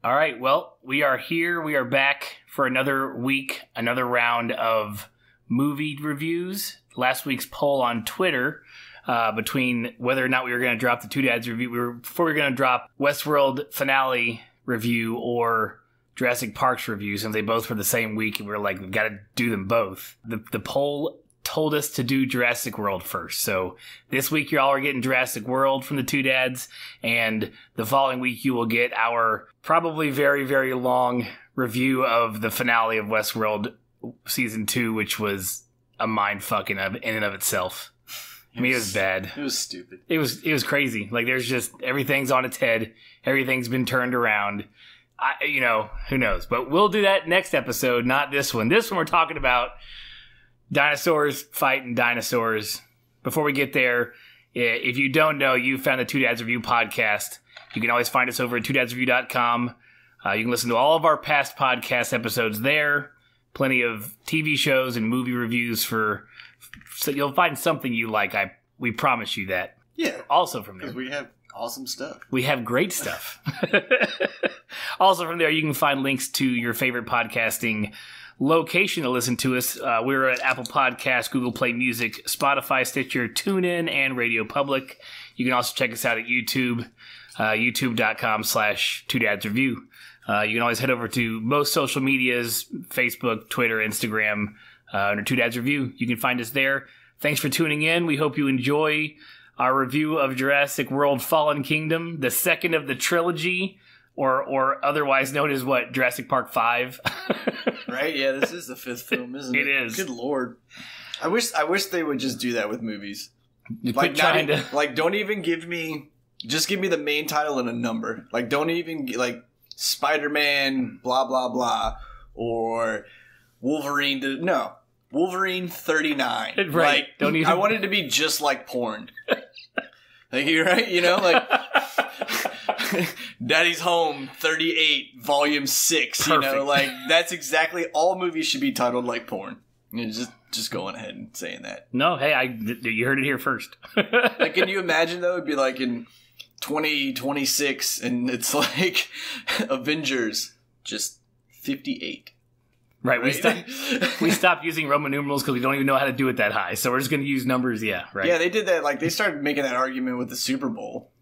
All right, well, we are here. We are back for another week, another round of movie reviews. Last week's poll on Twitter between whether or not we were going to drop the Two Dads review. Before we were going to drop Westworld finale review or Jurassic Park's review, since they both were the same week, and we were like, we've got to do them both. The poll told us to do Jurassic World first. So this week y'all are getting Jurassic World from the Two Dads, and the following week you will get our probably very, very long review of the finale of Westworld Season 2, which was a mindfuck in and of itself. I mean, it was bad. It was stupid. It was crazy. Like, there's just, everything's on its head. Everything's been turned around. Who knows? But we'll do that next episode, not this one. This one we're talking about dinosaurs fighting dinosaurs. Before we get there, if you don't know, you found the Two Dads Review podcast. You can always find us over at twodadsreview.com. You can listen to all of our past podcast episodes there. Plenty of TV shows and movie reviews so you'll find something you like. We promise you that. Yeah. Also from there. Because we have awesome stuff. We have great stuff. Also from there, you can find links to your favorite podcasting location to listen to us. We're at Apple Podcasts, Google Play Music, Spotify, Stitcher, TuneIn, and Radio Public. You can also check us out at YouTube, youtube.com/2dadsreview. You can always head over to most social medias, Facebook, Twitter, Instagram, under Two Dads Review. You can find us there. Thanks for tuning in. We hope you enjoy our review of Jurassic World Fallen Kingdom, the second of the trilogy, or otherwise known as what, Jurassic Park 5? Right? Yeah, this is the fifth film, isn't it? It is. Good lord. I wish they would just do that with movies. Like, don't even give me, just give me the main title and a number. Like, don't even, like, Spider-Man, blah, blah, blah, or Wolverine, no. Wolverine 39. Right. Like, don't even. I want it to be just like porn. Like, you're right, you know, like Daddy's Home 38 Volume 6. Perfect. You know, like that's exactly all movies should be titled like porn. You know, just going ahead and saying that. No, hey, you heard it here first. Like, can you imagine though? It'd be like in 2026, and it's like Avengers just 58. Right, we stopped using Roman numerals because we don't even know how to do it that high. So we're just going to use numbers, right. Yeah, they did that. Like, they started making that argument with the Super Bowl.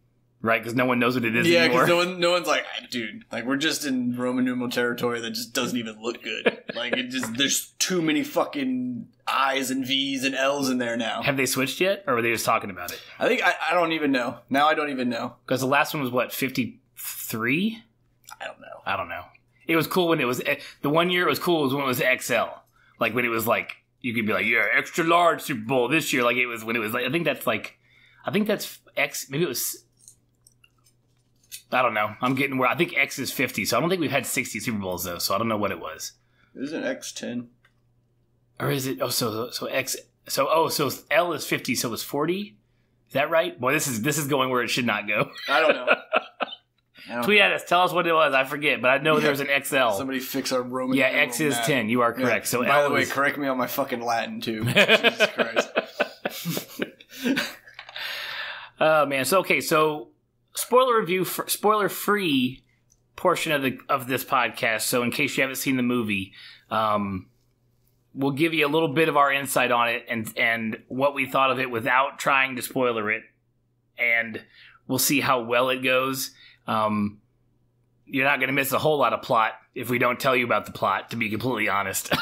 Right, because no one knows what it is anymore. anymore. Yeah, because no one's like, dude, like, we're just in Roman numeral territory that just doesn't even look good. Like, there's too many fucking I's and V's and L's in there now. Have they switched yet, or were they just talking about it? I think, I don't even know. Now I don't even know. Because the last one was, what, 53? I don't know. It was cool when it was, the one year it was cool was when it was XL. Like, when it was like, you could be like, yeah, extra large Super Bowl this year. Like, it was when it was like, I think that's X, maybe it was, I don't know. I'm getting where, I think X is 50. So I don't think we've had 60 Super Bowls though. So I don't know what it was. Isn't X 10? Or is it, so X, so L is 50, so it's 40? Is that right? Boy, this is going where it should not go. I don't know. Tweet at us. Tell us what it was. I forget, but I know there's an XL. Somebody fix our Roman. Yeah, X is 10. You are correct. Yeah. So by L the way, is... correct me on my fucking Latin too. Jesus Christ. Oh man. So okay. So spoiler free portion of this podcast. So in case you haven't seen the movie, we'll give you a little bit of our insight on it and what we thought of it without trying to spoiler it, and we'll see how well it goes. You're not going to miss a whole lot of plot if we don't tell you about the plot, to be completely honest.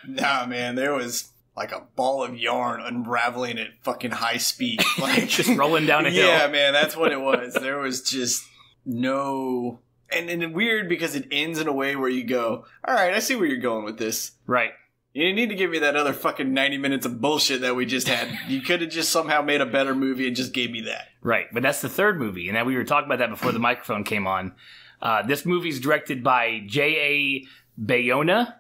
Nah, man, there was like a ball of yarn unraveling at fucking high speed. Like, just rolling down a hill. Yeah, man, that's what it was. There was just no... And weird because it ends in a way where you go, all right, I see where you're going with this. Right. You didn't need to give me that other fucking 90 minutes of bullshit that we just had. You could have just somehow made a better movie and just gave me that. Right, but that's the third movie, and we were talking about that before the microphone came on. This movie's directed by J.A. Bayona,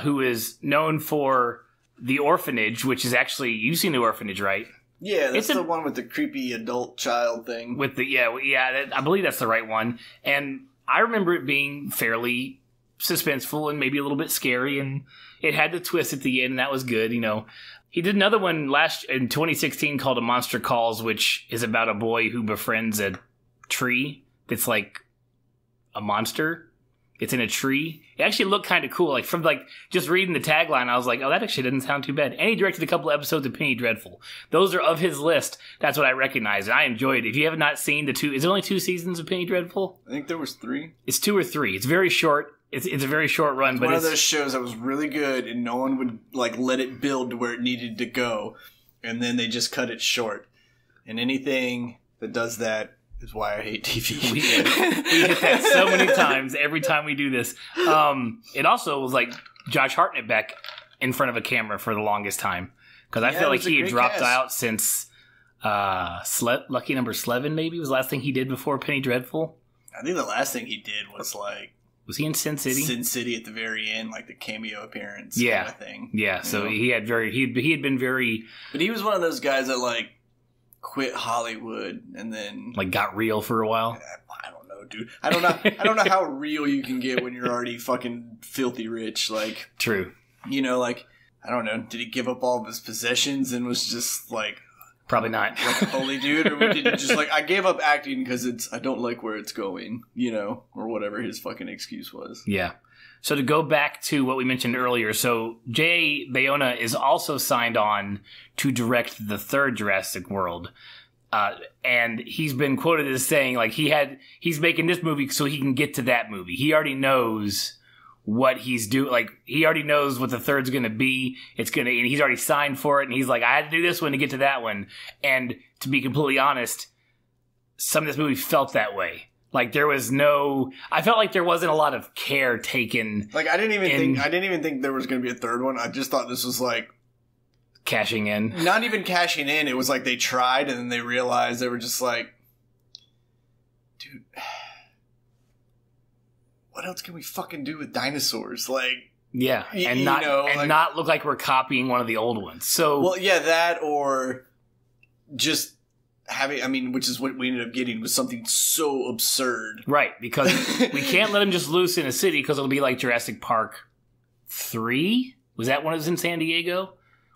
who is known for The Orphanage, which is actually... You've seen The Orphanage, right? Yeah, that's the one with the creepy adult child thing. With the I believe that's the right one. And I remember it being fairly suspenseful and maybe a little bit scary, and it had the twist at the end, and that was good, you know. He did another one in 2016 called A Monster Calls, which is about a boy who befriends a tree that's like a monster. It's in a tree. It actually looked kind of cool. Like from like just reading the tagline, I was like, oh, that actually doesn't sound too bad. And he directed a couple of episodes of Penny Dreadful. Those are of his list. That's what I recognize. And I enjoyed it. If you have not seen the two, is there only 2 seasons of Penny Dreadful? I think there was 3. It's 2 or 3. It's very short. It's a very short run. But one of those shows that was really good and no one would like let it build to where it needed to go. And then they just cut it short. And anything that does that is why I hate TV. We hit that so many times every time we do this. It also was like Josh Hartnett back in front of a camera for the longest time. Because I feel like he had dropped out since Lucky Number 11 maybe was the last thing he did before Penny Dreadful. I think the last thing he did was like... Was he in Sin City? Sin City at the very end, like the cameo appearance kind of thing. Yeah, so he had been very... But he was one of those guys that like quit Hollywood and then... Like got real for a while? I don't know, dude. I don't know how real you can get when you're already fucking filthy rich. Like... True. You know, like, I don't know, did he give up all of his possessions and was just like... Probably not. Like a holy dude? Or did he just like, I gave up acting because I don't like where it's going, you know, or whatever his fucking excuse was. Yeah. So to go back to what we mentioned earlier, so J. Bayona is also signed on to direct the 3rd Jurassic World. And he's been quoted as saying, like, he's making this movie so he can get to that movie. He already knows what he's doing. Like, he already knows what the 3rd's going to be. And he's already signed for it. And he's like, I had to do this one to get to that one. And to be completely honest, some of this movie felt that way. Like, I felt like there wasn't a lot of care taken. Like, I didn't even think there was going to be a 3rd one. I just thought this was like cashing in. Not even cashing in. It was like they tried and then they realized they were just like, dude, what else can we fucking do with dinosaurs? Like, yeah, and not look like we're copying one of the old ones. So, well, yeah, that or just having, I mean, which is what we ended up getting was something so absurd, right? Because we can't let them just loose in a city because it'll be like Jurassic Park 3. Was that when it was in San Diego,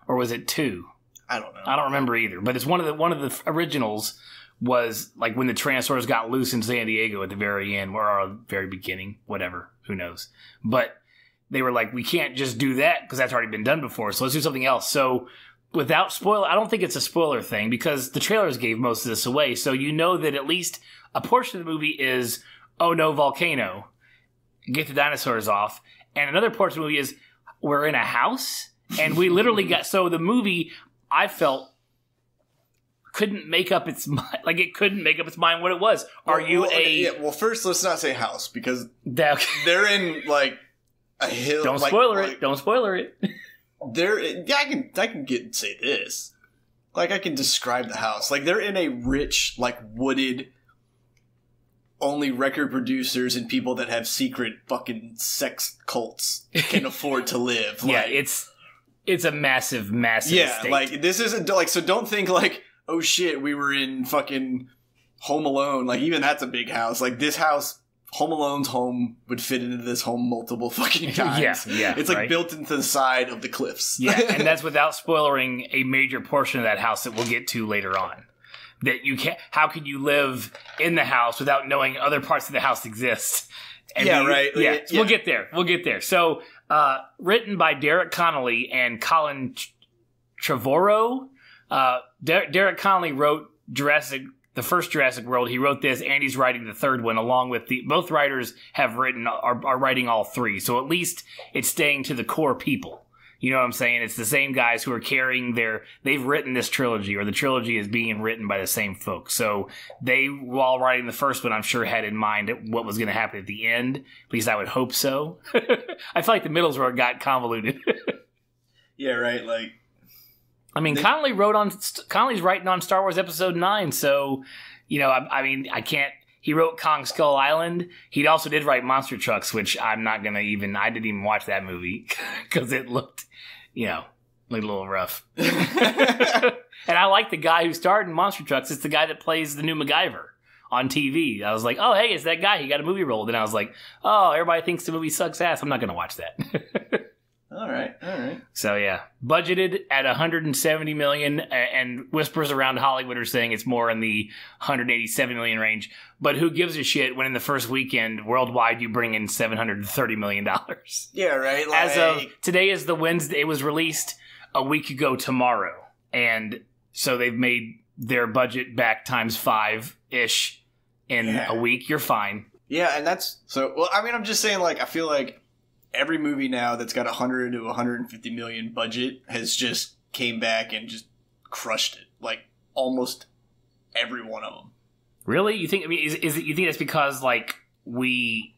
or was it 2? I don't know. I don't remember either. But it's one of the originals. Was like when the Tyrannosaurus got loose in San Diego at the very end, or the very beginning, whatever, who knows. But they were like, we can't just do that because that's already been done before, so let's do something else. So without spoiler, I don't think it's a spoiler thing because the trailers gave most of this away, so you know that at least a portion of the movie is, oh no, volcano, get the dinosaurs off, and another portion of the movie is, we're in a house, and we literally got, so the movie, I felt, couldn't make up its mind. Like, it couldn't make up its mind what it was. Well, first, let's not say house, because they're in, like, a hill. Don't spoiler it. Don't spoiler it. I can say this. Like, I can describe the house. Like, they're in a rich, like, wooded, only record producers and people that have secret fucking sex cults can afford to live. Yeah, like, it's a massive, massive estate. Like, this isn't, like, so don't think, like, oh shit, we were in fucking Home Alone. Like, even that's a big house. Like, this house, Home Alone's home would fit into this home multiple fucking times. Yeah. It's like built into the side of the cliffs. Yeah, and that's without spoiling a major portion of that house that we'll get to later on. That you can't, how can you live in the house without knowing other parts of the house exist? Right. Yeah, we'll get there. So, written by Derek Connolly and Colin Trevorrow. Derek Connolly wrote the first Jurassic World. He wrote this, and he's writing the 3rd one, along with both writers are writing all 3. So at least it's staying to the core people. You know what I'm saying? It's the same guys who are carrying they've written this trilogy, or the trilogy is being written by the same folks. So they, while writing the first one, I'm sure had in mind what was going to happen at the end. At least I would hope so. I feel like the middle's where it got convoluted. Yeah, right. Like, I mean, Connolly's writing on Star Wars Episode 9, so, you know, I mean, I can't... He wrote Kong Skull Island. He also did write Monster Trucks, which I'm not going to even... I didn't even watch that movie, because it looked, you know, a little rough. And I like the guy who starred in Monster Trucks. It's the guy that plays the new MacGyver on TV. I was like, oh, hey, it's that guy. He got a movie role. Then I was like, oh, everybody thinks the movie sucks ass. I'm not going to watch that. All All right. So yeah, budgeted at $170 million, and whispers around Hollywood are saying it's more in the $187 million range. But who gives a shit when in the first weekend worldwide you bring in $730 million? Yeah, right. As of today is the Wednesday. It was released a week ago tomorrow, and so they've made their budget back times 5-ish in a week. You're fine. Yeah, and that's so. Well, I mean, I'm just saying. Like, I feel like every movie now that's got 100 to 150 million budget has just came back and just crushed it. Like almost every one of them. Really? You think? I mean, is it? You think that's because like we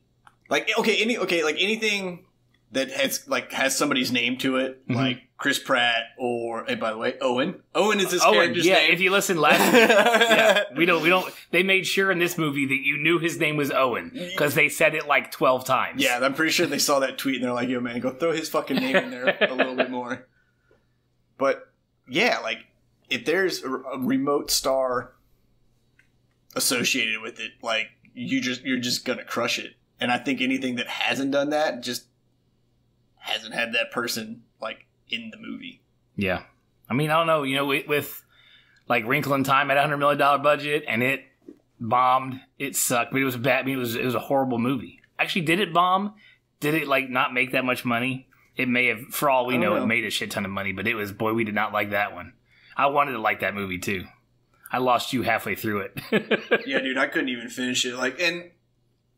like anything that has somebody's name to it, like Chris Pratt or, hey, by the way, Owen. Owen is his character's name. Yeah, if you listen last week, yeah, we don't. They made sure in this movie that you knew his name was Owen because they said it like 12 times. Yeah, I'm pretty sure they saw that tweet and they're like, "Yo, man, go throw his fucking name in there a little bit more." But yeah, like if there's a remote star associated with it, like you're just gonna crush it. And I think anything that hasn't done that just hasn't had that person like in the movie. Yeah. I mean, I don't know, with like Wrinkle in Time at $100 million budget and it bombed, it sucked, but it was bad. I mean, it was a horrible movie. Actually, did it bomb? Did it like not make that much money? It may have, for all we know, it made a shit ton of money, but it was, boy, we did not like that one. I wanted to like that movie too. I lost you halfway through it. Yeah, dude, I couldn't even finish it. Like, and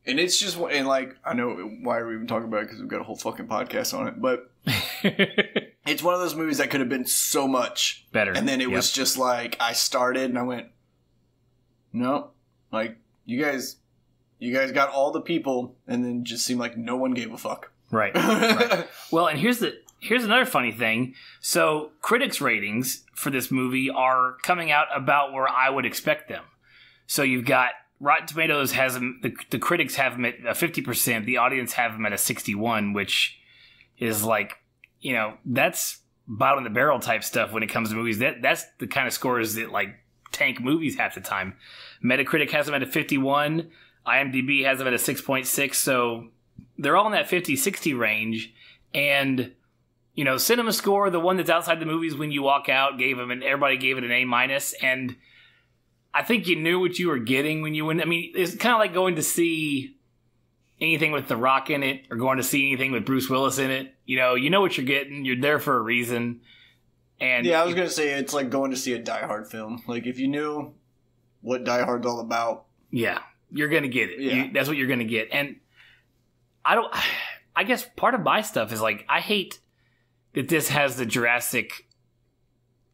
it's just, and like, I know why are we even talking about it because we've got a whole fucking podcast on it, but it's one of those movies that could have been so much better. And then it was just like, I started and I went, no, like, you guys got all the people, and then just seemed like no one gave a fuck. Right. Right. Well, and here's another funny thing. So critics' ratings for this movie are coming out about where I would expect them. So you've got Rotten Tomatoes has them, the critics have them at 50%, the audience have them at a 61%, which is like, that's bottom of the barrel type stuff when it comes to movies. That's the kind of scores that like tank movies half the time. Metacritic has them at a 51, IMDb has them at a 6.6, so they're all in that 50-60 range. And Cinema Score, the one that's outside the movies when you walk out, everybody gave it an A-, and I think you knew what you were getting when you went. I mean, it's kind of like going to see anything with The Rock in it or going to see anything with Bruce Willis in it. You know what you're getting. You're there for a reason. And yeah, I was going to say it's like going to see a Die Hard film. Like if you knew what Die Hard's all about. Yeah, you're going to get it. Yeah. That's what you're going to get. And I guess part of my stuff is like, I hate that this has the Jurassic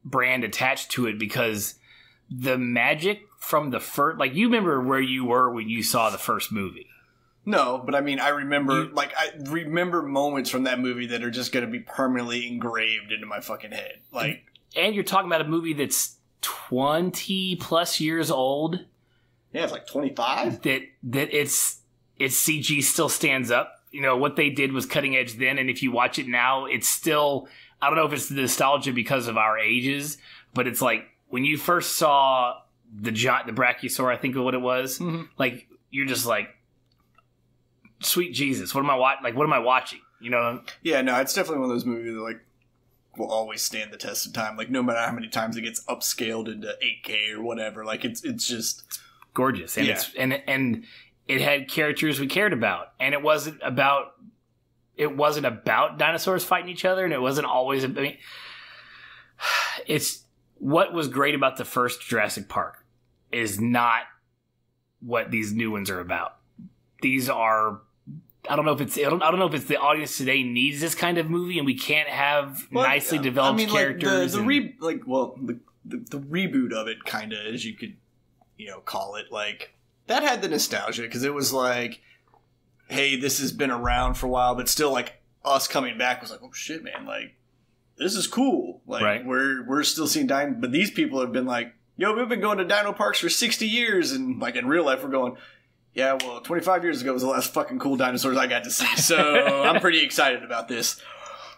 brand attached to it because the magic from the first, like, you remember where you were when you saw the first movie. No, but I mean, I remember moments from that movie that are just going to be permanently engraved into my fucking head. Like, and you're talking about a movie that's 20 plus years old. Yeah, it's like 25. That its CG still stands up. What they did was cutting edge then, and if you watch it now, it's still, I don't know if it's the nostalgia because of our ages, but it's like when you first saw the Brachiosaur, I think of what it was, like you're just like, sweet Jesus, what am I watching? Yeah, no, it's definitely one of those movies that like will always stand the test of time. Like no matter how many times it gets upscaled into 8K or whatever, like it's just gorgeous, and and it had characters we cared about, and it wasn't about dinosaurs fighting each other, and it wasn't always. I mean, it's what was great about the first Jurassic Park is not what these new ones are about. These are. I don't know if it's the audience today needs this kind of movie, and we can't have nicely developed characters. The reboot of it, kind of, as you could, call it, like. That had the nostalgia because it was like, hey, this has been around for a while, but still, like, us coming back was like, oh shit, man, like, this is cool. Like, right. we're still seeing dino, but these people have been like, yo, we've been going to dino parks for 60 years, and like in real life, we're going, yeah, well, 25 years ago was the last fucking cool dinosaurs I got to see, so I'm pretty excited about this.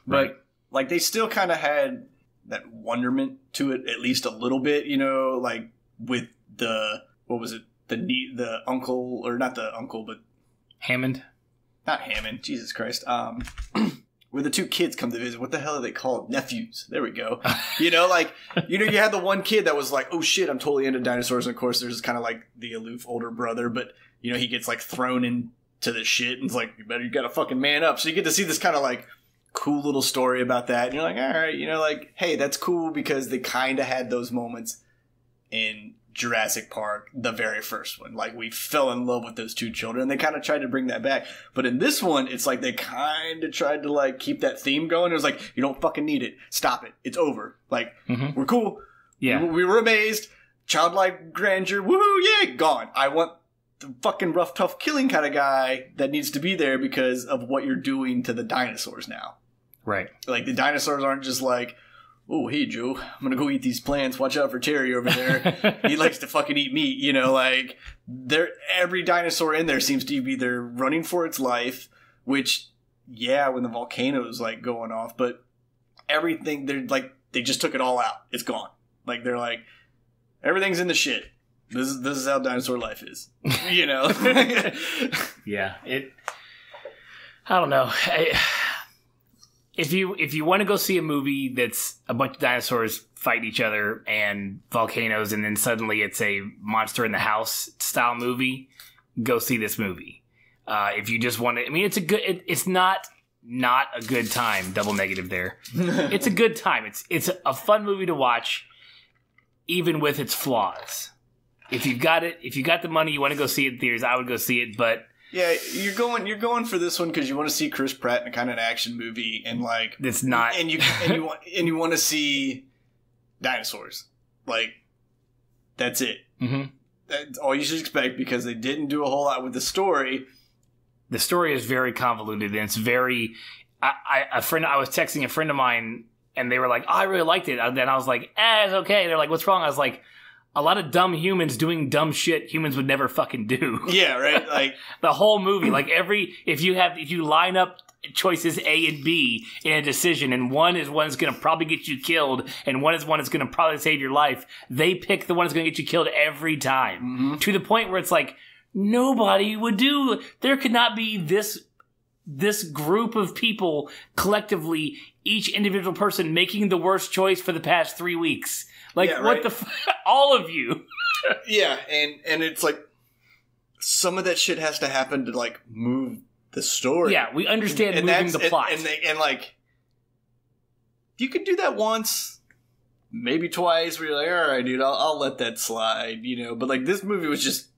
Right. But like, they still kind of had that wonderment to it, at least a little bit, like with what was it? The uncle, or not the uncle, but Hammond. Not Hammond. Jesus Christ. where the two kids come to visit. What the hell are they called? Nephews. There we go. You know, like, you know, you had the one kid that was like, oh shit, I'm totally into dinosaurs. And of course, there's kind of like the aloof older brother, but, you know, he gets like thrown into the shit and it's like, you gotta fucking man up. So you get to see this kind of like cool little story about that. And you're like, all right, you know, like, hey, that's cool because they kind of had those moments in Jurassic Park, the very first one. Like, we fell in love with those two children. They kind of tried to bring that back. But in this one, it's like they kind of tried to, like, keep that theme going. It was like, you don't fucking need it. Stop it. It's over. Like, we're cool. Yeah. We were amazed. Childlike grandeur. Woohoo, yeah, gone. I want the fucking rough, tough killing kind of guy that needs to be there because of what you're doing to the dinosaurs now. Right. Like, the dinosaurs aren't just like, oh, hey, Joe, I'm going to go eat these plants. Watch out for Terry over there. He likes to fucking eat meat. You know, like, every dinosaur in there seems to be either running for its life, which, yeah, when the volcanoes, like, going off, but everything, they're like, they just took it all out. It's gone. Like, they're like, everything's in the shit. This is how dinosaur life is. You know? Yeah. I don't know. If you want to go see a movie that's a bunch of dinosaurs fight each other and volcanoes and then suddenly it's a monster in the house style movie, go see this movie. If you just want to, I mean, it's not a good time. Double negative there. It's a good time. It's a fun movie to watch, even with its flaws. If you've got the money, you want to go see it in theaters, I would go see it, but yeah, you're going for this one because you want to see Chris Pratt in a kind of an action movie, and like it's not, and you want to see dinosaurs. Like, that's it. Mm-hmm. That's all you should expect because they didn't do a whole lot with the story. The story is very convoluted, and it's very. I was texting a friend of mine, and they were like, "Oh, I really liked it," and then I was like, "It's okay." They're like, "What's wrong?" I was like, a lot of dumb humans doing dumb shit humans would never fucking do. Yeah, right? Like the whole movie, like if you line up choices A and B in a decision and one is going to probably get you killed and one is going to probably save your life, they pick the one that's going to get you killed every time. Mm-hmm. To the point where it's like nobody would do, there could not be this group of people collectively, each individual person making the worst choice for the past 3 weeks. Like, yeah, what right? All of you. Yeah, and it's like, some of that shit has to happen to, like, move the story. Yeah, we understand and moving the plot. And, like, you could do that once, maybe twice, where you're like, all right, dude, I'll let that slide, you know? But, like, this movie was just,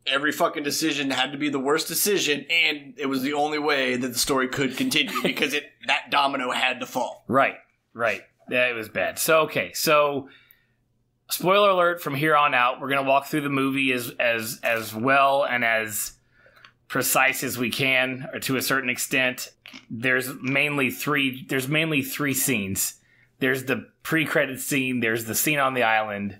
every fucking decision had to be the worst decision, and it was the only way that the story could continue, because that domino had to fall. Right. Yeah, it was bad. So, spoiler alert, from here on out, we're going to walk through the movie as well and as precise as we can, or to a certain extent. There's mainly three scenes. There's the pre-credit scene, there's the scene on the island,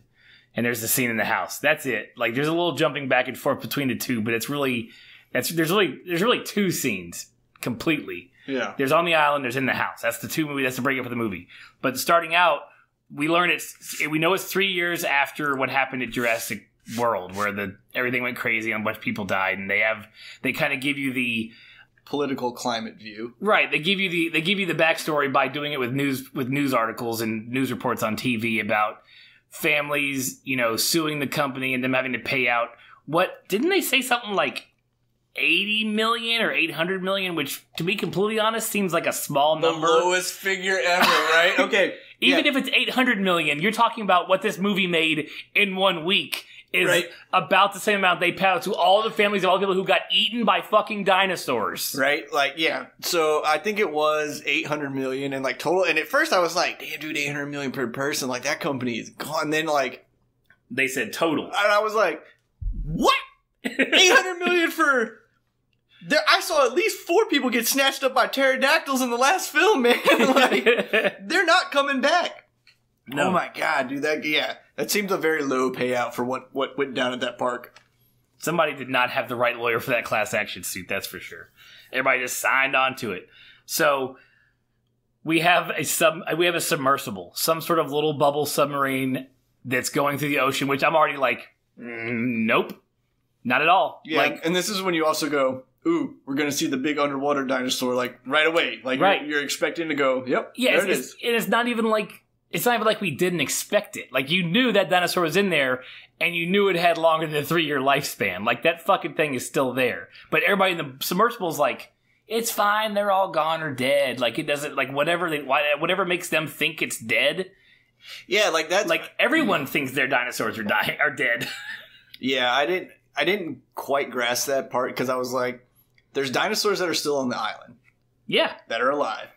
and there's the scene in the house. That's it. Like, there's a little jumping back and forth between the two, but there's really two scenes completely. Yeah. There's on the island, there's in the house. That's the two movies, that's the breakup of the movie. But starting out, we know it's 3 years after what happened at Jurassic World, where everything went crazy and a bunch of people died, and they kind of give you the political climate view. Right. They give you the backstory by doing it with news articles and news reports on TV about families, you know, suing the company and them having to pay out. What didn't they say something like 80 million or 800 million, which, to be completely honest, seems like a small number. The lowest figure ever, right? Okay. Even if it's 800 million, you're talking about what this movie made in 1 week is right. About the same amount they paid out to all the families of all the people who got eaten by fucking dinosaurs. Right? Like, yeah. So I think it was 800 million and like total. And at first I was like, damn, dude, 800 million per person. Like, that company is gone. And then like, they said total. And I was like, what? 800 million for... I saw at least 4 people get snatched up by pterodactyls in the last film, man. Like, they're not coming back. No. Oh my god, dude! That seems a very low payout for what went down at that park. Somebody did not have the right lawyer for that class action suit. That's for sure. Everybody just signed on to it. So we have a submersible, some sort of little bubble submarine that's going through the ocean. Which I'm already like, nope, not at all. Yeah, like, and this is when you also go, ooh, we're going to see the big underwater dinosaur, like, right away. Like, you're expecting to go, yep, yeah, there it is. And it's not even like we didn't expect it. Like, you knew that dinosaur was in there, and you knew it had longer than a 3-year lifespan. Like, that fucking thing is still there. But everybody in the submersible's like, it's fine, they're all gone or dead. Like, it doesn't, like, whatever makes them think it's dead. Yeah, like, that's... Like, everyone thinks their dinosaurs are dead. Yeah, I didn't quite grasp that part, because I was like, there's dinosaurs that are still on the island. Yeah. That are alive.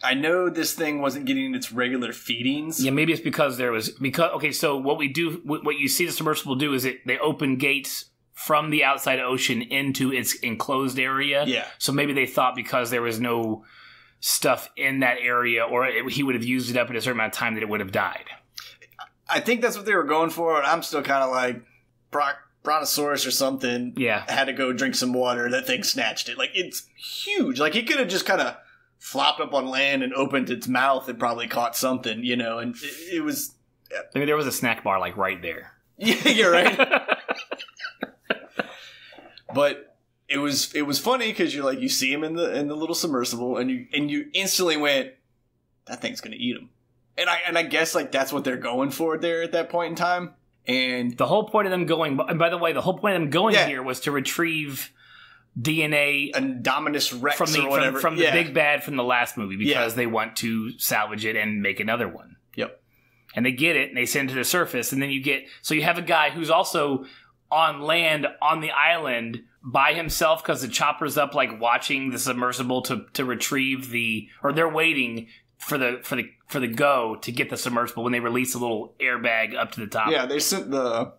I know this thing wasn't getting its regular feedings. Yeah, maybe it's because okay, so what you see the submersible do is they open gates from the outside ocean into its enclosed area. Yeah. So maybe they thought because there was no stuff in that area, or he would have used it up in a certain amount of time, that it would have died. I think that's what they were going for, and I'm still kind of like, Brontosaurus or something. Yeah. Had to go drink some water. That thing snatched it. Like, it's huge. Like, it could have just kind of flopped up on land and opened its mouth and probably caught something, you know, and it was... Yeah. I mean, there was a snack bar, like, right there. Yeah, you're right. But it was funny because you're like, you see him in the little submersible, and you instantly went, that thing's gonna eat him. And I guess, like, that's what they're going for there at that point in time. And the whole point of them going, and by the way, the whole point of them going here was to retrieve DNA, Indominus Rex from the big bad from the last movie, because they want to salvage it and make another one. Yep. And they get it and they send it to the surface, and then you have a guy who's also on land on the island by himself because the chopper's up, like, watching the submersible to retrieve or they're waiting for the go to get the submersible when they release a little airbag up to the top. Yeah, they sent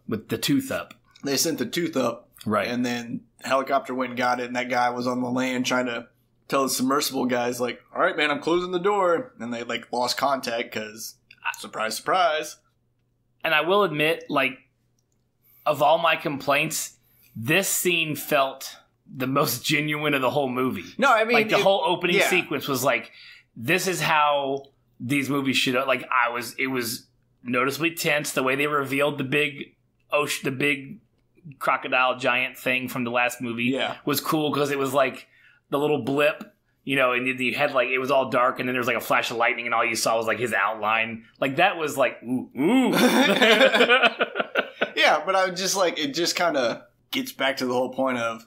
with the tooth up. They sent the tooth up. Right. And then helicopter went and got it, and that guy was on the land trying to tell the submersible guys, like, all right, man, I'm closing the door. And they, like, lost contact because, surprise, surprise. And I will admit, like, of all my complaints, this scene felt the most genuine of the whole movie. No, I mean... Like, the whole opening sequence was like, this is how these movies should... Like, it was noticeably tense. The way they revealed the big crocodile giant thing from the last movie was cool, because it was like the little blip, you know, and you had, like, it was all dark, and then there was like a flash of lightning, and all you saw was like his outline. Like, that was like, ooh. Yeah, but I was just like, it just kind of gets back to the whole point of,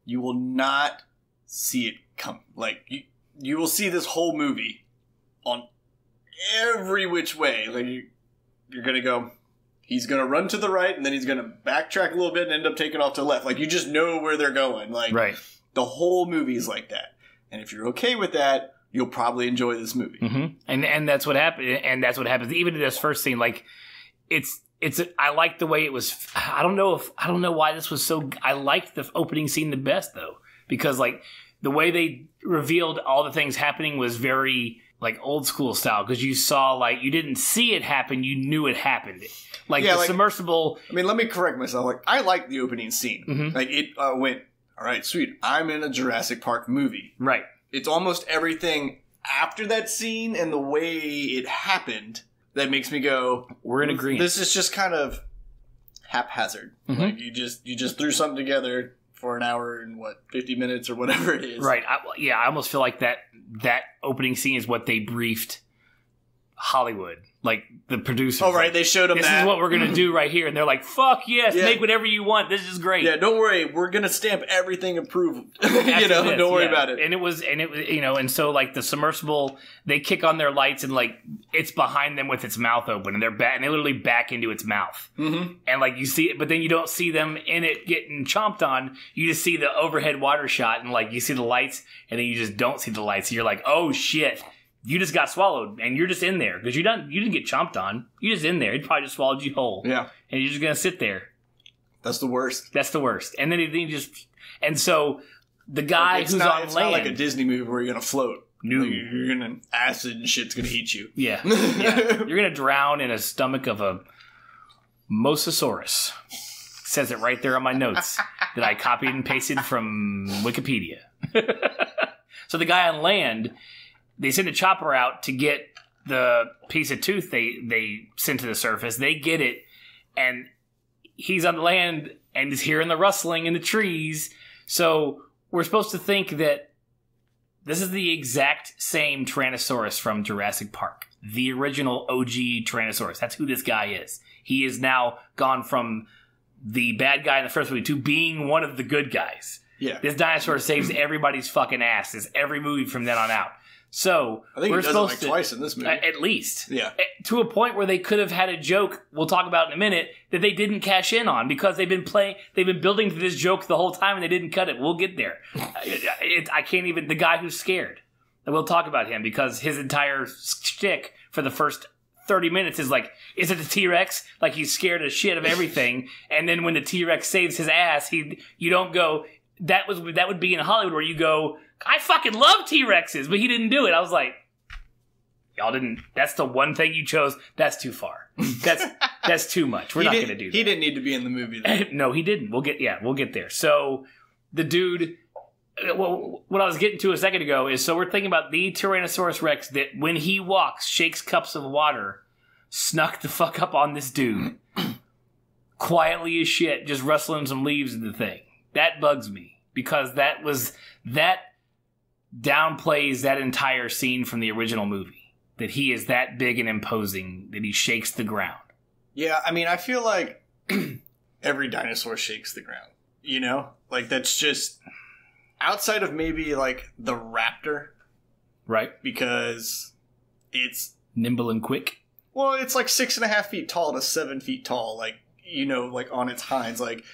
you will not see it come. Like, you will see this whole movie on every which way. Like, you're going to go, he's going to run to the right, and then he's going to backtrack a little bit and end up taking off to the left. Like, you just know where they're going. Like, the whole movie is like that. And if you're okay with that, you'll probably enjoy this movie. Mm-hmm. And that's what happened. And that's what happens. Even in this first scene, like, I like the way it was. I don't know why this was so. I liked the opening scene the best, though, because, like, the way they revealed all the things happening was very, like, old school style, because you saw, like, you didn't see it happen, you knew it happened. Like, the submersible... I mean, let me correct myself. Like, I liked the opening scene. Mm-hmm. Like, it went, all right, sweet, I'm in a Jurassic Park movie. Right. It's almost everything after that scene and the way it happened that makes me go, we're in agreement. This is just kind of haphazard. Mm-hmm. Like, you just threw something together for an hour and 50 minutes or whatever it is. Right. I almost feel like that opening scene is what they briefed Hollywood, like the producers. Oh, right. They showed them this is what we're going to do right here. And they're like, fuck yes, make whatever you want. This is great. Yeah, don't worry. We're going to stamp everything approved. Don't worry about it. And it was, and so, like, the submersible, they kick on their lights and, like, it's behind them with its mouth open, and and they literally back into its mouth. Mm-hmm. And, like, you see it, but then you don't see them in it getting chomped on. You just see the overhead water shot, and, like, you see the lights, and then you just don't see the lights. And you're like, oh shit. You just got swallowed, and you're just in there because you didn't get chomped on. You're just in there. It probably just swallowed you whole. Yeah, and you're just gonna sit there. That's the worst. And then he just, and so the guy who's on land. It's not like a Disney movie where you're gonna float. No, like, you're gonna acid and shit's gonna eat you. Yeah. You're gonna drown in a stomach of a mosasaurus. It says it right there on my notes that I copied and pasted from Wikipedia. So the guy on land. They send a chopper out to get the piece of tooth they sent to the surface. They get it, and he's on the land and is hearing the rustling in the trees. So we're supposed to think that this is the exact same Tyrannosaurus from Jurassic Park. The original OG Tyrannosaurus. That's who this guy is. He is now gone from the bad guy in the first movie to being one of the good guys. Yeah. This dinosaur saves everybody's fucking ass. It's every movie from then on out. So I think we're he does supposed it like twice in this movie. At least. Yeah. To a point where they could have had a joke, we'll talk about in a minute, that they didn't cash in on because they've been building to this joke the whole time and they didn't cut it. We'll get there. I can't even, the guy who's scared. And we'll talk about him because his entire shtick for the first 30 minutes is like, is it the T-Rex? Like he's scared as shit of everything. And then when the T-Rex saves his ass, you don't go, that would be in Hollywood where you go, I fucking love T-Rexes, but he didn't do it. I was like, y'all didn't, that's the one thing you chose. That's too far. That's too much. We're not going to do that. He didn't need to be in the movie though. No, he didn't. We'll get there. So the dude, well, what I was getting to a second ago is, so we're thinking about the Tyrannosaurus Rex that when he walks, shakes cups of water, snuck the fuck up on this dude. Quietly as shit, just rustling some leaves in the thing. That bugs me because that downplays that entire scene from the original movie. That he is that big and imposing that he shakes the ground. Yeah, I mean, I feel like every dinosaur shakes the ground. You know? Like, that's just... Outside of maybe, like, the raptor. Right. Because it's... nimble and quick. Well, it's like 6.5 feet tall to 7 feet tall. Like, you know, like on its hinds. Like,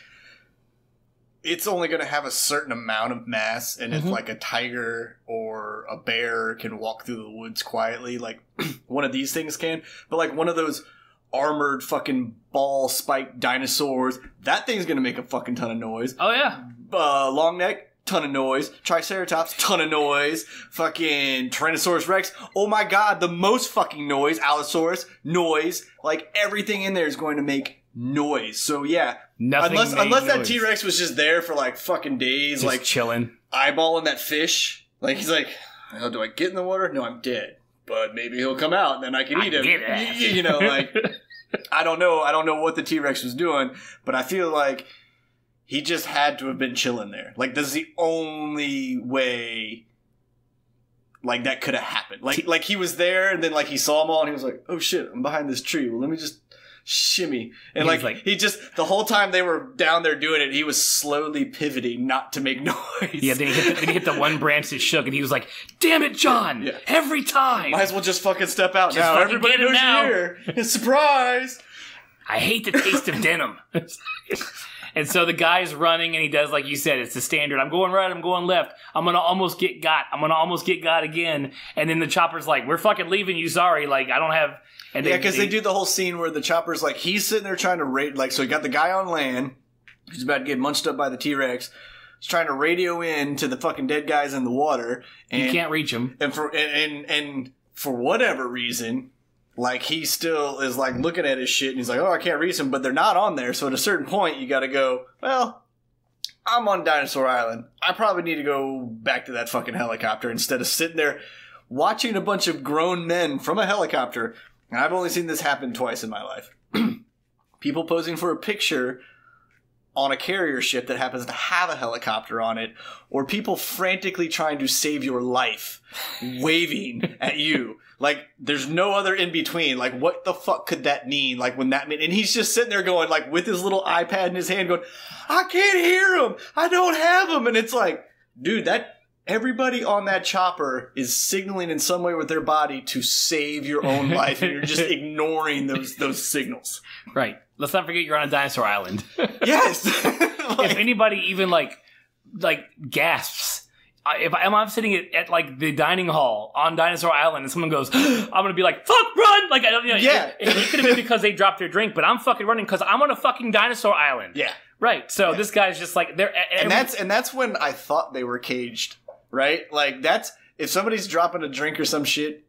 it's only going to have a certain amount of mass. And if, like, a tiger or a bear can walk through the woods quietly, like, one of these things can. But, like, one of those armored fucking ball-spiked dinosaurs, that thing's going to make a fucking ton of noise. Oh, yeah. Long neck. Ton of noise. Triceratops, ton of noise. Fucking Tyrannosaurus Rex, oh my god, the most fucking noise. Allosaurus, noise. Like, everything in there is going to make noise. So, yeah. Unless that T-Rex was just there for, like, fucking days. Just like, chilling. Eyeballing that fish. Like, he's like, oh, do I get in the water? No, I'm dead. But maybe he'll come out and then I can eat him. You know, like, I don't know. I don't know what the T-Rex was doing, but I feel like he just had to have been chilling there. Like, this is the only way, like, that could have happened. Like he was there, and then, like, he saw them all, and he was like, oh, shit, I'm behind this tree. Well, let me just shimmy. And, like, he just, the whole time they were down there doing it, he was slowly pivoting not to make noise. Yeah, then he hit the one branch that shook, and he was like, damn it, John! Yeah. Every time! Might as well just fucking step out now. Everybody knows you're here. It's a surprise! I hate the taste of denim. And so the guy's running, and he does, like you said, it's the standard. I'm going right, I'm going left. I'm going to almost get got. I'm going to almost get got again. And then the chopper's like, we're fucking leaving you, sorry. Like, I don't have... And yeah, because they do the whole scene where the chopper's like, he's sitting there trying to rate... Like, so you got the guy on land, who's about to get munched up by the T-Rex. He's trying to radio in to the fucking dead guys in the water. And, you can't reach him. And for whatever reason... Like, he still is, like, looking at his shit, and he's like, oh, I can't reach them, but they're not on there, so at a certain point, you gotta go, well, I'm on Dinosaur Island. I probably need to go back to that fucking helicopter instead of sitting there watching a bunch of grown men from a helicopter. And I've only seen this happen twice in my life. People posing for a picture on a carrier ship that happens to have a helicopter on it, or people frantically trying to save your life, waving at you. Like, there's no other in between. Like, what the fuck could that mean? Like, when that mean, and he's just sitting there going, like, with his little iPad in his hand going, I can't hear him. I don't have him. And it's like, dude, everybody on that chopper is signaling in some way with their body to save your own life, and you're just ignoring those signals. Right. Let's not forget you're on a dinosaur island. Yes. If anybody even like gasps, if I'm sitting at like the dining hall on Dinosaur Island and someone goes, I'm gonna be like, fuck, run! Like, I don't, you know, yeah. It could have been because they dropped their drink, but I'm fucking running because I'm on a fucking dinosaur island. Yeah. Right. So this guy's just like, they're and that's when I thought they were caged. Right? Like, if somebody's dropping a drink or some shit,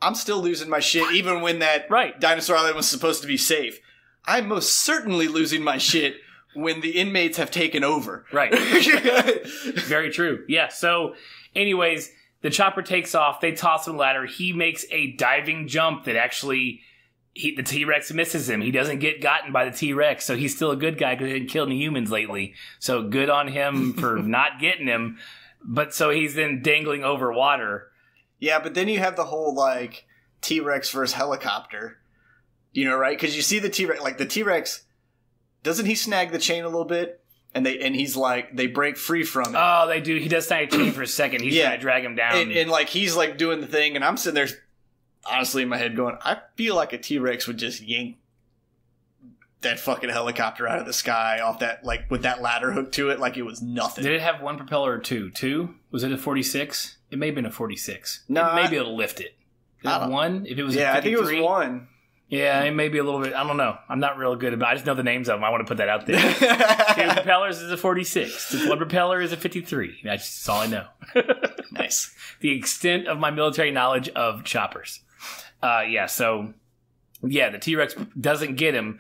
I'm still losing my shit even when that Dinosaur Island was supposed to be safe. I'm most certainly losing my shit when the inmates have taken over. Right. Very true. Yeah. So, anyways, the chopper takes off. They toss him a ladder. He makes a diving jump that actually the T-Rex misses him. He doesn't get gotten by the T-Rex, so he's still a good guy because he didn't kill any humans lately. So good on him for not getting him. But so he's then dangling over water. Yeah, but then you have the whole, like, T-Rex versus helicopter. You know, right? Because you see the T-Rex, like, the T-Rex, doesn't he snag the chain a little bit? And he's like, they break free from it. Oh, they do. He does snag a chain for a second. He's trying to drag him down. And, like, he's, like, doing the thing, and I'm sitting there, honestly, in my head going, I feel like a T-Rex would just yank that fucking helicopter out of the sky off that, like, with that ladder hook to it like it was nothing. Did it have one propeller or two? Two? Was it a 46? It may have been a 46. No. Maybe it'll lift it. Did it have one? If it was a 53? I think it was one. Yeah, it may be a little bit. I don't know. I'm not real good about it. I just know the names of them. I want to put that out there. Two propellers is a 46. One propeller is a 53. That's all I know. Nice. The extent of my military knowledge of choppers. The T-Rex doesn't get him.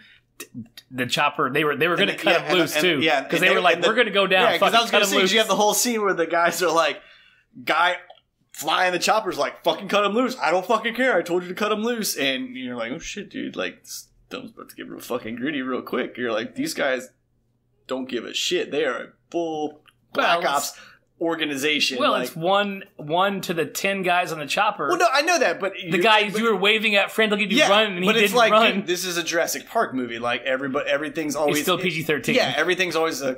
The chopper, they were going to cut him loose too. Yeah, because they were like, we're going to go down. Yeah, because I was going to say, you have the whole scene where the guys are like, guy flying the chopper's like, fucking cut him loose. I don't fucking care. I told you to cut him loose. And you're like, oh shit, dude. Like, this film's about to get real fucking gritty real quick. You're like, these guys don't give a shit. They are a full Black Ops organization. Well, like, it's one to the 10 guys on the chopper. Well, no, I know that, but the guys you were waving at frantically run, and he didn't run. Dude, this is a Jurassic Park movie. Like, everything's always... It's still PG-13. Yeah, everything's always a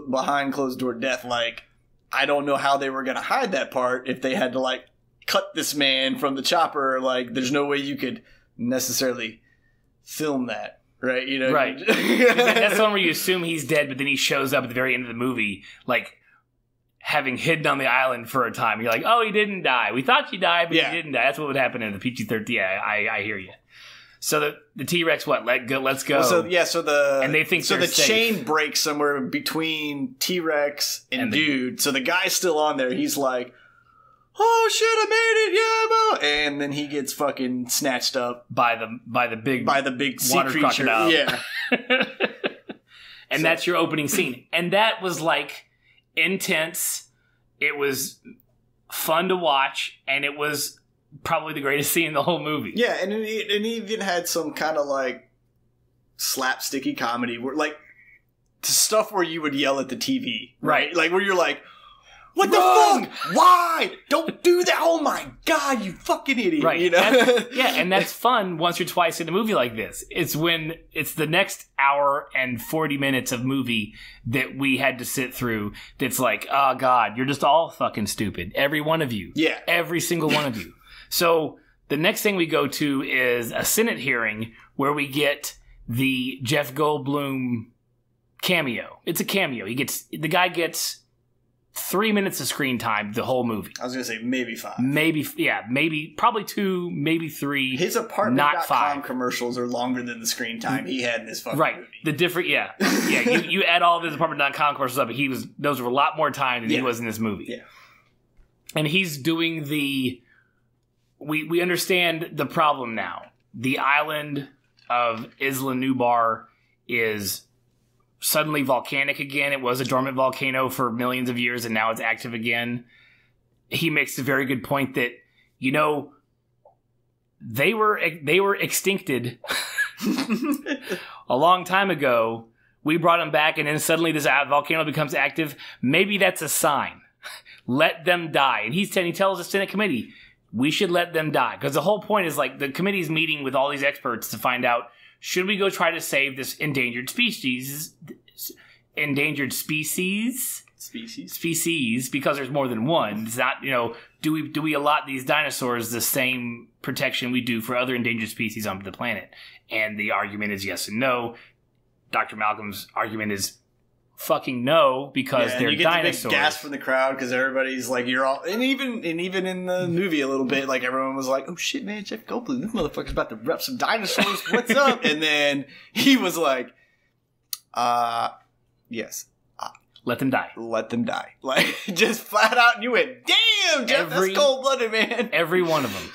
behind closed door death. Like, I don't know how they were going to hide that part if they had to, like, cut this man from the chopper. Like, there's no way you could necessarily film that, right? You know, right. That's the one where you assume he's dead, but then he shows up at the very end of the movie, like, having hidden on the island for a time. You're like, oh, he didn't die. We thought he died, but he didn't die. That's what would happen in the PG-13. Yeah, I hear you. So the T-Rex, let's go. Well, and they think so. The safe. Chain breaks somewhere between T-Rex and dude. So the guy's still on there. He's like, oh shit, I made it, yeah, and then he gets fucking snatched up by the big water sea crocodile. Yeah, and that's your opening scene, and that was like intense. It was fun to watch, and it was probably the greatest scene in the whole movie. Yeah, and it even had some kind of like slapsticky comedy, where like stuff where you would yell at the TV, right? Like where you're like, what the fuck? Why? Don't do that. Oh my God, you fucking idiot. Right. You know? And that's fun once or twice in a movie like this. It's when it's the next hour and 40 minutes of movie that we had to sit through that's like, oh God, you're just all fucking stupid. Every one of you. Yeah. Every single one of you. So the next thing we go to is a Senate hearing where we get the Jeff Goldblum cameo. It's a cameo. The guy gets 3 minutes of screen time the whole movie. I was going to say maybe 5. Probably 2, maybe 3. His apartment.com commercials are longer than the screen time he had in this fucking movie. The different, you add all of his apartment.com commercials up, those were a lot more time than he was in this movie. Yeah. And he's doing we understand the problem now. The island of Isla Nublar is suddenly volcanic again. It was a dormant volcano for millions of years, and now it's active again. He makes a very good point that, you know, they were extincted a long time ago. We brought them back, and then suddenly this volcano becomes active. Maybe that's a sign. Let them die. And he tells the Senate committee, we should let them die. Because the whole point is, like, the committee's meeting with all these experts to find out, should we go try to save this endangered species? Species, because there's more than one. It's not, you know, do we allot these dinosaurs the same protection we do for other endangered species on the planet? And the argument is yes and no. Dr. Malcolm's argument is fucking no, because they're you get dinosaurs. The big gasp from the crowd because everybody's like, you're all, and even in the movie a little bit, like everyone was like, oh shit, man, Jeff Goldblum, this motherfucker's about to rep some dinosaurs. What's up? And then he was like, yes. Let them die. Let them die. Like, just flat out, and you went, damn, Jeff, that's cold-blooded, man. Every one of them.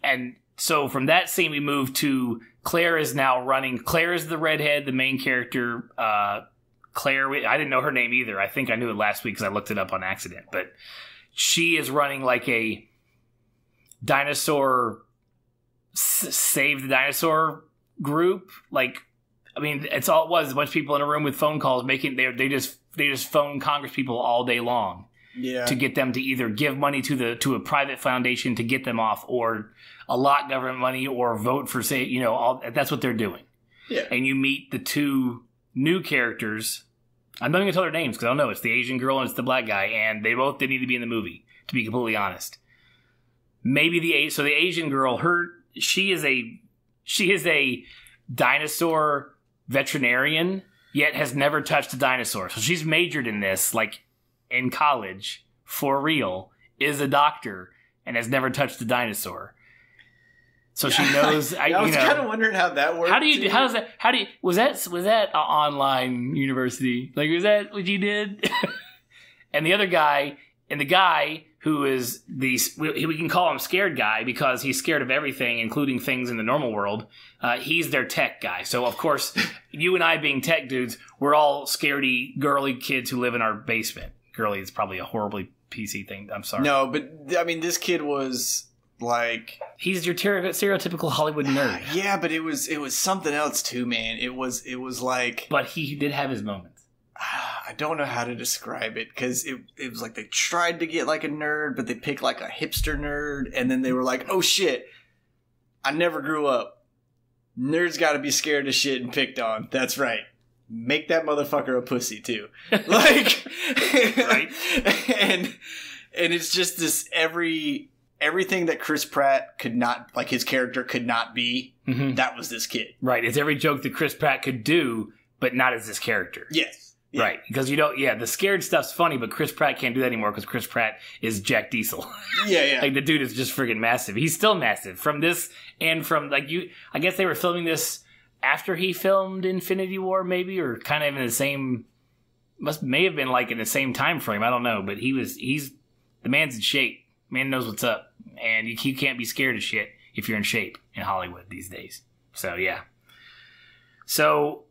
And so from that scene, we move to Claire is now running. Claire is the redhead, the main character. Claire, I didn't know her name either. I think I knew it last week because I looked it up on accident. But she is running like a dinosaur save the dinosaur group. Like, I mean, it's all it was. A bunch of people in a room with phone calls making they just phone Congress people all day long. Yeah. To get them to either give money to a private foundation to get them off, or allot government money, or vote for that's what they're doing. Yeah. And you meet the two new characters. I'm not going to tell their names because I don't know. It's the Asian girl and it's the black guy, and they both didn't need to be in the movie, to be completely honest. Maybe the Asian girl, she is a dinosaur veterinarian, yet has never touched a dinosaur. So she's majored in this, like in college, for real, is a doctor, and has never touched a dinosaur. So she knows. I was kind of wondering how that worked. Was that an online university? Like, was that what you did? And the other guy, the guy who is we can call him scared guy because he's scared of everything, including things in the normal world. He's their tech guy. So of course, you and I being tech dudes, we're all scaredy, girly kids who live in our basement. Girly is probably a horribly PC thing. I'm sorry. No, but I mean, this kid was. Like, he's your stereotypical Hollywood nerd. Yeah, but it was something else too, man. It was like, but he did have his moments. I don't know how to describe it because it was like they tried to get like a nerd, but they picked like a hipster nerd, and then they were like, oh shit, I never grew up. Nerds got to be scared of shit and picked on. That's right. Make that motherfucker a pussy too. Like, right? and it's just this everything that Chris Pratt could not, like his character could not be, that was this kid. Right. It's every joke that Chris Pratt could do, but not as this character. Yes. Yeah. Right. Because the scared stuff's funny, but Chris Pratt can't do that anymore because Chris Pratt is Jack Diesel. Yeah. Like, the dude is just friggin' massive. He's still massive. From this and from, like, I guess they were filming this after he filmed Infinity War, maybe, or kind of in the same, may have been like in the same time frame. I don't know. But the man's in shape. Man knows what's up. And you can't be scared of shit if you're in shape in Hollywood these days. So, yeah. So,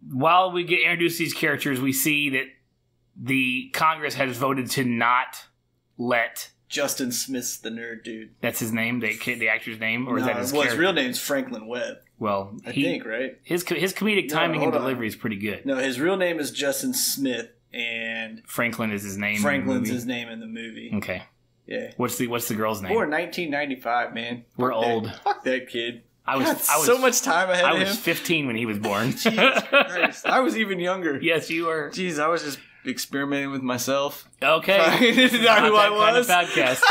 while we get introduced to these characters, we see that the Congress has voted to not let... Justin Smith's the nerd dude. That's his name? The actor's name? Or is that his character? His real name's Franklin Webb. Well, I think, right? His comedic timing and delivery is pretty good. No, his real name is Justin Smith, and... Franklin is his name Franklin's his name in the movie. Okay. Yeah. What's the girl's name? Born 1995, man. We're old. Fuck that kid. I was so much time ahead of him. I was 15 when he was born. Jesus Christ. I was even younger. Yes, you were. Jeez, I was just experimenting with myself. Okay. This is not who I was. Kind of podcast.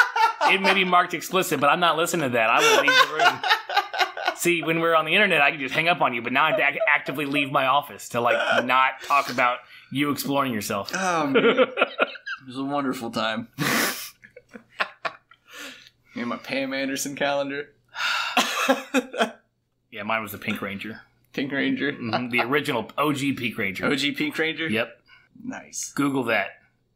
It may be marked explicit, but I'm not listening to that. I will leave the room. See, when we're on the internet, I can just hang up on you, but now I have to actively leave my office to not talk about you exploring yourself. Oh, man. It was a wonderful time. And my Pam Anderson calendar. Yeah, mine was the Pink Ranger. Pink Ranger? Mm-hmm. The original OG Pink Ranger. OG Pink Ranger? Yep. Nice. Google that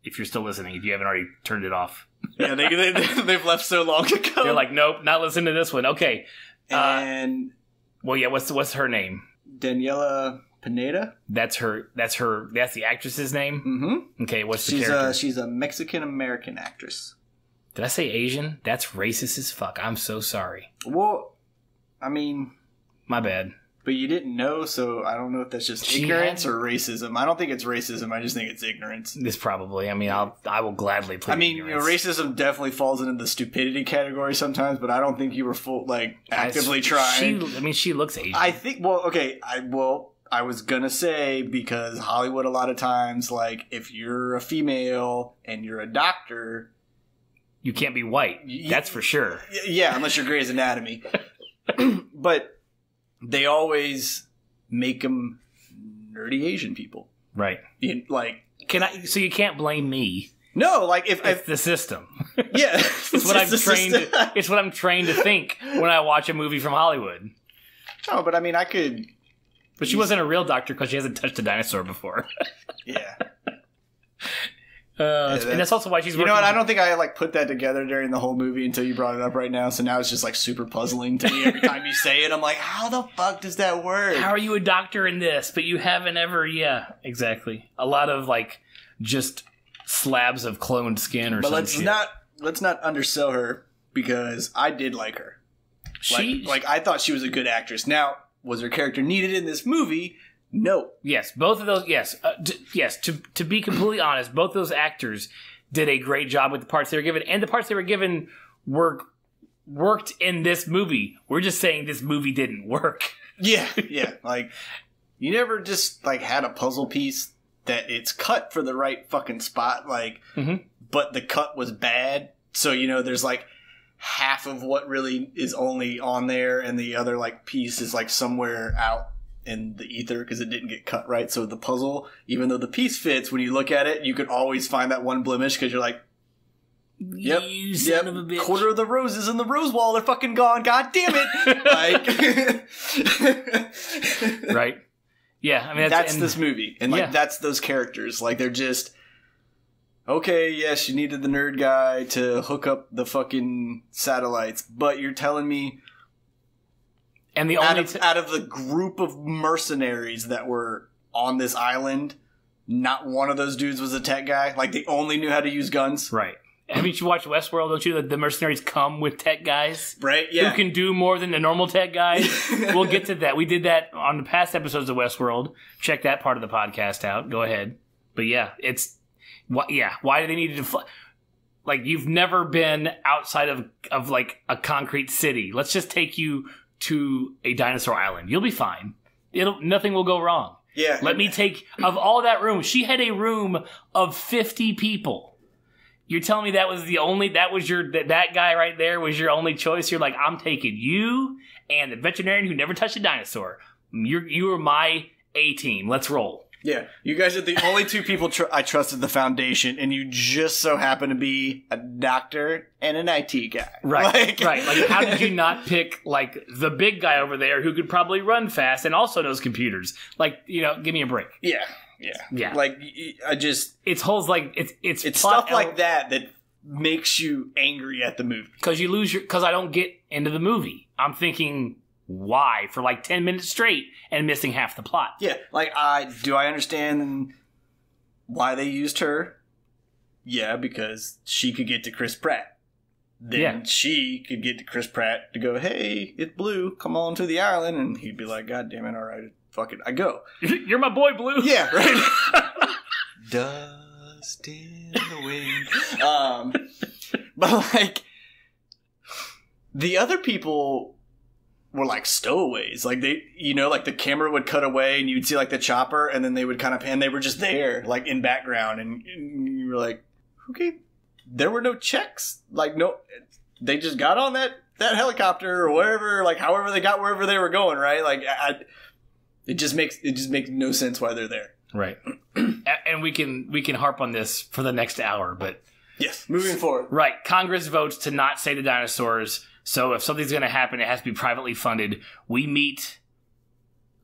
if you're still listening, if you haven't already turned it off. Yeah, they've left so long ago. They're like, nope, not listening to this one. Okay. And... well, yeah, what's her name? Daniela Pineda? That's the actress's name? Mm-hmm. Okay, what's the character? She's a Mexican-American actress. Did I say Asian? That's racist as fuck. I'm so sorry. Well, I mean... my bad. But you didn't know, so I don't know if that's just ignorance or racism. I don't think it's racism. I just think it's ignorance. This probably. I mean, I will gladly plead ignorance. Racism definitely falls into the stupidity category sometimes, but I don't think you were actively trying. She looks Asian. I think, I was gonna say, because Hollywood a lot of times, like, if you're a female and you're a doctor... you can't be white. That's for sure. Yeah, unless you're Grey's Anatomy. But they always make them nerdy Asian people. Right. So you can't blame me. No, like if it's the system. Yeah. It's what I'm trained to think when I watch a movie from Hollywood. No, but I mean, I could... But she wasn't a real doctor because she hasn't touched a dinosaur before. Yeah. And that's also why she's working. You know what? I don't think I put that together during the whole movie until you brought it up right now. So now it's just super puzzling to me every time you say it. I'm like, how the fuck does that work? How are you a doctor in this, but you haven't ever? Yeah, exactly. A lot of just slabs of cloned skin or something. But let's not undersell her, because I did like her. Like I thought she was a good actress. Now, was her character needed in this movie? No. Yes, both of those. Yes, yes. To be completely honest, both those actors did a great job with the parts they were given, and the parts they were given worked in this movie. We're just saying this movie didn't work. Yeah, yeah. Like, you never just, like, had a puzzle piece that it's cut for the right fucking spot, like, but the cut was bad. So, you know, there's, like, half of what really is only on there, and the other, like, piece is, like, somewhere out in the ether because it didn't get cut right. So the puzzle, even though the piece fits, when you look at it, you could always find that one blemish because you're like, yep, you son of a bitch. Quarter of the roses in the rose wall are fucking gone. God damn it! Like, right? Yeah, I mean that's this movie, and like that's those characters. Like they're just okay. Yes, you needed the nerd guy to hook up the fucking satellites, but you're telling me, and the out of the group of mercenaries that were on this island, not one of those dudes was a tech guy. Like they only knew how to use guns, right? Haven't you watched Westworld? Don't you? The mercenaries come with tech guys, right? Yeah, who can do more than the normal tech guys. We'll get to that. We did that on the past episodes of Westworld. Check that part of the podcast out. Go ahead. But yeah, why do they need to? Like you've never been outside of like a concrete city. Let's just take you to a dinosaur island. You'll be fine. Nothing will go wrong. Yeah. Let me take of all that room. She had a room of 50 people. You're telling me that guy right there was your only choice? You're like, I'm taking you and the veterinarian who never touched a dinosaur. You are my A-team. Let's roll. Yeah, you guys are the only two people I trusted the Foundation, and you just so happen to be a doctor and an IT guy. Right, right. Like, how did you not pick, like, the big guy over there who could probably run fast and also knows computers? Like, you know, give me a break. Yeah. Yeah. Like, I just... It's holes like... It's stuff like that makes you angry at the movie. Because I don't get into the movie. I'm thinking... Why? For like 10 minutes straight and missing half the plot. Yeah, like, do I understand why they used her? Yeah, because she could get to Chris Pratt. Then she could get to Chris Pratt to go, hey, it's Blue, come on to the island. And he'd be like, God damn it, all right, fuck it, I go. You're my boy, Blue. Yeah, right? Dust in the wind. But, like, the other people... were like stowaways. Like they, you know, like the camera would cut away and you'd see like the chopper and then they would kind of pan. They were just there, like in background, and you were like, okay, there were no checks. Like no, they just got on that helicopter or wherever, like however they got wherever they were going, right? Like it just makes no sense why they're there. Right. And we can harp on this for the next hour, but yes, moving forward. Right. Congress votes to not save the dinosaurs. So if something's going to happen, it has to be privately funded. We meet...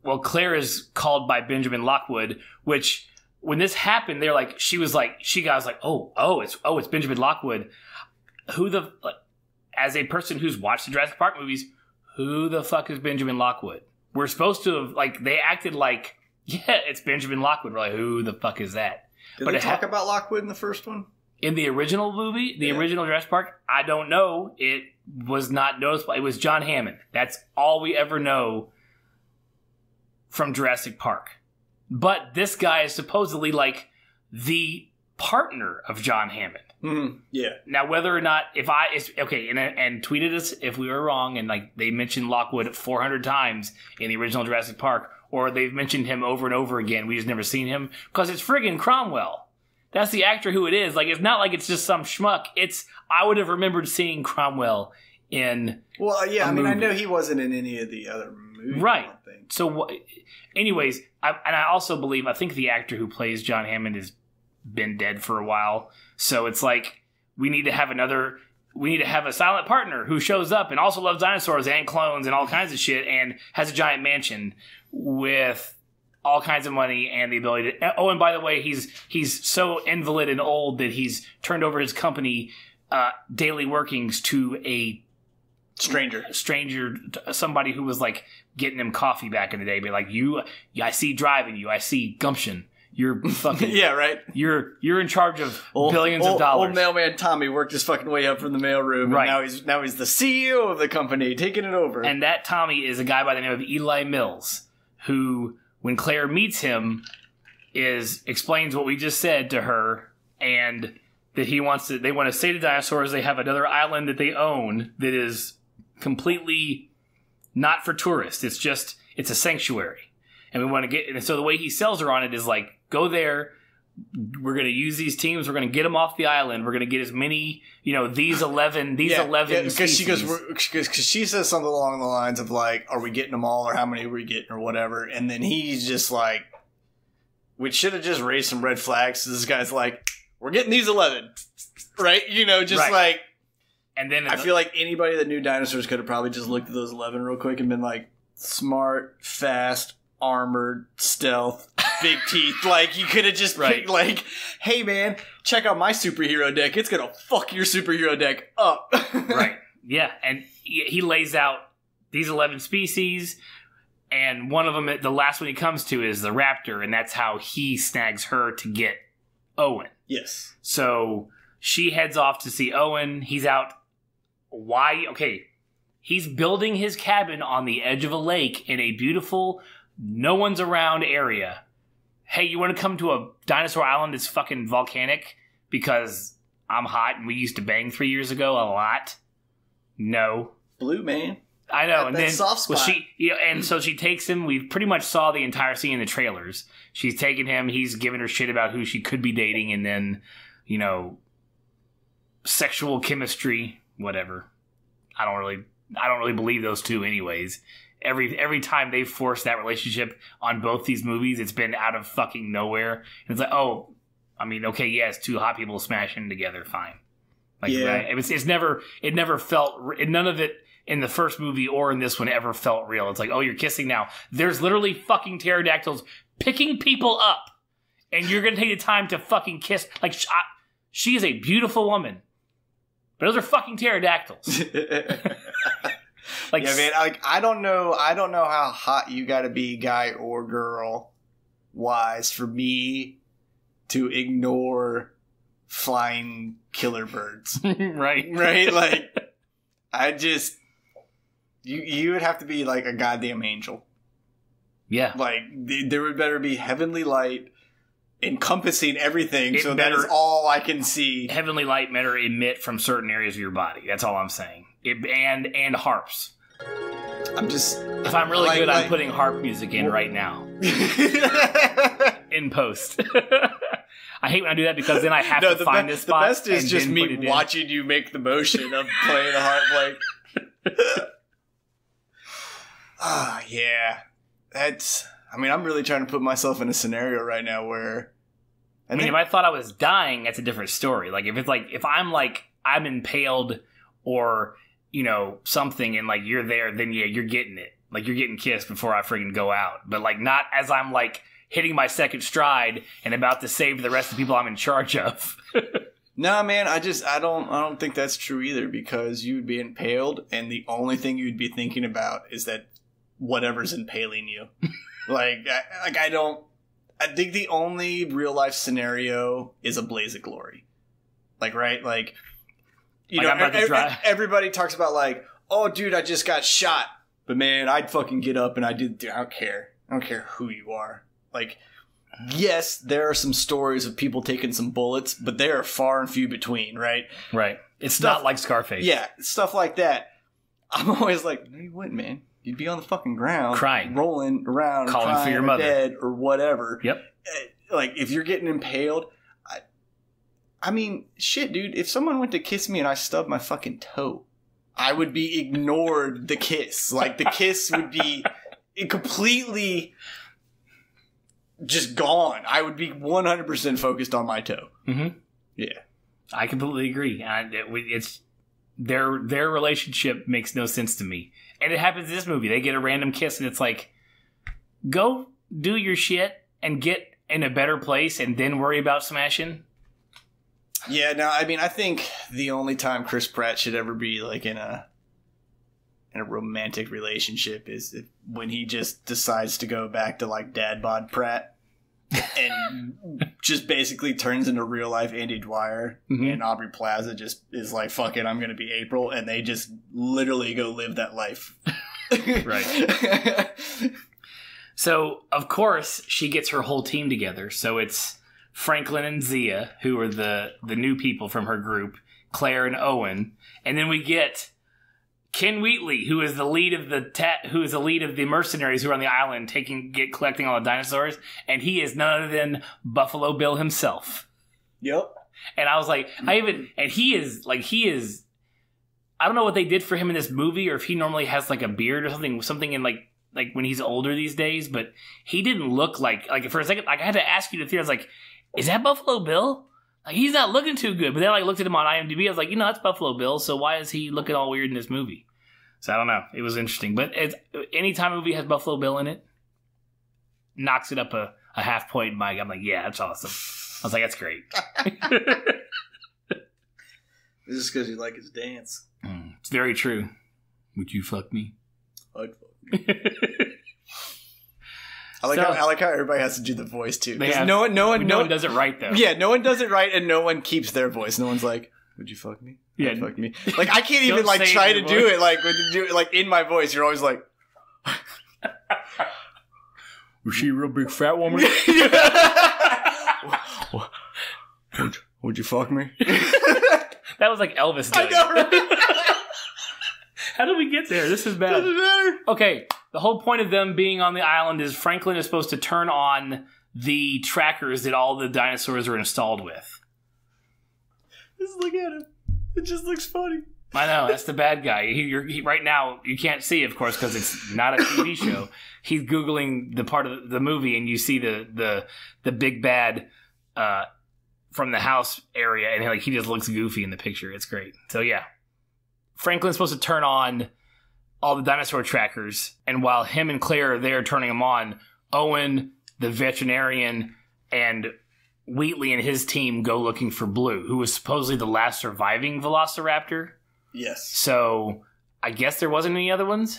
Well, Claire is called by Benjamin Lockwood, which when this happened, she was like, it's Benjamin Lockwood. As a person who's watched the Jurassic Park movies, who the fuck is Benjamin Lockwood? We're supposed to have, like, they acted like, yeah, it's Benjamin Lockwood. We're like, who the fuck is that? Did they talk about Lockwood in the first one? In the original movie, original Jurassic Park, I don't know. It was not noticeable. It was John Hammond. That's all we ever know from Jurassic Park. But this guy is supposedly like the partner of John Hammond. Mm-hmm. Yeah. Now, whether or not, and tweeted us if we were wrong, and like they mentioned Lockwood 400 times in the original Jurassic Park, or they've mentioned him over and over again. We just never seen him because it's friggin' Cromwell. That's the actor who it is. Like, it's not like it's just some schmuck. I would have remembered seeing Cromwell in. Well, yeah, I mean, I know he wasn't in any of the other movies. Right. So, anyways, I also believe, I think the actor who plays John Hammond has been dead for a while. So it's like, we need to have a silent partner who shows up and also loves dinosaurs and clones and all kinds of shit and has a giant mansion with all kinds of money and the ability to... Oh, and by the way, he's so invalid and old that he's turned over his company daily workings to a stranger, somebody who was like getting him coffee back in the day. Be like, I see drive in you. I see gumption. You're fucking yeah, right. You're in charge of billions of dollars. Old mailman Tommy worked his fucking way up from the mailroom, right? And now he's the CEO of the company, taking it over. And that Tommy is a guy by the name of Eli Mills, who, when Claire meets him, explains what we just said to her, and that they want to say to dinosaurs they have another island that they own that is completely not for tourists. It's a sanctuary. And we want to get, and so the way he sells her on it is like, go there. We're going to use these teams. We're going to get them off the island. We're going to get as many, these 11 because species. Because she says something along the lines of like, are we getting them all, or how many are we getting, or whatever. And then he's just like, which should have just raised some red flags. So this guy's like, we're getting these 11, right? Right. Like, and then I feel like anybody that knew dinosaurs could have probably just looked at those 11 real quick and been like, smart, fast, armored, stealth, big teeth. Like, you could have just picked, like, hey man, check out my superhero deck. It's gonna fuck your superhero deck up. Right. Yeah. And he lays out these 11 species, and one of them, the last one he comes to, is the raptor, and that's how he snags her to get Owen. Yes. So she heads off to see Owen. He's out. Why? Okay. He's building his cabin on the edge of a lake in a beautiful, no one's around area. Hey, you want to come to a dinosaur island that's fucking volcanic because I'm hot and we used to bang 3 years ago a lot? No. Blue, man. I know. And then, soft spot. And so she takes him. We pretty much saw the entire scene in the trailers. She's taking him. He's giving her shit about who she could be dating, and then, sexual chemistry, whatever. I don't really believe those two, anyways. Every time they've forced that relationship on both these movies, it's been out of fucking nowhere. And it's like, oh, I mean, okay, yes, two hot people smashing together, fine. Like, yeah. Right? It never felt, none of it in the first movie or in this one ever felt real. It's like, oh, you're kissing now. There's literally fucking pterodactyls picking people up, and you're going to take the time to fucking kiss. Like, she is a beautiful woman, but those are fucking pterodactyls. Like, yeah, man. Like, I don't know how hot you got to be, guy or girl, wise, for me to ignore flying killer birds. Right. Like, I just, you would have to be like a goddamn angel. Yeah. Like, there would better be heavenly light encompassing everything, so that is all I can see. Heavenly light better emit from certain areas of your body. That's all I'm saying. And harps. If I'm really good, I'm putting harp music in right now. In post. I hate when I do that because then I have to find this spot. The best is just me watching you make the motion of playing a harp. Like, yeah. I'm really trying to put myself in a scenario right now where... if I thought I was dying, that's a different story. Like, if I'm impaled or, something, and, like, you're there, then, yeah, you're getting it. Like, you're getting kissed before I freaking go out. But, like, not as I'm, like, hitting my second stride and about to save the rest of the people I'm in charge of. No, man, I don't think that's true either, because you would be impaled, and the only thing you'd be thinking about is that whatever's impaling you. I think the only real life scenario is a blaze of glory. Like, right? Like, everybody talks about like, oh, dude, I just got shot. But man, I'd fucking get up and I don't care. I don't care who you are. Like, yes, there are some stories of people taking some bullets, but they are far and few between, right? Right. It's not like Scarface. Yeah, stuff like that. I'm always like, no, you wouldn't, man. You'd be on the fucking ground, crying, rolling around, calling crying, for your or mother, dead, or whatever. Yep. Like, if you're getting impaled, I mean, shit, dude. If someone went to kiss me and I stubbed my fucking toe, I would be ignored the kiss. Like, the kiss would be completely just gone. I would be 100% focused on my toe. Mm-hmm. Yeah, I completely agree. It's their relationship makes no sense to me. And it happens in this movie. They get a random kiss, and it's like, go do your shit and get in a better place and then worry about smashing. Yeah, no, I mean, I think the only time Chris Pratt should ever be, like, in a romantic relationship is when he just decides to go back to, like, Dad Bod Pratt. and just basically turns into real life Andy Dwyer, and Aubrey Plaza just is like, fuck it, I'm gonna be April, and they just literally go live that life. Right. So of course she gets her whole team together. So it's Franklin and Zia, who are the new people from her group, Claire and Owen, and then we get Ken Wheatley, who is the lead of the mercenaries who are on the island collecting all the dinosaurs, and he is none other than Buffalo Bill himself. Yep. And I was like, he is I don't know what they did for him in this movie, or if he normally has like a beard or something in like when he's older these days, but he didn't look like for a second, like I had to ask you to think, I was like, is that Buffalo Bill? Like, he's not looking too good. But then I looked at him on IMDb. I was like, that's Buffalo Bill. So why is he looking all weird in this movie? So I don't know. It was interesting. But anytime a movie has Buffalo Bill in it, knocks it up a half point. I'm like, yeah, that's awesome. I was like, that's great. This is because you like his dance. It's very true. Would you fuck me? I'd fuck me. I like how everybody has to do the voice too. No one does it right though. Yeah, no one does it right, and no one keeps their voice. No one's like, "Would you fuck me? Yeah, fuck me." Like I can't even like try to do it like when you do it like in my voice. You're always like, "Was she a real big fat woman?" Would you fuck me? That was like Elvis doing. I know, right? How did we get there? This is bad. Doesn't matter. Okay, the whole point of them being on the island is Franklin is supposed to turn on the trackers that all the dinosaurs are installed with. Just look at him. It just looks funny. I know, that's the bad guy. He right now, you can't see, of course, because it's not a TV show. He's Googling the part of the movie, and you see the big bad from the house area, and he just looks goofy in the picture. It's great. So yeah. Franklin's supposed to turn on all the dinosaur trackers, and while him and Claire are there turning them on, Owen, the veterinarian, and Wheatley and his team go looking for Blue, who was supposedly the last surviving velociraptor. Yes. So I guess there wasn't any other ones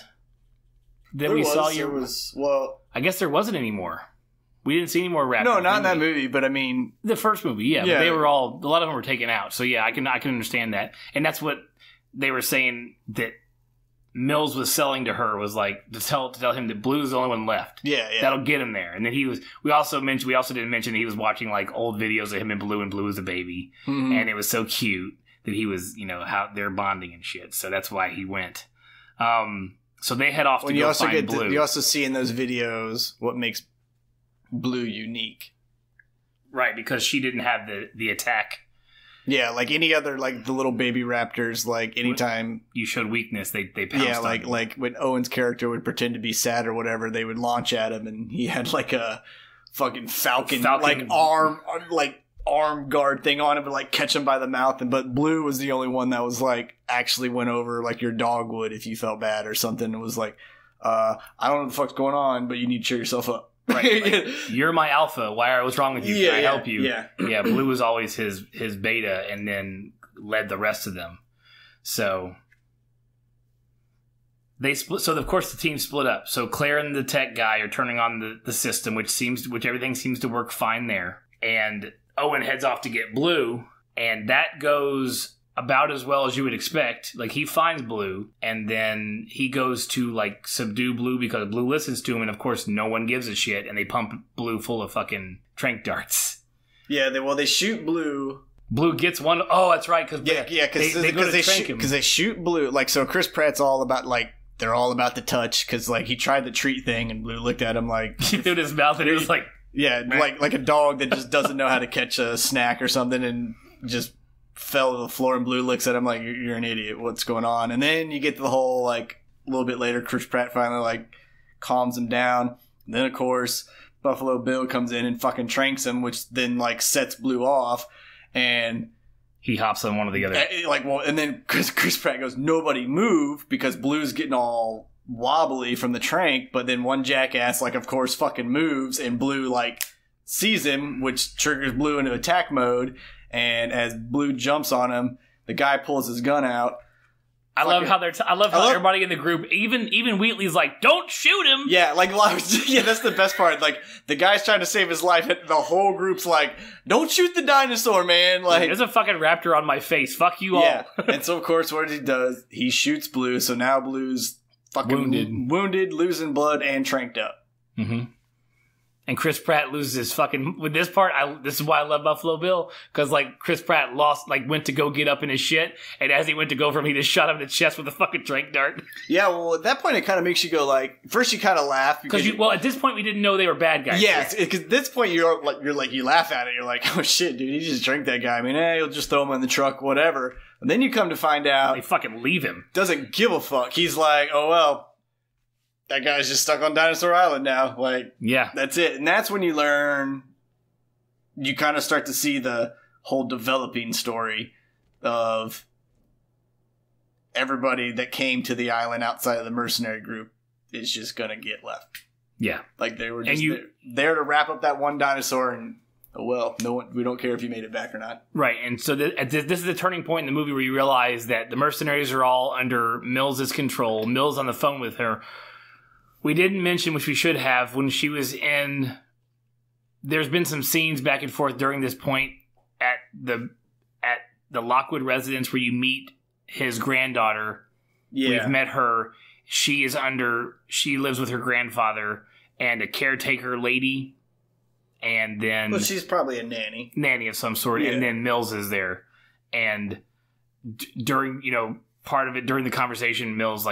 that we saw. I guess there wasn't any more. We didn't see any more raptors. No, not in that movie, but I mean the first movie. Yeah, but they were a lot of them were taken out. So yeah, I can understand that, and that's what they were saying that Mills was selling to her, was like to tell him that Blue's the only one left. Yeah. That'll get him there. And then we also didn't mention he was watching like old videos of him and Blue was a baby. Mm-hmm. And it was so cute that he was, how they're bonding and shit. So that's why he went. So they head off to go find Blue. You also see in those videos what makes Blue unique. Right, because she didn't have the attack. Yeah, like any other, like the little baby raptors, like anytime you showed weakness, they pounced on you. Like when Owen's character would pretend to be sad or whatever, they would launch at him, and he had like a fucking falcon. Like arm guard thing on him to like catch him by the mouth. But Blue was the only one that was like actually went over like your dog would if you felt bad or something. It was like, I don't know what the fuck's going on, but you need to cheer yourself up. Right, like, you're my alpha. What's wrong with you? Can I help you? Yeah. Blue was always his beta, and then led the rest of them. So they split. So of course the team split up. So Claire and the tech guy are turning on the system, which everything seems to work fine there. And Owen heads off to get Blue, and that goes about as well as you would expect. Like, he finds Blue, and then he goes to, like, subdue Blue because Blue listens to him, and of course no one gives a shit, and they pump Blue full of fucking tranq darts. Yeah, they shoot Blue. Blue gets one. Oh, that's right. Because they shoot Blue. Like, so Chris Pratt's all about, like, they're all about the touch, because, like, he tried the treat thing, and Blue looked at him like... he threw it in his mouth, and it was like... Yeah, like a dog that just doesn't know how to catch a snack or something, and just... fell to the floor, and Blue looks at him like, you're an idiot, what's going on? And then you get to the whole, like, a little bit later, Chris Pratt finally, like, calms him down. And then, of course, Buffalo Bill comes in and fucking tranks him, which then, like, sets Blue off. And he hops on one of the other. And then Chris Pratt goes, nobody move, because Blue's getting all wobbly from the trank. But then one jackass, like, of course, fucking moves, and Blue, like, sees him, which triggers Blue into attack mode. And as Blue jumps on him, the guy pulls his gun out. I love how everybody in the group, even Wheatley's like, don't shoot him. Yeah, like, yeah, that's the best part. Like, the guy's trying to save his life, and the whole group's like, don't shoot the dinosaur, man. Like, there's a fucking raptor on my face. Fuck you all. Yeah. And so, of course, what he does, he shoots Blue, so now Blue's fucking wounded, losing blood, and tranked up. Mm-hmm. And Chris Pratt loses his fucking... With this part, this is why I love Buffalo Bill. Because, like, Chris Pratt went to go get up in his shit. And as he went to go for him, he just shot him in the chest with a fucking trank dart. Yeah, well, at that point, it kind of makes you go, like... First, you kind of laugh. Because at this point, we didn't know they were bad guys. Yeah, because at this point, you laugh at it. You're like, oh, shit, dude, he just drank that guy. I mean, he'll just throw him in the truck, whatever. And then you come to find out... They fucking leave him. Doesn't give a fuck. He's like, oh, well... That guy's just stuck on Dinosaur Island now. Like, yeah, that's it. And that's when you learn, you kind of start to see the whole developing story of everybody that came to the island outside of the mercenary group is just going to get left. Yeah. Like, they were just there to wrap up that one dinosaur, and, oh, well, we don't care if you made it back or not. Right. And so this is the turning point in the movie where you realize that the mercenaries are all under Mills's control. Mills on the phone with her. We didn't mention, which we should have, when she was in... There's been some scenes back and forth during this point at the Lockwood residence where you meet his granddaughter. Yeah. We've met her. She lives with her grandfather and a caretaker lady. And then... Well, she's probably a nanny. Nanny of some sort. Yeah. And then Mills is there. And during, part of it during the conversation, Mills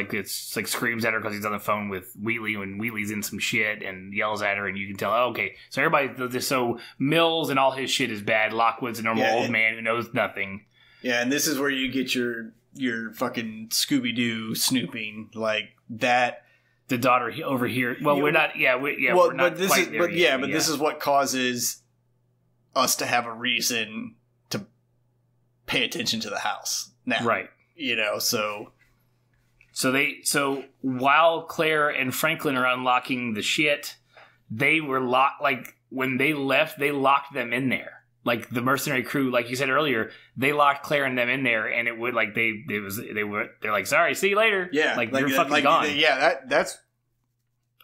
screams at her because he's on the phone with Wheatley, and Wheatley's in some shit and yells at her, and you can tell, okay, so Mills and all his shit is bad. Lockwood's a normal old man who knows nothing. Yeah, and this is where you get your fucking Scooby-Doo snooping like that. The daughter over here. Well, we're not. Yeah, we're not quite there yet. But this is what causes us to have a reason to pay attention to the house now, right? So while Claire and Franklin are unlocking the shit, they were locked. Like, when they left, they locked them in there. Like, the mercenary crew, like you said earlier, they locked Claire and them in there, and it would like they're like, sorry, see you later. Yeah, like you're fucking gone. That's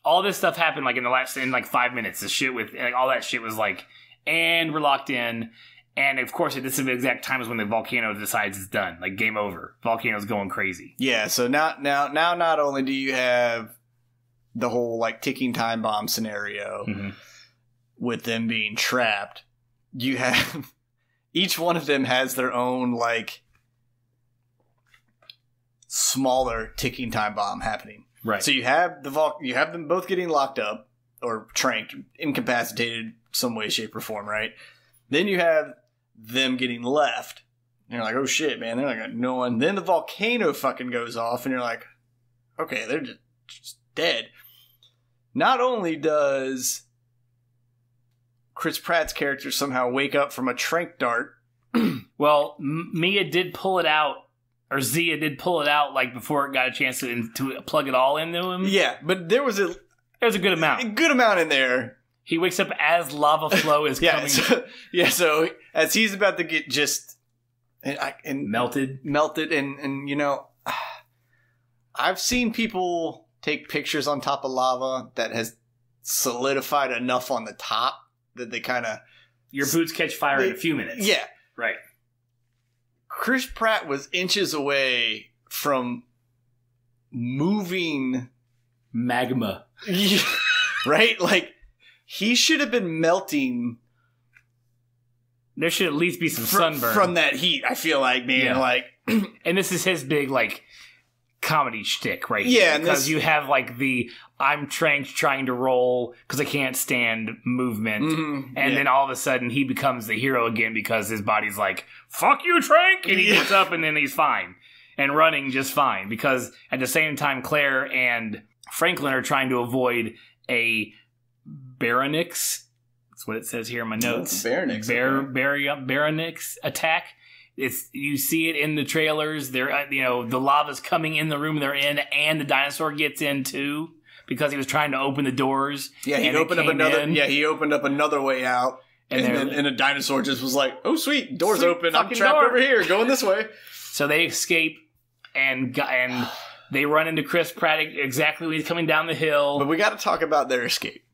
all this stuff happened like in 5 minutes. The shit with all that shit was like, and we're locked in. And, of course, this is the exact time as when the volcano decides it's done. Like, game over. Volcano's going crazy. Yeah, so now not only do you have the whole, ticking time bomb scenario with them being trapped, you have... Each one of them has their own, smaller ticking time bomb happening. Right. So you have you have them both getting locked up, or tranked, incapacitated, some way, shape, or form, right? Then you have... them getting left. And you're like, oh shit, man, they're like, no one. Then the volcano fucking goes off, and you're like, okay, they're just dead. Not only does Chris Pratt's character somehow wake up from a trank dart. Well, Mia did pull it out, or Zia did pull it out, before it got a chance to plug it all into him. Yeah, but there was a good amount. A good amount in there. He wakes up as lava flow is coming. So as he's about to get just melted, and I've seen people take pictures on top of lava that has solidified enough on the top that they kind of... Your boots catch fire in a few minutes. Yeah. Right. Chris Pratt was inches away from moving... magma. Right? He should have been melting. There should at least be some sunburn from that heat. I feel like, man, and this is his big comedy shtick, right? Yeah, because you have the I'm tranked trying to roll because I can't stand movement, and then all of a sudden he becomes the hero again because his body's like, "Fuck you, Trank," and he gets up and then he's fine and running just fine. Because at the same time, Claire and Franklin are trying to avoid a Baronix. That's what it says here in my notes. Baronix. Baronix attack. You see it in the trailers. They're the lava's coming in the room they're in, and the dinosaur gets in too because he was trying to open the doors. Yeah, he opened up another. Yeah, he opened up another way out, and a dinosaur just was like, "Oh, sweet, door's open. I'm trapped over here. Going this way." So they escape. and they run into Chris Pratt exactly when he's coming down the hill. But we got to talk about their escape.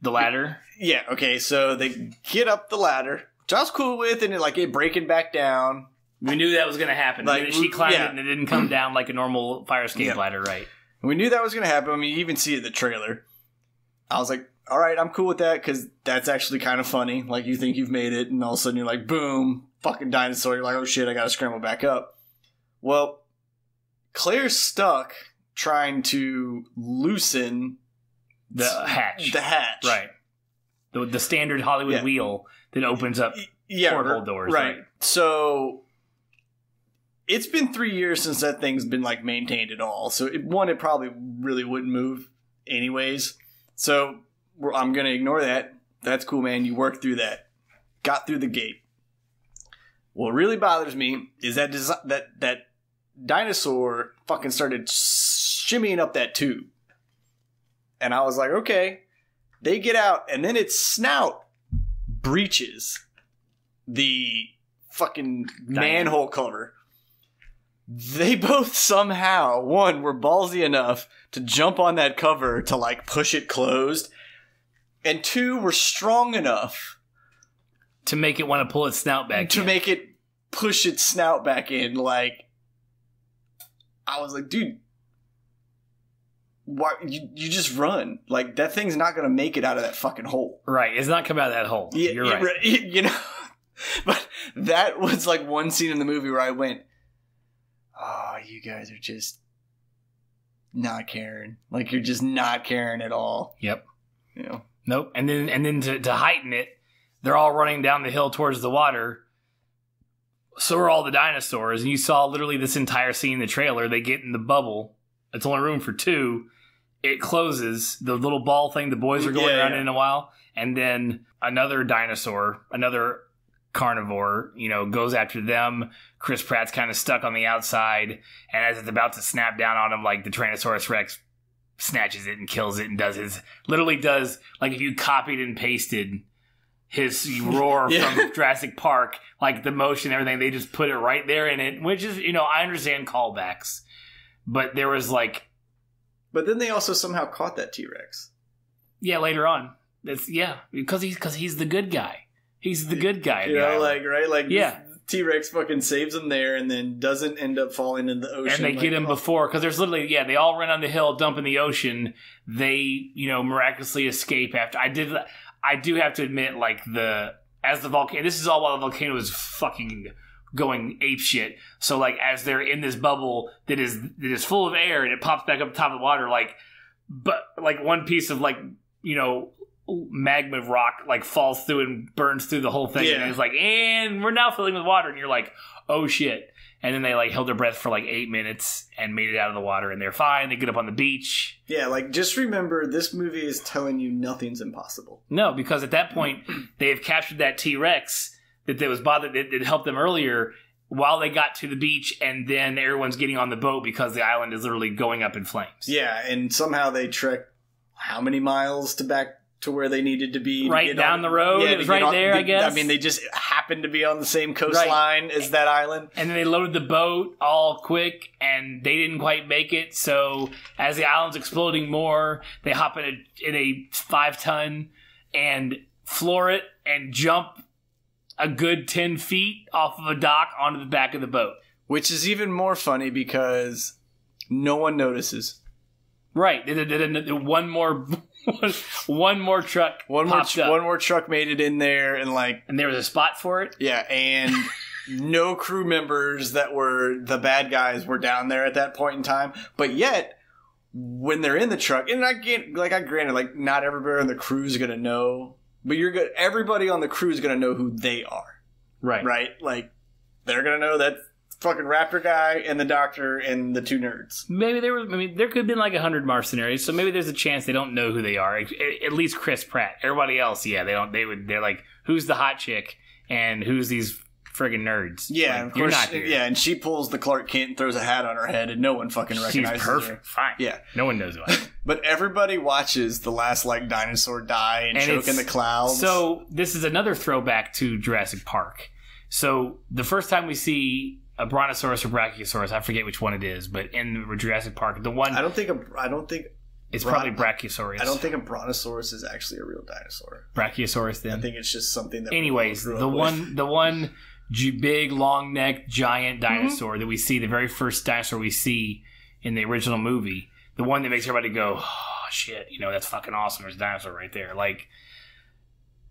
The ladder? Yeah, okay, so they get up the ladder, which I was cool with, and it breaking back down. We knew that was going to happen. Like, she climbed it and it didn't come down like a normal fire escape ladder, right? We knew that was going to happen. I mean, you even see it in the trailer. I was like, all right, I'm cool with that, because that's actually kind of funny. Like, you think you've made it, and all of a sudden you're like, boom, fucking dinosaur. You're like, oh shit, I got to scramble back up. Well, Claire's stuck trying to loosen the hatch. Right. The standard Hollywood wheel that opens up porthole doors. Right. So it's been 3 years since that thing's been maintained at all. So it probably really wouldn't move anyways. So I'm going to ignore that. That's cool, man. You worked through that. Got through the gate. What really bothers me is that that dinosaur fucking started shimmying up that tube. And I was like, okay. They get out, and then its snout breaches the fucking manhole cover. They both somehow, one, were ballsy enough to jump on that cover to push it closed, and two, were strong enough to make it want to pull its snout back in. To make it push its snout back in. I was like, dude, why you just run? That thing's not going to make it out of that fucking hole. Right. It's not coming out of that hole. Yeah, you're right. You know, but that was one scene in the movie where I went, oh, you guys are just not caring. You're just not caring at all. Yep. You know? Nope. And then to heighten it, they're all running down the hill towards the water. So are all the dinosaurs. And you saw literally this entire scene in the trailer. They get in the bubble. It's only room for two. It closes. The little ball thing, the boys are going around in a while. And then another dinosaur, another carnivore, goes after them. Chris Pratt's kind of stuck on the outside. And as it's about to snap down on him, the Tyrannosaurus Rex snatches it and kills it and literally does, if you copied and pasted his roar from Jurassic Park, the motion, everything, they just put it right there in it, which is, I understand callbacks. But there was But then they also somehow caught that T-Rex. Yeah, later on. Because he's the good guy. He's the good guy. Right? T-Rex fucking saves him there and then doesn't end up falling in the ocean. And they get him before, because there's literally, they all run on the hill, dump in the ocean. They, miraculously escape after. I do have to admit, as the volcano, this is all while the volcano is fucking going ape shit. So as they're in this bubble that is full of air and it pops back up top of the water, but one piece of magma rock falls through and burns through the whole thing, and it's and we're now filling with water, and you're like, oh shit. And then they held their breath for 8 minutes and made it out of the water, and they're fine. They get up on the beach. Yeah, just remember, this movie is telling you nothing's impossible. No, because at that point they have captured that T-Rex that was bothered, that helped them earlier while they got to the beach, and then everyone's getting on the boat because the island is literally going up in flames. Yeah, and somehow they trekked how many miles back to where they needed to be? Right down the road. It was right there, I guess. I mean, they just happened to be on the same coastline as that island. And then they loaded the boat all quick, and they didn't quite make it. So as the island's exploding more, they hop in a 5-ton and floor it and jump a good 10 feet off of a dock onto the back of the boat. Which is even more funny because no one notices. Right. One more truck popped up. One more truck made it in there, and and there was a spot for it? Yeah, and no crew members that were the bad guys were down there at that point in time. But yet, when they're in the truck, and I granted, not everybody on the crew is going to know, but everybody on the crew is going to know who they are. Right. Right? They're going to know that fucking raptor guy and the doctor and the two nerds. Maybe there could have been 100 mercenaries, so maybe there's a chance they don't know who they are. At least Chris Pratt. Everybody else, they don't. They're like, who's the hot chick and who's these friggin' nerds? Yeah, of course. You're not here. Yeah, and she pulls the Clark Kent and throws a hat on her head, and no one fucking recognizes her. She's perfect. Fine. Yeah, no one knows who I am. But everybody watches the last dinosaur die and choke in the clouds. So this is another throwback to Jurassic Park. So the first time we see a brontosaurus or brachiosaurus. I forget which one it is, but in Jurassic Park, the one I don't think it's probably brachiosaurus. I don't think a brontosaurus is actually a real dinosaur. Brachiosaurus, then. I think it's just something that. Anyways, the one big, long necked, giant dinosaur that we see, the very first dinosaur we see in the original movie, the one that makes everybody go, "Oh shit!" That's fucking awesome. There's a dinosaur right there. Like,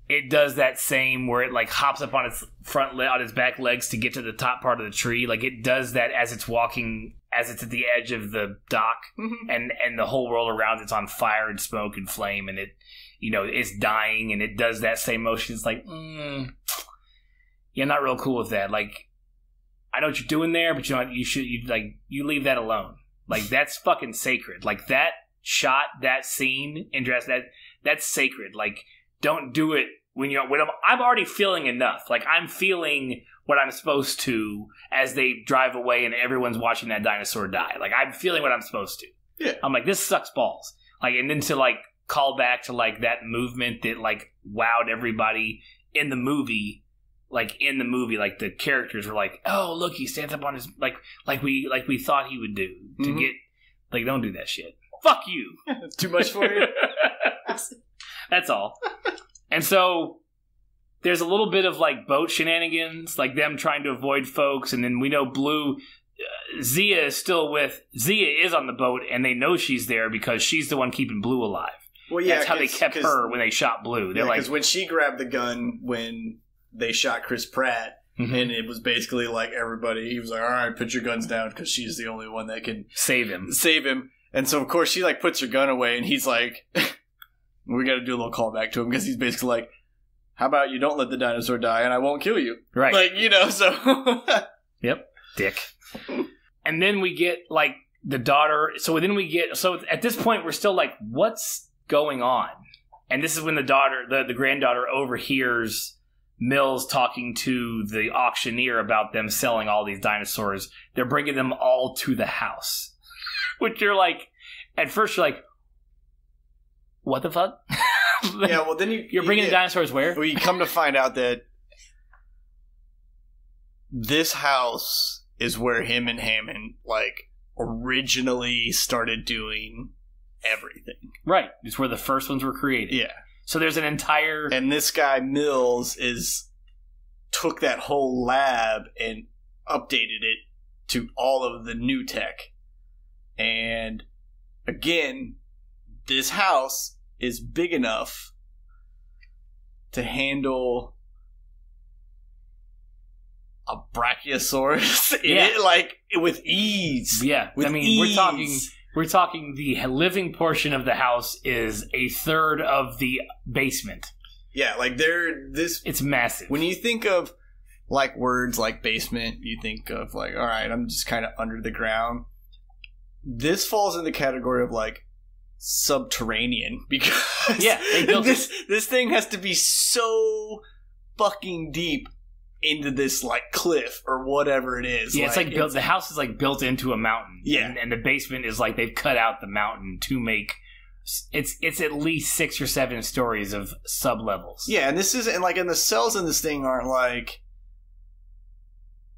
it does that same where it like hops up on its on its back legs to get to the top part of the tree. Like, it does that as it's walking. As it's at the edge of the dock, and the whole world around it's on fire and smoke and flame, and it, it's dying, and it does that same motion. It's like, you're not real cool with that. Like, I know what you're doing there, but you leave that alone. Like, that's fucking sacred. Like, that shot, that scene, and that's sacred. Like, don't do it when I'm already feeling enough. Like, I'm feeling what I'm supposed to as they drive away and everyone's watching that dinosaur die. Like, I'm feeling what I'm supposed to. Yeah. I'm like, this sucks balls. Like, and then to like call back to like that movement that like wowed everybody in the movie. Like, like the characters were like, oh, look, he stands up on his like we thought he would do to get like, don't do that shit. Fuck you. Too much for you. That's all. And so there's a little bit of like boat shenanigans, like them trying to avoid folks, and then we know Blue, Zia is on the boat, and they know she's there because she's the one keeping Blue alive. Well, yeah, that's how they kept her when they shot Blue. They're because when she grabbed the gun when they shot Chris Pratt, and it was basically like everybody, he was like, all right, put your guns down because she's the only one that can save him. And so of course she like puts her gun away, and he's like, we got to do a little callback to him because he's basically like, how about you don't let the dinosaur die and I won't kill you? Right. Like, so. Yep. Dick. And then we get, like, the daughter. So at this point, we're still like, what's going on? And this is when the daughter, the granddaughter overhears Mills talking to the auctioneer about them selling all these dinosaurs. They're bringing them all to the house. Which you're like, at first you're like, what the fuck? Yeah, well, then you're bringing the dinosaurs where? Well, you come to find out that this house is where him and Hammond, like, originally started doing everything. Right. It's where the first ones were created. Yeah. So there's an entire... And this guy, Mills, took that whole lab and updated it to all of the new tech. And, again, this house is big enough to handle a brachiosaurus in it, like, with ease. Yeah, with ease. We're talking the living portion of the house is a third of the basement. Yeah, like it's massive. When you think of like words like basement, you think of like, all right, I'm just kind of under the ground. This falls in the category of like subterranean because they built this thing has to be so fucking deep into this like cliff or whatever it is. Yeah, it's like built. The house is like built into a mountain. Yeah, and the basement is like they've cut out the mountain to make. It's at least 6 or 7 stories of sub levels. Yeah, and this is and the cells in this thing aren't like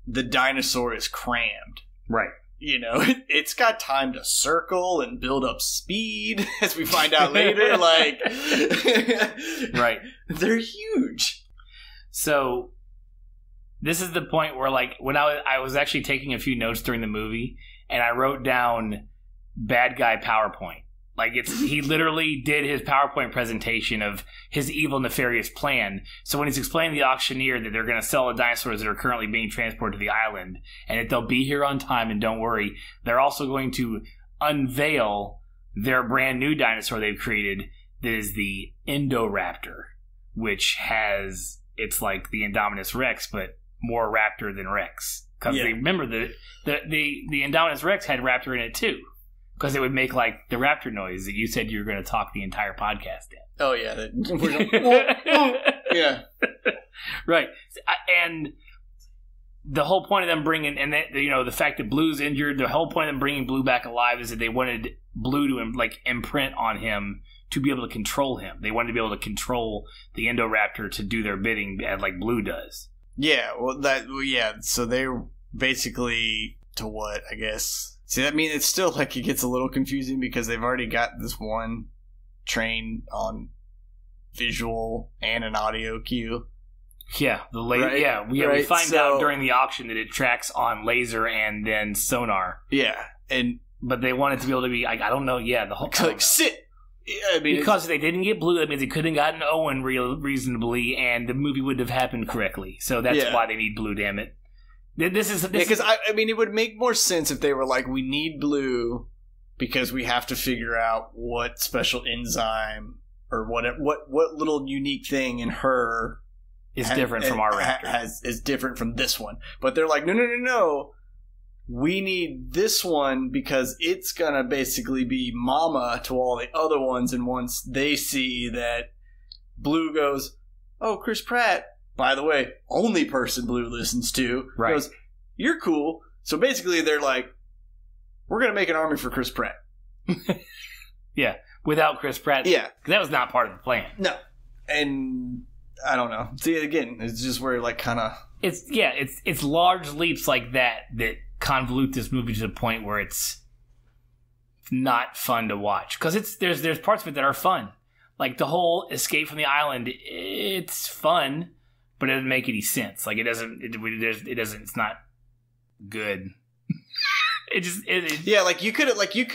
the dinosaur is crammed, right? You know, it's got time to circle and build up speed, as we find out later. Like, right? They're huge. So this is the point where, like, when I was actually taking a few notes during the movie, and I wrote down "bad guy PowerPoint." Like, he literally did his PowerPoint presentation of his evil, nefarious plan. So when he's explaining to the auctioneer that they're going to sell the dinosaurs that are currently being transported to the island, and that they'll be here on time, and don't worry, they're also going to unveil their brand new dinosaur they've created that is the Indoraptor, which it's like the Indominus Rex, but more raptor than Rex. Because remember, the Indominus Rex had raptor in it too. Because it would make, like, the raptor noise that you said you were going to talk the entire podcast in. Oh, yeah. Yeah. Right. And the whole point of them bringing, and the fact that Blue's injured, the whole point of them bringing Blue back alive is that they wanted Blue to, like, imprint on him to be able to control him. They wanted to be able to control the Indoraptor to do their bidding, as like Blue does. Yeah. So basically to what, I guess? See, I mean, it's still like it gets a little confusing because they've already got this one train on visual and an audio cue. Yeah, Right? Yeah, we Right, find so- out during the auction that it tracks on laser and then sonar. Yeah, and But they want it to be able to be, like, I don't know, yeah, the whole time. like sit. I mean, Because they didn't get Blue, that means they couldn't have gotten Owen reasonably, and the movie wouldn't have happened correctly. So that's Yeah. why they need Blue, damn it. This because I mean, it would make more sense if they were like, we need Blue because we have to figure out what special enzyme or what little unique thing in her is different from our Raptor. Is different from this one. But they're like, no. We need this one because it's gonna basically be mama to all the other ones, and once they see that Blue goes, oh, Chris Pratt, by the way, only person Blue listens to, Right. goes, you're cool. So basically they're like, we're gonna make an army for Chris Pratt. Yeah, without Chris Pratt. Yeah. 'Cause that was not part of the plan. No. And I don't know. See, again, it's just where like kind of... It's large leaps like that convolute this movie to the point where it's not fun to watch, because there's parts of it that are fun, like the whole escape from the island. It's fun, but it doesn't make any sense. Like it's not good. Yeah, like you could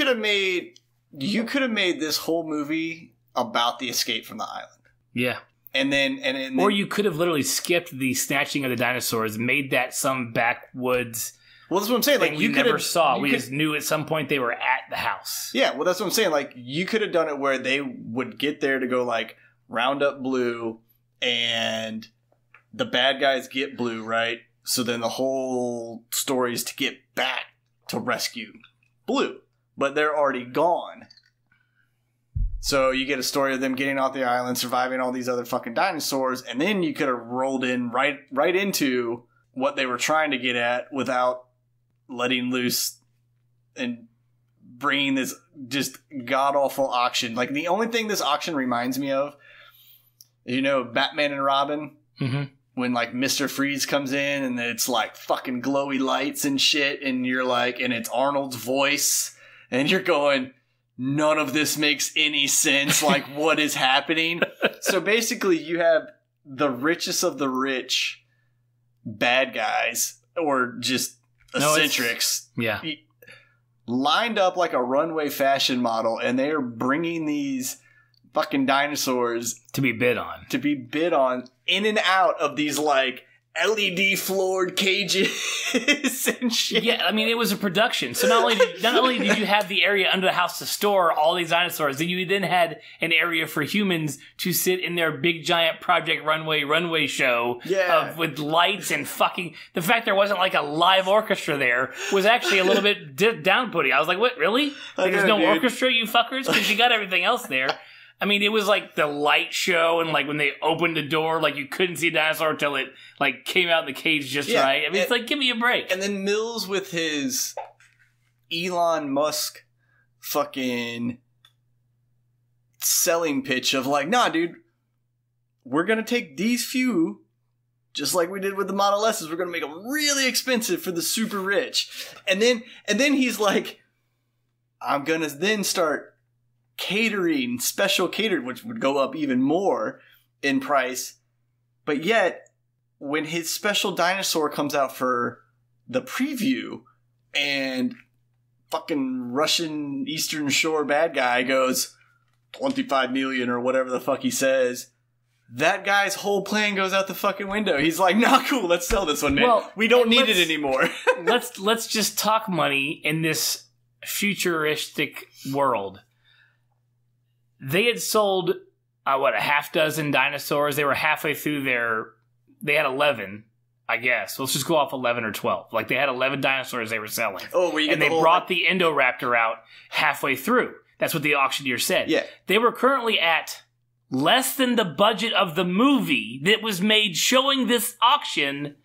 have made this whole movie about the escape from the island. Yeah. And then Or you could have literally skipped the snatching of the dinosaurs, made that some backwoods. Well, that's what I'm saying. Like, we never saw. We just knew at some point they were at the house. Yeah, well, that's what I'm saying. Like, you could have done it where they would get there to go, like, round up Blue, and the bad guys get Blue, right? So then the whole story is to get back to rescue Blue. But they're already gone. So you get a story of them getting off the island, surviving all these other fucking dinosaurs, and then you could have rolled in right into what they were trying to get at without letting loose and bringing this just god-awful auction. Like, the only thing this auction reminds me of, Batman and Robin, when, like, Mr. Freeze comes in and it's, like, fucking glowy lights and shit, and you're like, and it's Arnold's voice, and you're going, none of this makes any sense. Like, what is happening? So basically, you have the richest of the rich bad guys, or just eccentrics, lined up like a runway fashion model, and they are bringing these fucking dinosaurs to be bid on in and out of these like LED floored cages and shit. Yeah, I mean, it was a production. So not only did you have the area under the house to store all these dinosaurs, then you had an area for humans to sit in their big giant Project Runway show with lights and fucking... The fact there wasn't like a live orchestra there was actually a little bit down-putting. I was like, what, really? Like, there's no orchestra, you fuckers? Because you got everything else there. I mean, it was like the light show, and like when they opened the door, like you couldn't see a dinosaur until it like came out in the cage just right. I mean, it's like, give me a break. And then Mills with his Elon Musk fucking selling pitch of like, nah, dude, we're gonna take these few, just like we did with the Model S's, we're gonna make them really expensive for the super rich. And then he's like, I'm gonna then start special catered, which would go up even more in price. But yet, when his special dinosaur comes out for the preview, and fucking Russian Eastern Shore bad guy goes 25 million or whatever the fuck he says, that guy's whole plan goes out the fucking window. He's like, nah, cool, let's sell this one, man. Well, we don't need it anymore. let's just talk money in this futuristic world. They had sold, a half dozen dinosaurs. They were halfway through they had 11, I guess. Let's just go off 11 or 12. Like, they had 11 dinosaurs they were selling. Oh, and they brought the Indoraptor out halfway through. That's what the auctioneer said. Yeah. They were currently at less than the budget of the movie that was made showing this auction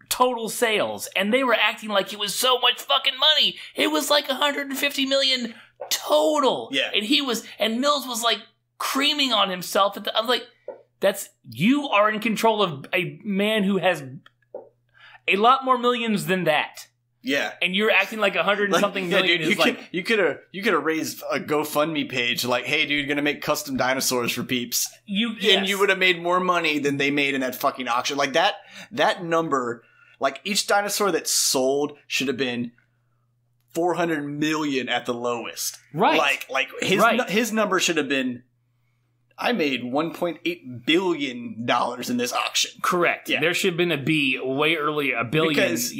total sales. And they were acting like it was so much fucking money. It was like 150 million total. Yeah. And Mills was like creaming on himself. I'm like, you are in control of a man who has a lot more millions than that. Yeah. And you're acting like 100 and something million dude, is like... You could have raised a GoFundMe page like, hey, dude, gonna make custom dinosaurs for peeps. And you would have made more money than they made in that fucking auction. Like, that number, like, each dinosaur that sold should have been 400 million at the lowest. Right. Like his number should have been, I made $1.8 billion in this auction. Correct. Yeah. There should have been a B way earlier, a billion. Because,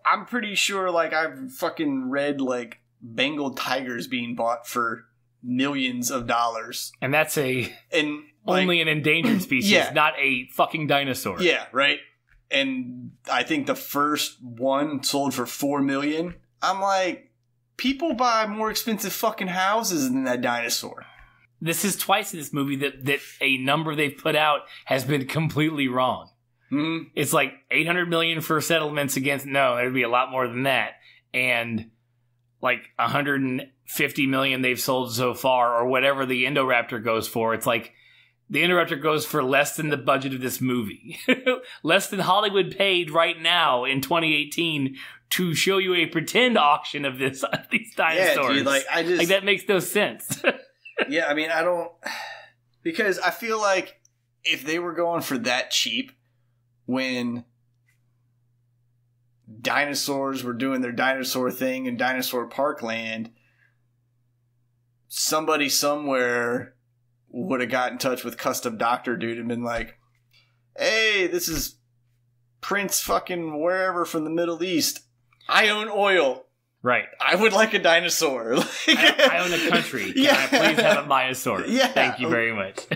I'm pretty sure, like, I've fucking read, like, Bengal tigers being bought for millions of dollars. And that's only an endangered species, not a fucking dinosaur. Yeah, right? And I think the first one sold for $4 million. I'm like, people buy more expensive fucking houses than that dinosaur. This is twice in this movie that a number they've put out has been completely wrong. Mm-hmm. It's like 800 million for settlements against... No, there'd be a lot more than that. And like 150 million they've sold so far, or whatever the Indoraptor goes for. It's like the Indoraptor goes for less than the budget of this movie. Less than Hollywood paid right now in 2018 to show you a pretend auction of these dinosaurs. Yeah, dude, like, that makes no sense. Yeah, I mean, I don't... Because I feel like if they were going for that cheap when dinosaurs were doing their dinosaur thing in Dinosaur Parkland, somebody somewhere would have got in touch with Custom Doctor Dude and been like, hey, this is Prince fucking wherever from the Middle East. I own oil. Right. I would like a dinosaur. I own a country. Can I please have a dinosaur? Yeah. Thank you very much.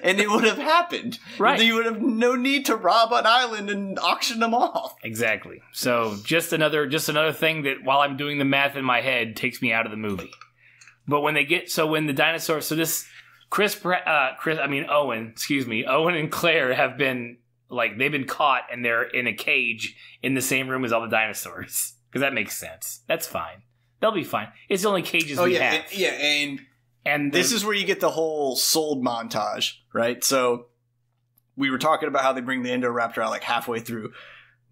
And it would have happened. Right. You would have no need to rob an island and auction them off. Exactly. So just another thing that, while I'm doing the math in my head, takes me out of the movie. But when the dinosaurs, so this Owen and Claire have been, like, they've been caught and they're in a cage in the same room as all the dinosaurs. Because that makes sense. That's fine. They'll be fine. It's the only cages we have. And this is where you get the whole sold montage, right? So we were talking about how they bring the Indoraptor out like halfway through.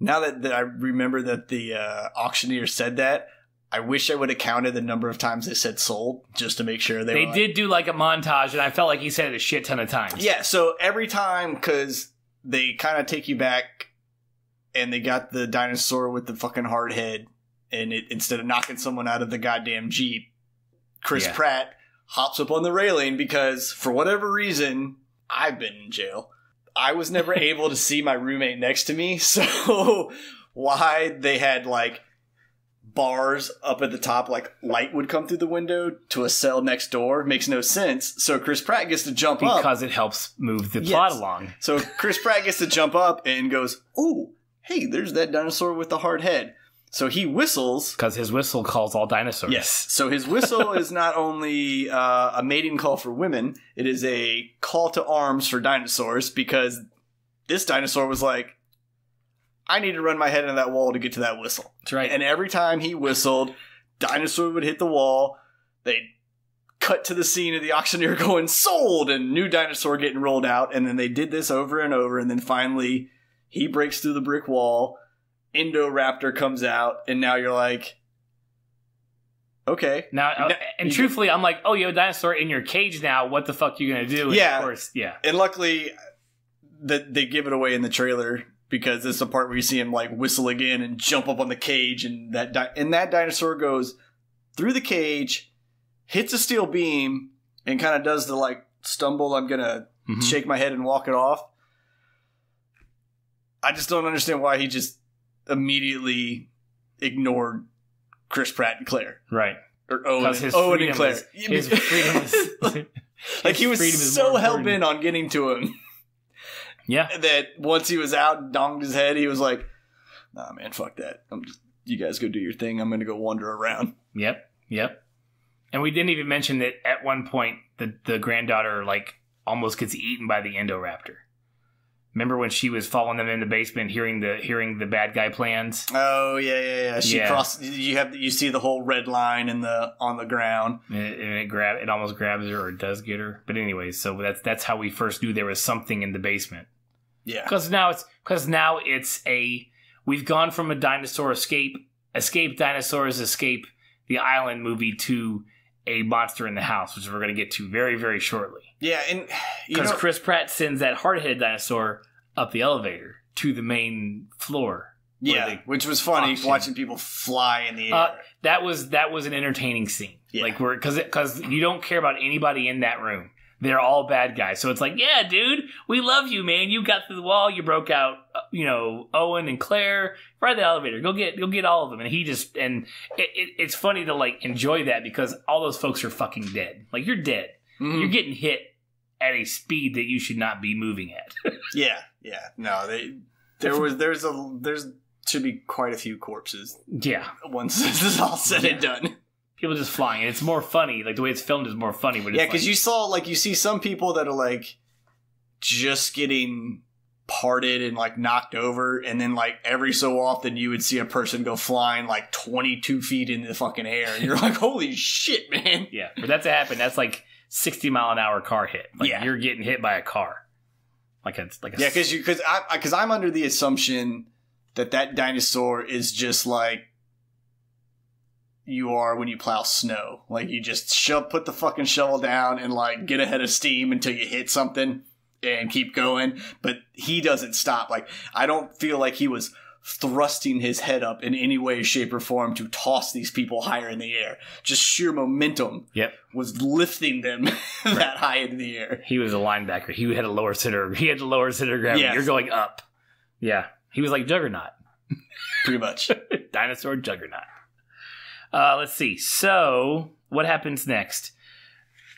Now that I remember that the auctioneer said that, I wish I would have counted the number of times they said sold just to make sure they did do like a montage, and I felt like he said it a shit ton of times. Yeah, so every time, because they kind of take you back, and they got the dinosaur with the fucking hard head, and instead of knocking someone out of the goddamn Jeep, Chris Pratt hops up on the railing because, for whatever reason, I've been in jail. I was never able to see my roommate next to me, so why they had, like, bars up at the top, like light would come through the window to a cell next door, makes no sense. So Chris Pratt gets to jump up. Because it helps move the plot along. So Chris Pratt gets to jump up and goes, oh, hey, there's that dinosaur with the hard head. So he whistles. Because his whistle calls all dinosaurs. Yes. So his whistle is not only a mating call for women, it is a call to arms for dinosaurs, because this dinosaur was like, I need to run my head into that wall to get to that whistle. That's right. And every time he whistled, dinosaur would hit the wall. They'd cut to the scene of the auctioneer going, sold, and new dinosaur getting rolled out. And then they did this over and over. And then finally, he breaks through the brick wall. Indoraptor comes out. And now you're like, okay. Now, and truthfully, I'm like, oh, you have a dinosaur in your cage now. What the fuck are you going to do? And yeah. Of course, yeah. And luckily, they give it away in the trailer, because it's the part where you see him, like, whistle again and jump up on the cage, and that dinosaur goes through the cage, hits a steel beam, and kind of does the, like, stumble, I'm gonna shake my head and walk it off. I just don't understand why he just immediately ignored Chris Pratt and Claire. Right. Or Owen and Claire. His freedom is... Like, he was so hell-bent on getting to him. Yeah. That once he was out and donged his head, he was like, nah, man, fuck that. You guys go do your thing. I'm going to go wander around. Yep. And we didn't even mention that at one point, the granddaughter, like, almost gets eaten by the Indoraptor. Remember when she was following them in the basement, hearing the bad guy plans? Oh, yeah. She crossed. You see the whole red line on the ground. And it almost grabs her, or it does get her. But anyways, so that's how we first knew there was something in the basement. Yeah. Because now it's we've gone from a dinosaur escape dinosaurs escape the island movie to a monster in the house, which we're going to get to very, very shortly. Yeah, and because Chris Pratt sends that hard-headed dinosaur up the elevator to the main floor. Yeah, which was funny watching people fly in the air. That was an entertaining scene. Yeah. Like because you don't care about anybody in that room. They're all bad guys. So it's like, yeah, dude, we love you, man. You got through the wall. You broke out, Owen and Claire. Ride the elevator. Go get all of them. And it's funny to like enjoy that because all those folks are fucking dead. Like you're dead. Mm-hmm. You're getting hit at a speed that you should not be moving at. Yeah. No, there should be quite a few corpses. Yeah. Once this is all said and done. People just flying, and it's more funny. Like the way it's filmed is more funny. But because you see some people that are like just getting parted and like knocked over, and then like every so often you would see a person go flying like 22 feet in the fucking air, and you're like, holy shit, man! Yeah, for that to happen, that's like 60-mile-an-hour car hit. Like you're getting hit by a car. Because I'm under the assumption that dinosaur is just like you are when you plow snow. Like you just put the fucking shovel down and like get ahead of steam until you hit something and keep going. But he doesn't stop. Like I don't feel like he was thrusting his head up in any way, shape, or form to toss these people higher in the air. Just sheer momentum was lifting them that high into the air. He was a linebacker. He had a lower center. He had the lower center of gravity. Yes. You're going up. Yeah. He was like Juggernaut. Pretty much. Dinosaur Juggernaut. Let's see. So, what happens next?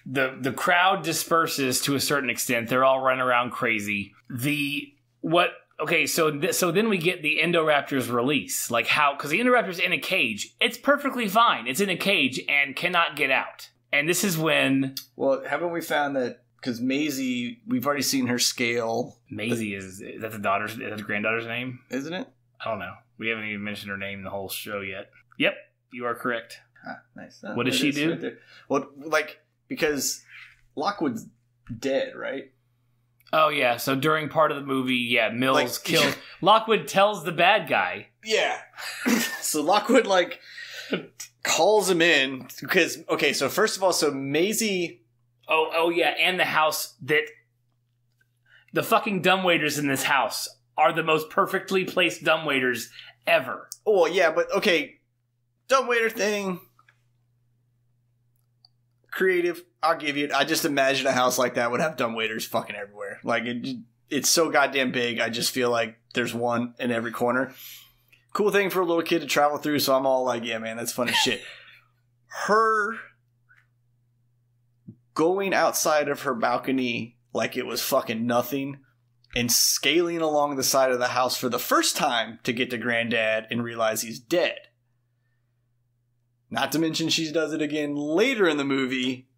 The crowd disperses to a certain extent. They're all running around crazy. So then we get the Indoraptor's release. Like how? Because the Indoraptor's in a cage. It's perfectly fine. It's in a cage and cannot get out. And this is when. Well, haven't we found that? Because Maisie, we've already seen her scale. Maisie is that the granddaughter's name? Isn't it? I don't know. We haven't even mentioned her name in the whole show yet. Yep, you are correct. Nice. What does she do? Right, well, because Lockwood's dead, right? Oh, yeah. So during part of the movie, Mills killed. Lockwood tells the bad guy. Yeah. So Lockwood, calls him in. Because, so first of all, Maisie... Oh, yeah. And the house that... The fucking dumbwaiters in this house are the most perfectly placed dumbwaiters ever. Oh, yeah, but, dumbwaiter thing... Creative, I'll give you it. I just imagine a house like that would have dumbwaiters fucking everywhere. Like, it's so goddamn big, I just feel like there's one in every corner. Cool thing for a little kid to travel through, so I'm all like, yeah, man, that's fun as shit. Her going outside of her balcony like it was fucking nothing and scaling along the side of the house for the first time to get to Granddad and realize he's dead. Not to mention she does it again later in the movie.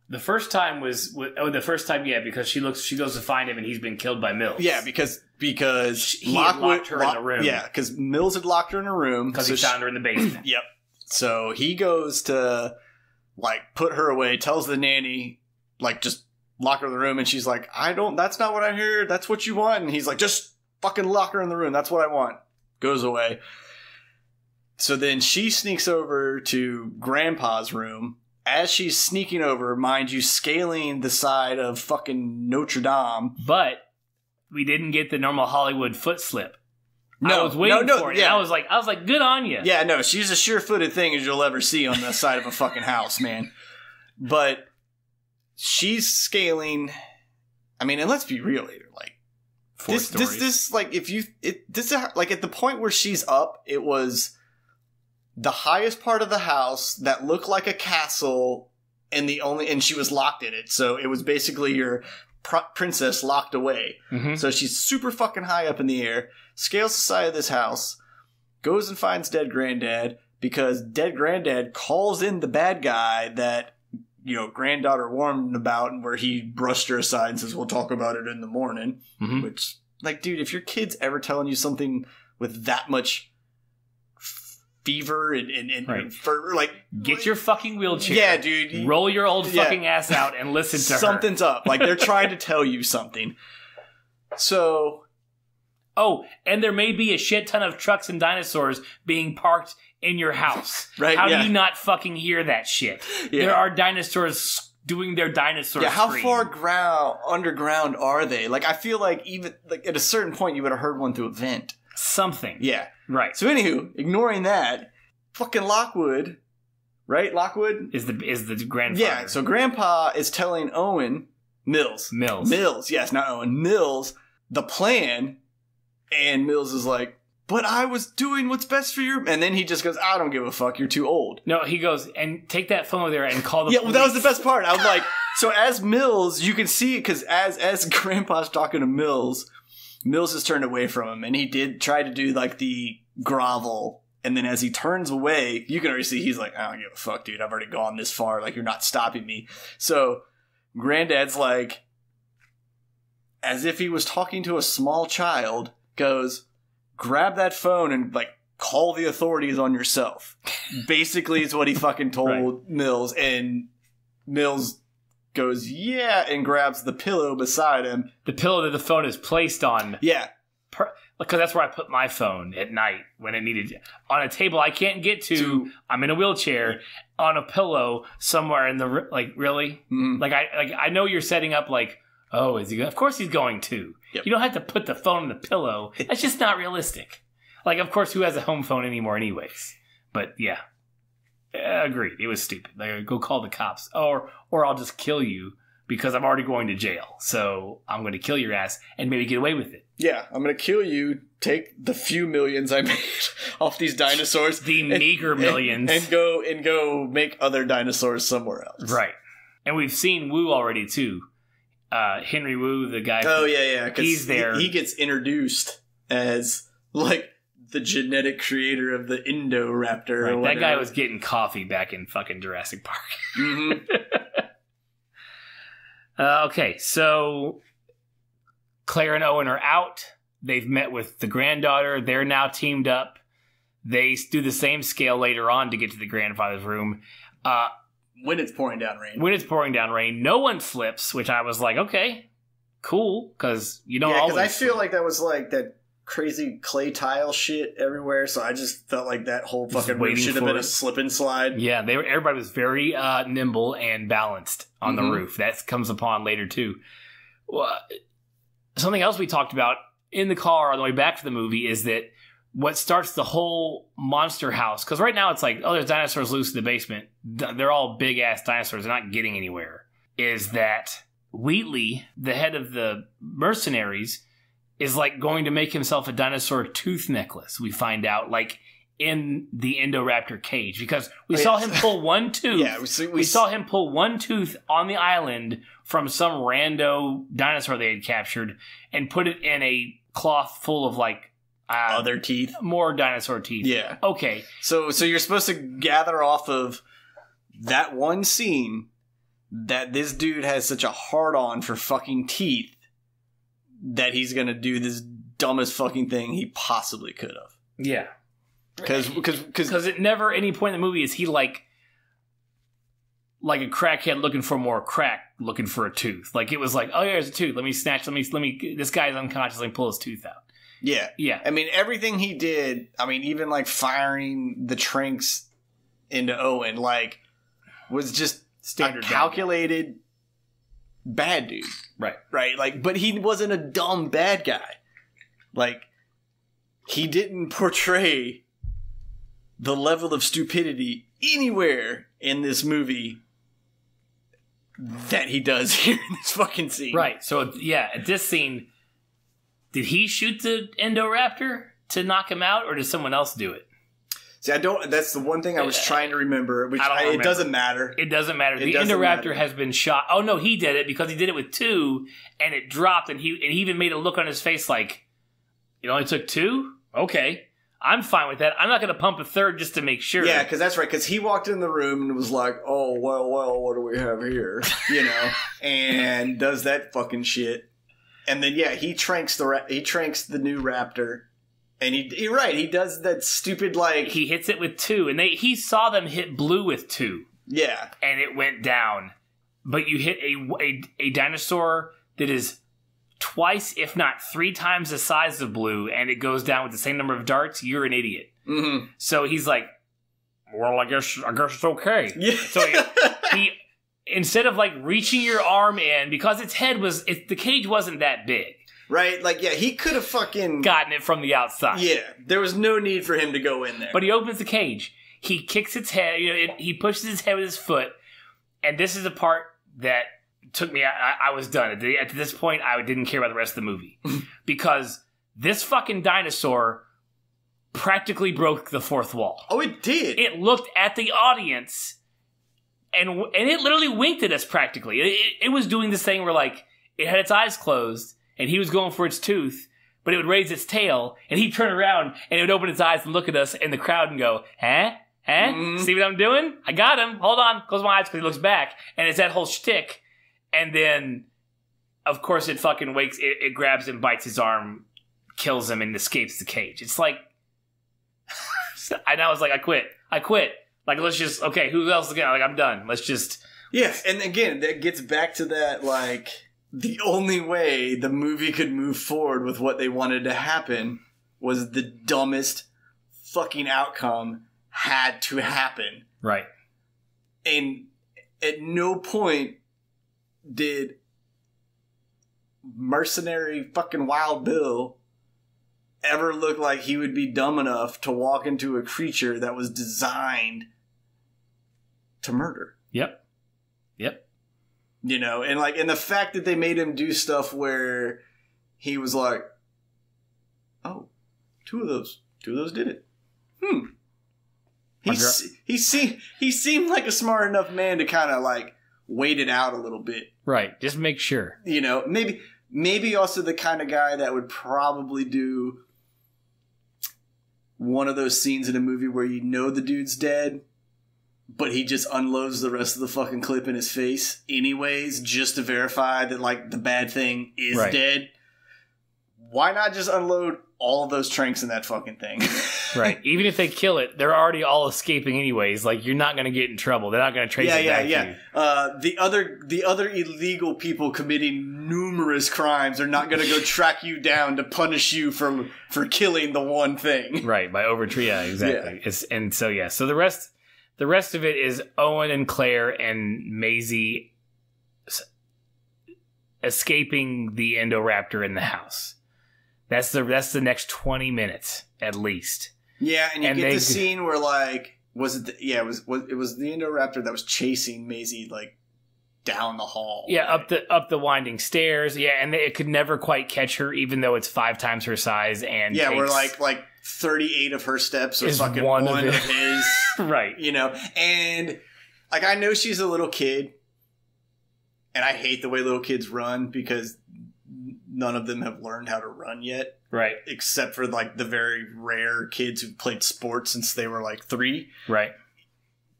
The first time because she goes to find him and he's been killed by Mills. Yeah, because he had locked her in a room. Yeah, because Mills had locked her in a room. Because he found her in the basement. Yep. So he goes to put her away, tells the nanny just lock her in the room, and she's like, that's not what I heard. That's what you want. And he's like, just fucking lock her in the room. That's what I want. Goes away. So then she sneaks over to Grandpa's room. As she's sneaking over, mind you, scaling the side of fucking Notre Dame. But we didn't get the normal Hollywood foot slip. I was waiting for it. Yeah. And I was like, good on you. Yeah, no, she's a sure-footed thing as you'll ever see on the side of a fucking house, man. But she's scaling. I mean, and let's be real here, this at the point where she's up, it was the highest part of the house that looked like a castle, and she was locked in it. So it was basically your princess locked away. Mm-hmm. So she's super fucking high up in the air, scales the side of this house, goes and finds dead Granddad, because dead Granddad calls in the bad guy that, granddaughter warned about, and where he brushed her aside and says, we'll talk about it in the morning. Mm-hmm. Which, dude, if your kid's ever telling you something with that much fever and right. for get your fucking wheelchair. Yeah, dude. Roll your old fucking ass out and listen to Something's her. up. They're trying to tell you something. So... Oh, and there may be a shit ton of trucks and dinosaurs being parked in your house. Right, How yeah. do you not fucking hear that shit? Yeah. There are dinosaurs doing their dinosaur Yeah, how scream. far underground are they? Like, I feel like even like at a certain point you would have heard one through a vent. Something. Yeah. Right. So anywho, ignoring that, fucking Lockwood, right? Lockwood? Is the grandfather. Yeah, so Grandpa is telling Owen, Mills, yes, not Owen, Mills, the plan, and Mills is like, but I was doing what's best for your... And then he just goes, I don't give a fuck, you're too old. No, he goes, and take that phone over there and call the Yeah, police. well, that was the best part. I was like, so as Mills, you can see, because as Grandpa's talking to Mills has turned away from him, and he did try to do, like, the grovel, and then as he turns away, you can already see he's like, I don't give a fuck, dude, I've already gone this far, like, you're not stopping me. So, Granddad's like, as if he was talking to a small child, goes... grab that phone and, like, call the authorities on yourself. Basically, is what he fucking told Right. Mills. And Mills goes, yeah, and grabs the pillow beside him. The pillow that the phone is placed on. Yeah. Because that's where I put my phone at night when it needed... On a table I can't get to. I'm in a wheelchair. On a pillow somewhere in the... Like, really? Mm-hmm. I know you're setting up, like... Oh, is he going? Of course he's going to. Yep. You don't have to put the phone in the pillow. That's just not realistic. Like, of course, who has a home phone anymore anyways? But, yeah. Agreed. It was stupid. Like, go call the cops. Or I'll just kill you because I'm already going to jail. So I'm going to kill your ass and maybe get away with it. Yeah, I'm going to kill you, take the few millions I made off these dinosaurs. The meager millions. And go make other dinosaurs somewhere else. Right. And we've seen Wu already, too. Henry Wu, the guy. Oh, yeah. 'Cause he's there. He gets introduced as, like, the genetic creator of the Indoraptor. Right, or that guy whatever. was getting coffee back in fucking Jurassic Park. Mm-hmm. Okay, so Claire and Owen are out. They've met with the granddaughter. They're now teamed up. They do the same scale later on to get to the grandfather's room. When it's pouring down rain. No one slips, which I was like, okay, cool, because you don't always. Yeah, because I feel like that was like that crazy clay tile shit everywhere, so I just felt like that whole fucking room should have been a slip and slide. Yeah, everybody was very nimble and balanced on the roof. That comes upon later, too. Well, something else we talked about in the car on the way back to the movie is that what starts the whole monster house, because right now it's like, oh, there's dinosaurs loose in the basement. They're all big-ass dinosaurs. They're not getting anywhere. Is that Wheatley, the head of the mercenaries, is like going to make himself a dinosaur tooth necklace, we find out, like in the Indoraptor cage, because we saw him pull one tooth. Yeah, we saw him pull one tooth on the island from some rando dinosaur they had captured and put it in a cloth full of like other teeth, more dinosaur teeth. Yeah. Okay. So you're supposed to gather off of that one scene that this dude has such a hard on for fucking teeth that he's gonna do this dumbest fucking thing he possibly could have. Yeah. Because it never any point in the movie is he like a crackhead looking for more crack, looking for a tooth. Like it was like, oh yeah, there's a tooth. Let me. This guy's unconscious. Let me pull his tooth out. Yeah. Yeah. I mean, everything he did. I mean, even like firing the Tranks into Owen, like was just Standard a calculated bad dude. Right. Right. Like, but he wasn't a dumb bad guy. Like, he didn't portray the level of stupidity anywhere in this movie that he does here in this fucking scene. Right. So, yeah, at this scene, did he shoot the Indoraptor to knock him out, or did someone else do it? See, that's the one thing I was trying to remember, which it doesn't matter. It doesn't matter. The Indoraptor has been shot. Oh, no, he did it because he did it with two, and it dropped, and he even made a look on his face like, it only took two? Okay. I'm fine with that. I'm not going to pump a third just to make sure. Yeah, because that's right. Because he walked in the room and was like, oh, well, what do we have here? You know? And does that fucking shit. And then, yeah, he tranks the new raptor. And you're right. He does that stupid, like... He hits it with two. And he saw them hit blue with two. Yeah. And it went down. But you hit a dinosaur that is twice, if not 3 times the size of Blue, and it goes down with the same number of darts, you're an idiot. Mm-hmm. So he's like, well, I guess it's okay. Yeah. So he instead of like reaching your arm in, because its head was, the cage wasn't that big. Right? Like, yeah, he could have fucking gotten it from the outside. Yeah, there was no need for him to go in there. But he opens the cage. He kicks its head. He pushes its head with his foot. And this is the part that took me. I was done. At this point, I didn't care about the rest of the movie because this fucking dinosaur practically broke the fourth wall. Oh, it did. It looked at the audience, and it literally winked at us. Practically, it was doing this thing where like it had its eyes closed. And he was going for its tooth, but it would raise its tail, and he'd turn around, and it would open its eyes and look at us in the crowd and go, huh? Mm-hmm. See what I'm doing? I got him. Hold on. Close my eyes because he looks back. And it's that whole shtick. And then, of course, it fucking wakes, it grabs him, bites his arm, kills him, and escapes the cage. It's like, and I was like, I quit. Like, let's just, okay, who else is going to, like, I'm done. Let's just. Yeah, and again, that gets back to that, like, the only way the movie could move forward with what they wanted to happen was the dumbest fucking outcome had to happen. Right. And at no point did mercenary fucking Wild Bill ever look like he would be dumb enough to walk into a creature that was designed to murder. Yep. You know, and like, and the fact that they made him do stuff where he was like, oh, two of those did it. He seemed like a smart enough man to kind of like wait it out a little bit. Right. Just make sure. You know, maybe also the kind of guy that would probably do one of those scenes in a movie where you know the dude's dead, but he just unloads the rest of the fucking clip in his face anyways, just to verify that, like, the bad thing is dead. Why not just unload all of those tranks in that fucking thing? Right. Even if they kill it, they're already all escaping anyways. Like, you're not going to get in trouble. They're not going to trace it back to you. The other illegal people committing numerous crimes are not going to go track you down to punish you for killing the one thing. Right. By yeah, exactly. Yeah. So the rest of it is Owen and Claire and Maisie escaping the Indoraptor in the house. That's the next 20 minutes at least. Yeah, and you get the scene where like it was the Indoraptor that was chasing Maisie like down the hall. Yeah, right? up the winding stairs. Yeah, and it could never quite catch her, even though it's 5 times her size. And yeah, we're like 38 of her steps are fucking one of his. Right. You know, and like I know she's a little kid, and I hate the way little kids run because none of them have learned how to run yet. Right. Except for like the very rare kids who've played sports since they were like 3. Right.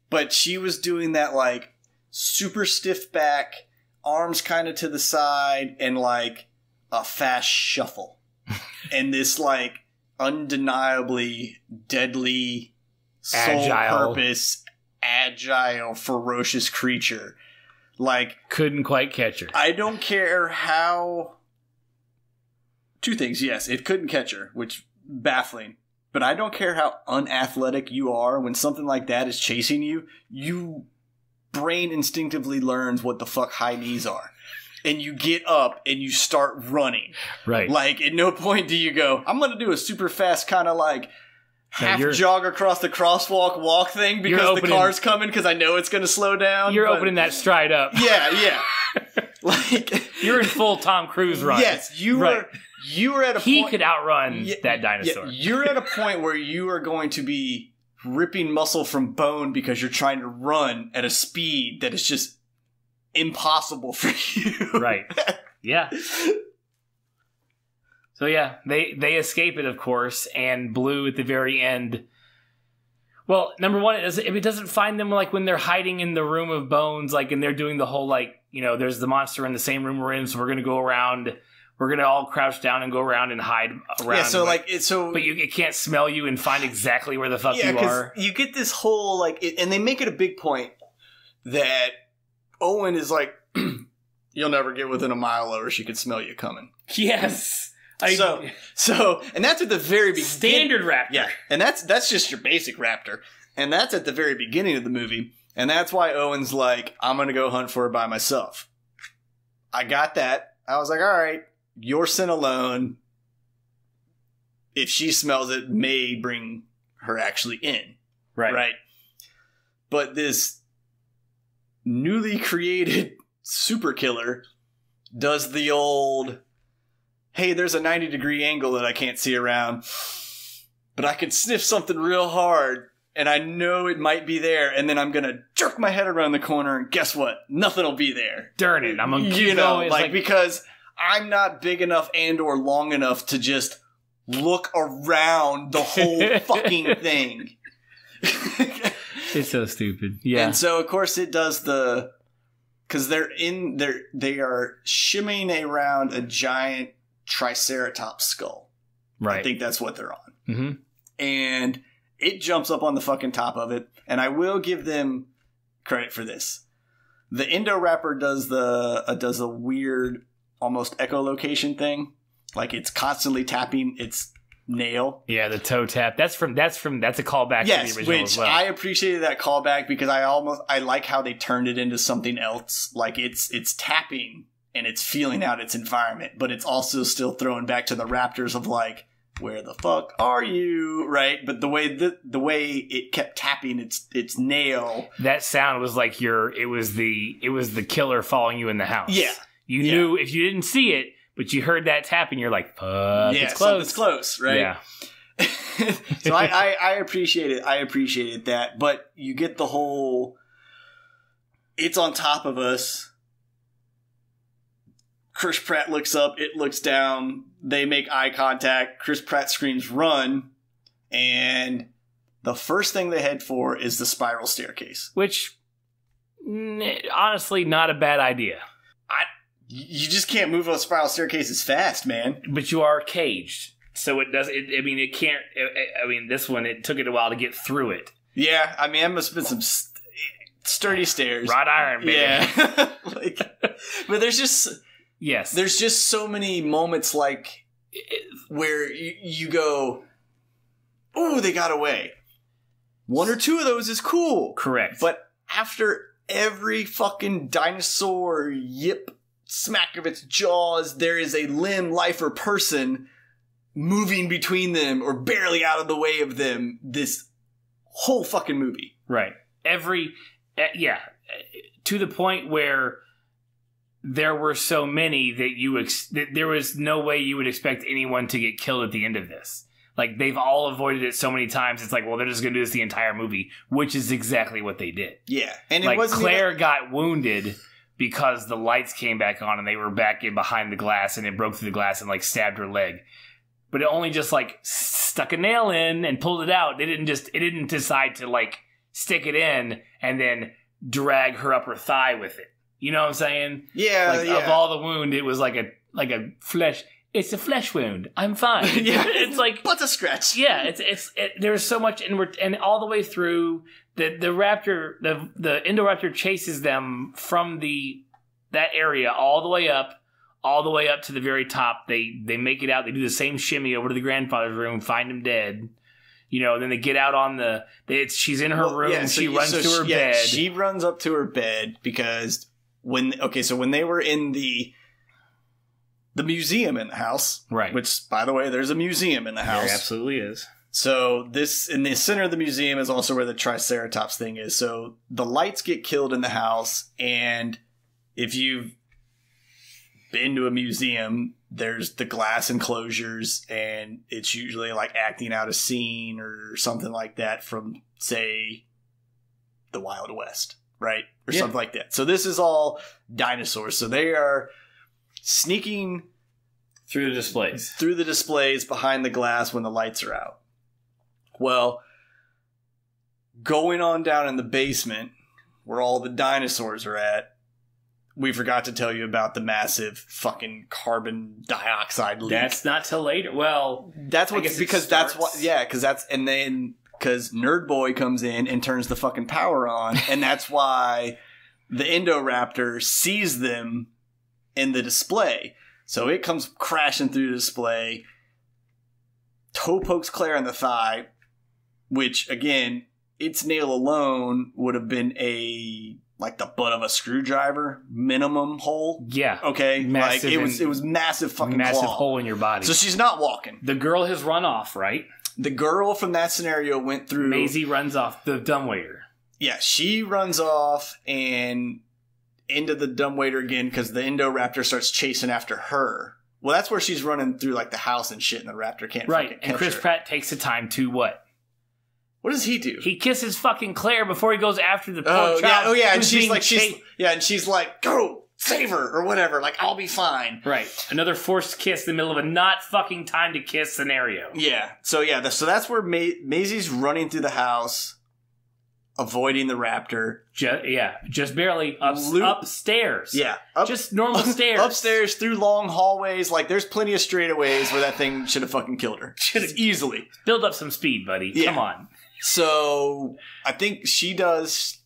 But she was doing that like super stiff back, arms kind of to the side, and like a fast shuffle. And this like undeniably deadly, sole purpose, agile, ferocious creature. Like, couldn't quite catch her. I don't care how. 2 things, yes, it couldn't catch her, which baffling. But I don't care how unathletic you are when something like that is chasing you. You brain instinctively learns what the fuck high knees are. And you get up and you start running. Right. Like, at no point do you go, I'm going to do a super fast kind of like half jog across the crosswalk walk thing because the car's coming because I know it's going to slow down. You're opening that stride up. Yeah. Like, you're in full Tom Cruise run. Yes, you were at a point. He could outrun that dinosaur. Yeah, you're at a point where you are going to be ripping muscle from bone because you're trying to run at a speed that is just impossible for you. Right. Yeah. So yeah, they escape it, of course, and Blue at the very end. Well, number one, it doesn't find them like when they're hiding in the room of bones, like, and they're doing the whole like, you know, there's the monster in the same room we're in, so we're gonna go around. We're gonna all crouch down and go around and hide around. Yeah, so like but it can't smell you and find exactly where the fuck you are. You get this whole like, and they make it a big point that Owen is like you'll never get within a mile of her. She could smell you coming. Yes. So, and that's at the very beginning. Standard raptor. Yeah, and that's just your basic raptor. And that's at the very beginning of the movie. And that's why Owen's like, I'm going to go hunt for her by myself. I got that. I was like, all right, your sin alone, if she smells it, may bring her actually in. Right. But this newly created super killer does the old, hey, there's a 90-degree angle that I can't see around, but I can sniff something real hard, and I know it might be there, and then I'm going to jerk my head around the corner, and guess what? Nothing will be there. Darn it. I'm going to keep going. Like, because I'm not big enough and or long enough to just look around the whole fucking thing. It's so stupid. Yeah. And so, of course, it does the... Because they are shimmying around a giant Triceratops skull. Right. I think that's what they're on. Mm-hmm. And it jumps up on the fucking top of it. And I will give them credit for this. The Indoraptor does a weird, almost echolocation thing. Like it's constantly tapping its nail. Yeah, the toe tap. That's a callback to the original which as well. I appreciated that callback because I like how they turned it into something else. Like it's tapping and it's feeling out its environment, but it's also still throwing back to the raptors of like, where the fuck are you? Right? But the way it kept tapping its nail, that sound was like it was the killer following you in the house. Yeah. You knew if you didn't see it, but you heard that tapping, you're like, fuck, it's close. It's close, right? Yeah. So I appreciate it. I appreciated that. But you get the whole, it's on top of us. Chris Pratt looks up, it looks down, they make eye contact, Chris Pratt screams, run, and the first thing they head for is the spiral staircase. Which, honestly, not a bad idea. You just can't move those spiral staircases fast, man. But you are caged. So it does, it can't, this one, it took it a while to get through it. Yeah, I mean, that must have been some sturdy stairs. Wrought iron, baby. Yeah. But there's just... Yes. There's just so many moments like where you go, oh, they got away. One or two of those is cool. Correct. But after every fucking dinosaur yip smack of its jaws, there is a limb, life, or person moving between them or barely out of the way of them this whole fucking movie. Right. To the point where there were so many that there was no way you would expect anyone to get killed at the end of this. Like, they've all avoided it so many times, it's like, well, they're just going to do this the entire movie, which is exactly what they did. Yeah. And like, it wasn't Claire got wounded because the lights came back on and they were back in behind the glass and it broke through the glass and, like, stabbed her leg. But it only just, like, stuck a nail in and pulled it out. It didn't decide to, like, stick it in and then drag her upper thigh with it. You know what I'm saying? Yeah, Of all the wound, it was like a flesh. It's a flesh wound. I'm fine. Yeah, it's like what's a scratch? Yeah, there's so much and all the way through the raptor, the Indoraptor chases them from that area all the way up to the very top. They make it out. They do the same shimmy over to the grandfather's room, find him dead. You know, then they get out on she's in her room. Yeah, she runs to her bed. She runs up to her bed because. When they were in the museum in the house, right? Which, by the way, there's a museum in the house. There absolutely is. So this in the center of the museum is also where the Triceratops thing is. So the lights get killed in the house, and if you've been to a museum, there's the glass enclosures, and it's usually like acting out a scene or something like that from, say, the Wild West. Right? Or something like that. So this is all dinosaurs. So they are sneaking through the displays behind the glass when the lights are out. Well, going on down in the basement where all the dinosaurs are at, we forgot to tell you about the massive fucking carbon dioxide leak. That's not till later. Well, that's what because Nerd Boy comes in and turns the fucking power on, and that's why the Indoraptor sees them in the display. So it comes crashing through the display. Toe pokes Claire in the thigh, which, again, its nail alone would have been like the butt of a screwdriver minimum hole. Yeah. Okay? Massive, like it was massive fucking massive claw. hole in your body. So she's not walking. The girl has run off, right? The girl from that scenario went through... Maisie runs off the dumbwaiter. Yeah, she runs off and into the dumbwaiter again because the Indoraptor starts chasing after her. Well, that's where she's running through like the house and shit, and the raptor can't fucking catch her. And Chris Pratt takes the time to what? What does he do? He kisses fucking Claire before he goes after the poor child. Yeah, oh yeah, and she's like, go save her or whatever. Like, I'll be fine. Right, another forced kiss in the middle of a not fucking time to kiss scenario. Yeah, so that's where Maisie's running through the house, avoiding the raptor. Just barely upstairs. Yeah. Just normal stairs. Upstairs, through long hallways. Like, there's plenty of straightaways where that thing should have fucking killed her. Easily. Build up some speed, buddy. Yeah. Come on. So, I think she does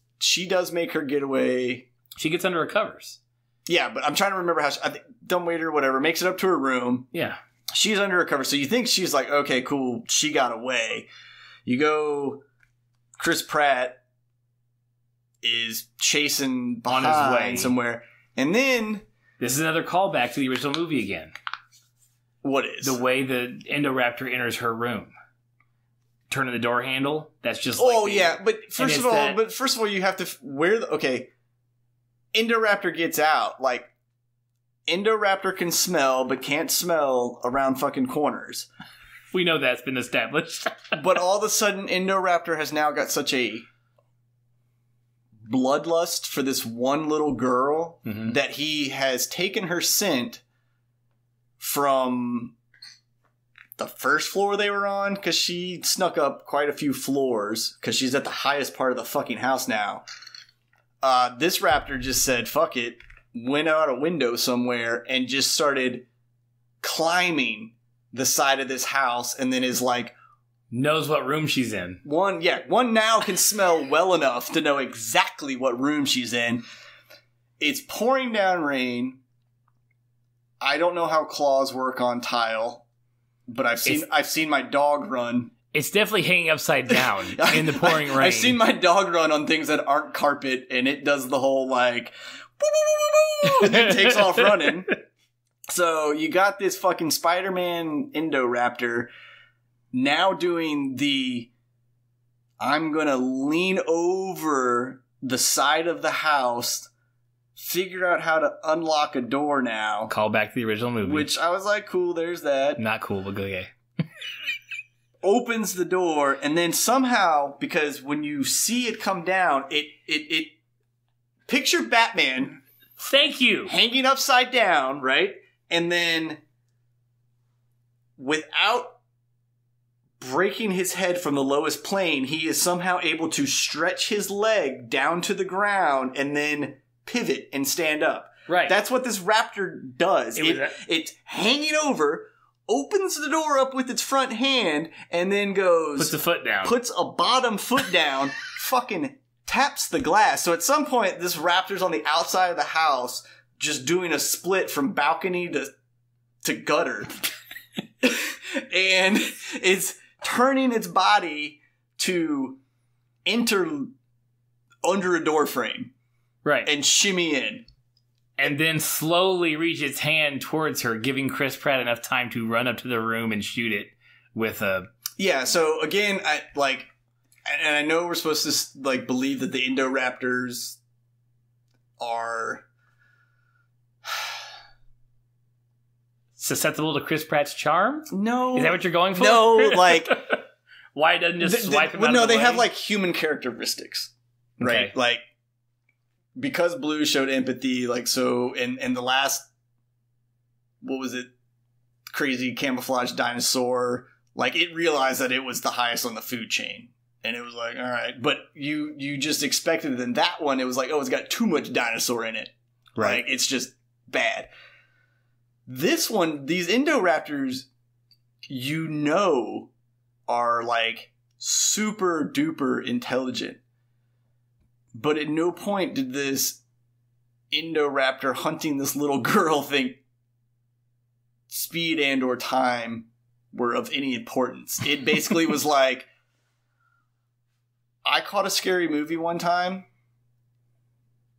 make her getaway. She gets under her covers. Yeah, but I'm trying to remember how I think dumbwaiter, whatever, makes it up to her room. Yeah. She's under her covers. So you think she's like, okay, cool, she got away. You go, Chris Pratt is chasing on his way somewhere. And then... This is another callback to the original movie again. What is? The way the Indoraptor enters her room. Turning the door handle. That's just but first of all, you have to... Indoraptor gets out. Like, Indoraptor can smell, but can't smell around fucking corners. We know that's been established. But all of a sudden, Indoraptor has now got such a bloodlust for this one little girl that he has taken her scent from the first floor they were on, because she snuck up quite a few floors because she's at the highest part of the fucking house now. This raptor just said, fuck it, went out a window somewhere and just started climbing the side of this house, and then is like... Knows what room she's in. One now can smell well enough to know exactly what room she's in. It's pouring down rain. I don't know how claws work on tile, but I've seen my dog run. It's definitely hanging upside down in the pouring rain. I've seen my dog run on things that aren't carpet, and it does the whole like... and it takes off running. So you got this fucking Spider-Man Indoraptor now doing the... I'm gonna lean over the side of the house, figure out how to unlock a door now. Call back to the original movie. Which I was like, cool, there's that. Not cool, but okay. Opens the door, and then somehow, because when you see it come down, it picture Batman. Thank you. Hanging upside down, right? And then, without breaking his head from the lowest plane, he is somehow able to stretch his leg down to the ground and then pivot and stand up. Right. That's what this raptor does. It's hanging over, opens the door up with its front hand, and then goes... Puts a foot down. Puts a bottom foot down, fucking taps the glass. So at some point, this raptor's on the outside of the house, just doing a split from balcony to gutter. And it's turning its body to enter under a door frame. Right. And shimmy in. And then slowly reach its hand towards her, giving Chris Pratt enough time to run up to the room and shoot it with a... Yeah, so again, I know we're supposed to like believe that the Indoraptors are susceptible to Chris Pratt's charm? No. Is that what you're going for? No, like... Why it doesn't just swipe him out no, of the they way? have like human characteristics, right? Okay. Like, because Blue showed empathy, like, so in the last, what was it, crazy camouflage dinosaur, like, it realized that it was the highest on the food chain. And it was like, all right. But you just expected it. In that one, it was like, oh, it's got too much dinosaur in it. Right. Like, it's just bad. This one, these Indoraptors, are like super duper intelligent. But at no point did this Indoraptor hunting this little girl think speed and or time were of any importance. It basically was like, I caught a scary movie one time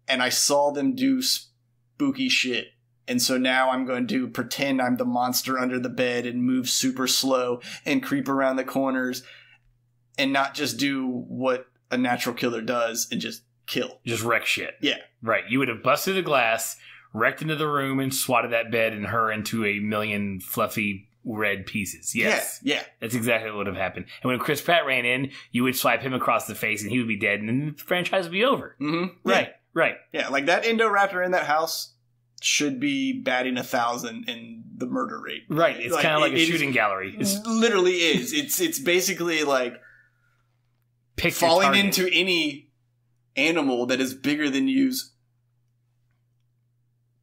and I saw them do spooky shit. And so now I'm going to pretend I'm the monster under the bed and move super slow and creep around the corners and not just do what a natural killer does and just kill. Just wreck shit. Yeah. Right. You would have busted the glass, wrecked into the room, and swatted that bed and her into a million fluffy red pieces. Yes. Yeah. That's exactly what would have happened. And when Chris Pratt ran in, you would swipe him across the face and he would be dead and then the franchise would be over. Mm-hmm. Right. Right. Yeah, like that Indoraptor in that house should be batting 1,000 in the murder rate. Right. It's kind of like a shooting gallery. It literally is. It's basically like falling into any animal that is bigger than you's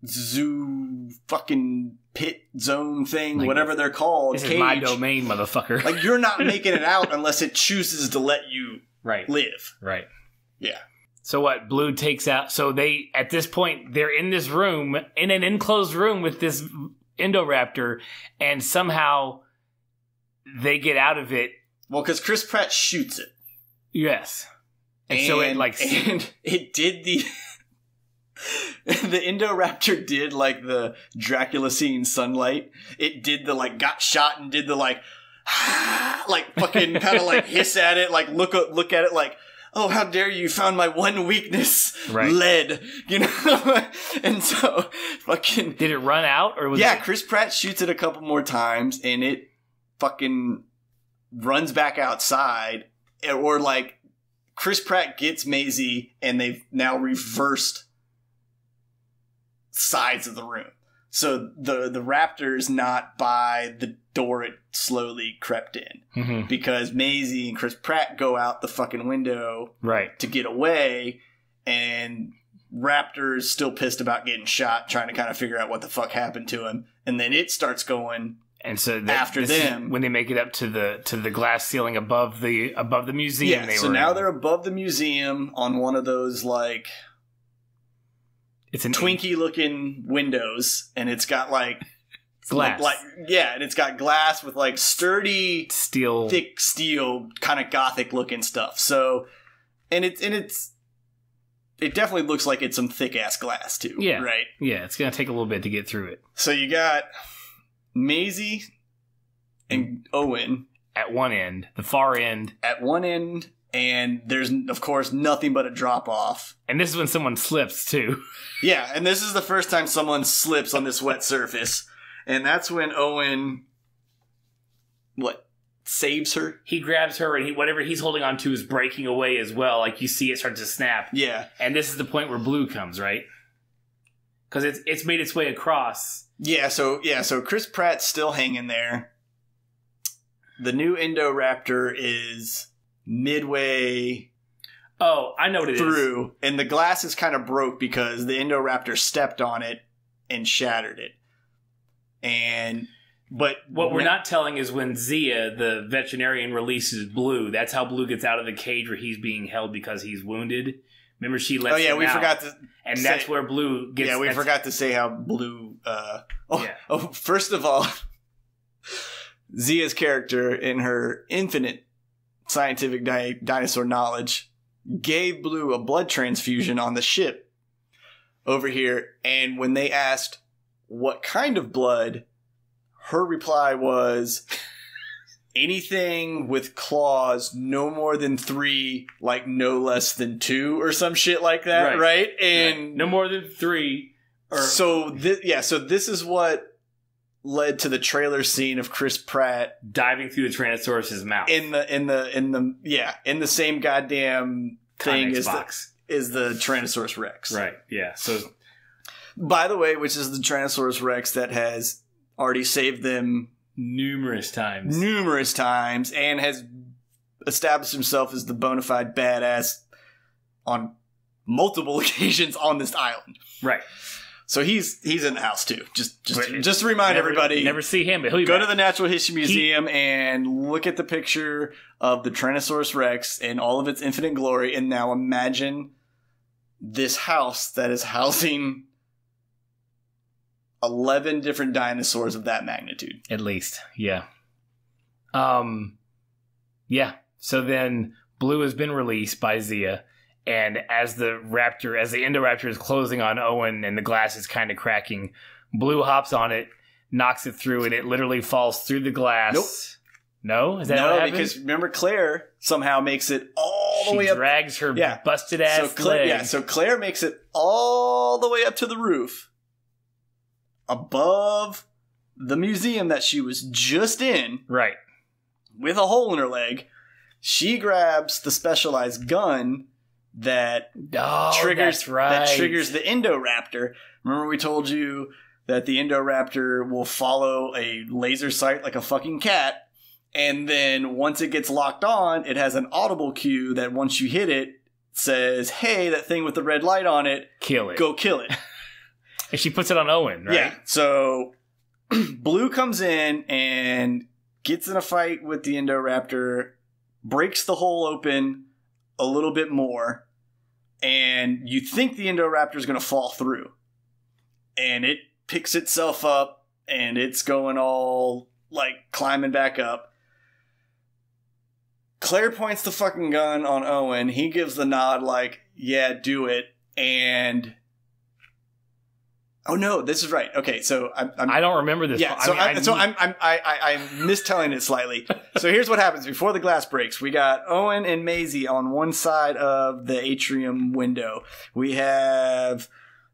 zoo fucking pit zone thing, like whatever they're called. This cage. Is my domain, motherfucker. Like, you're not making it out unless it chooses to let you live. Right. Yeah. So what? Blue takes out... So they, at this point, they're in this room, in an enclosed room with this Indoraptor, and somehow they get out of it. Well, because Chris Pratt shoots it. Yes. And so it, like... And it did the... The Indoraptor did, like, the Dracula scene Sunlight. It did the, like, got shot and did the, like... like, fucking kind of, like, hiss at it, like, look at it, like... Oh, how dare you found my one weakness, lead, you know? And so, fucking... Did it run out, or was it... Chris Pratt shoots it a couple more times, and it fucking runs back outside, or, like, Chris Pratt gets Maisie, and they've now reversed sides of the room. So the raptor's not by the door it slowly crept in. Because Maisie and Chris Pratt go out the fucking window to get away, and Raptor's still pissed about getting shot, trying to kind of figure out what the fuck happened to him. And then it starts going and so after them. When they make it up to the glass ceiling above the museum. Yeah, so now they're above the museum on one of those, like... It's an Twinkie looking windows, and it's got like glass. And it's got glass with like sturdy steel, thick steel, kind of gothic looking stuff. So, and it definitely looks like it's some thick ass glass too. Yeah, right. Yeah, it's gonna take a little bit to get through it. So you got Maisie and Owen at one end, the far end at one end. And there's, of course, nothing but a drop-off. And this is when someone slips, too. Yeah, and this is the first time someone slips on this wet surface. And that's when Owen, saves her? He grabs her, and whatever he's holding on to is breaking away as well. Like, you see it start to snap. Yeah. And this is the point where Blue comes, right? Because it's made its way across. Yeah, so Chris Pratt's still hanging there. The new Indoraptor is... midway I know what it through, is. And the glass is kind of broke because the Indoraptor stepped on it and shattered it. But what we're not telling is when Zia, the veterinarian, releases Blue, that's how Blue gets out of the cage where he's being held because he's wounded. Remember, she lets him out. Forgot to and say, that's where Blue gets... Yeah, we forgot to say how Blue... First of all, Zia's character, in her infinite scientific dinosaur knowledge, gave Blue a blood transfusion on the ship over here, and when they asked what kind of blood, her reply was anything with claws no more than 3, like no less than 2 or some shit like that, right? And no more than 3. So this is what led to the trailer scene of Chris Pratt diving through the Tyrannosaurus's mouth in the same goddamn thing as the Tyrannosaurus Rex. Right. Yeah. So, by the way, which is the Tyrannosaurus Rex that has already saved them numerous times, and has established himself as the bona fide badass on multiple occasions on this island. Right. So he's in the house too. Just to remind everybody. Never see him, but he'll be go to the Natural History Museum and look at the picture of the Tyrannosaurus Rex in all of its infinite glory, and now imagine this house that is housing 11 different dinosaurs of that magnitude. At least, yeah. Yeah. So then Blue has been released by Zia, and as the Indoraptor is closing on Owen and the glass is kind of cracking, Blue hops on it, knocks it through, and it literally falls through the glass. Nope. No? Is that what happened? Because remember Claire somehow makes it all the way up. She drags her busted ass leg. Yeah, so Claire makes it all the way up to the roof, above the museum that she was just in. Right. With a hole in her leg. She grabs the specialized gun that triggers the Indoraptor. Remember we told you that the Indoraptor will follow a laser sight like a fucking cat. And then once it gets locked on, it has an audible cue that once you hit it, says, hey, that thing with the red light on it. Kill it. Go kill it. And she puts it on Owen, right? Yeah. So Blue comes in and gets in a fight with the Indoraptor, breaks the hole open a little bit more, and you think the Indoraptor is going to fall through. And it picks itself up, and it's going all, like, climbing back up. Claire points the fucking gun on Owen. He gives the nod like, yeah, do it. And... oh, no, this is right. Okay, so I don't remember this. Yeah, I'm mistelling it slightly. So here's what happens before the glass breaks. We got Owen and Maisie on one side of the atrium window. We have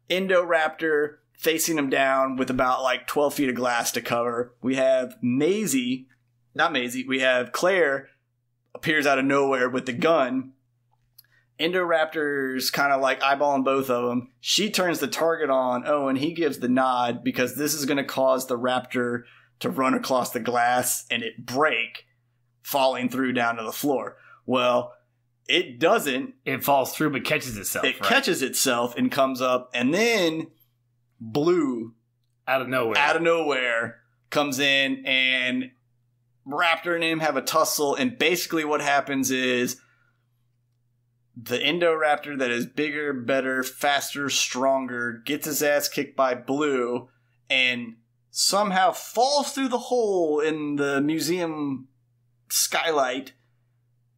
Indoraptor facing him down with about like 12 feet of glass to cover. We have we have Claire appears out of nowhere with the gun. Indoraptor's kind of like eyeballing both of them. She turns the target on Owen. He gives the nod because this is going to cause the raptor to run across the glass and it break, falling through down to the floor. Well, it doesn't. It falls through but catches itself. It catches itself and comes up, and then Blue out of nowhere comes in, and Raptor and him have a tussle, and basically what happens is the Indoraptor that is bigger, better, faster, stronger gets his ass kicked by Blue and somehow falls through the hole in the museum skylight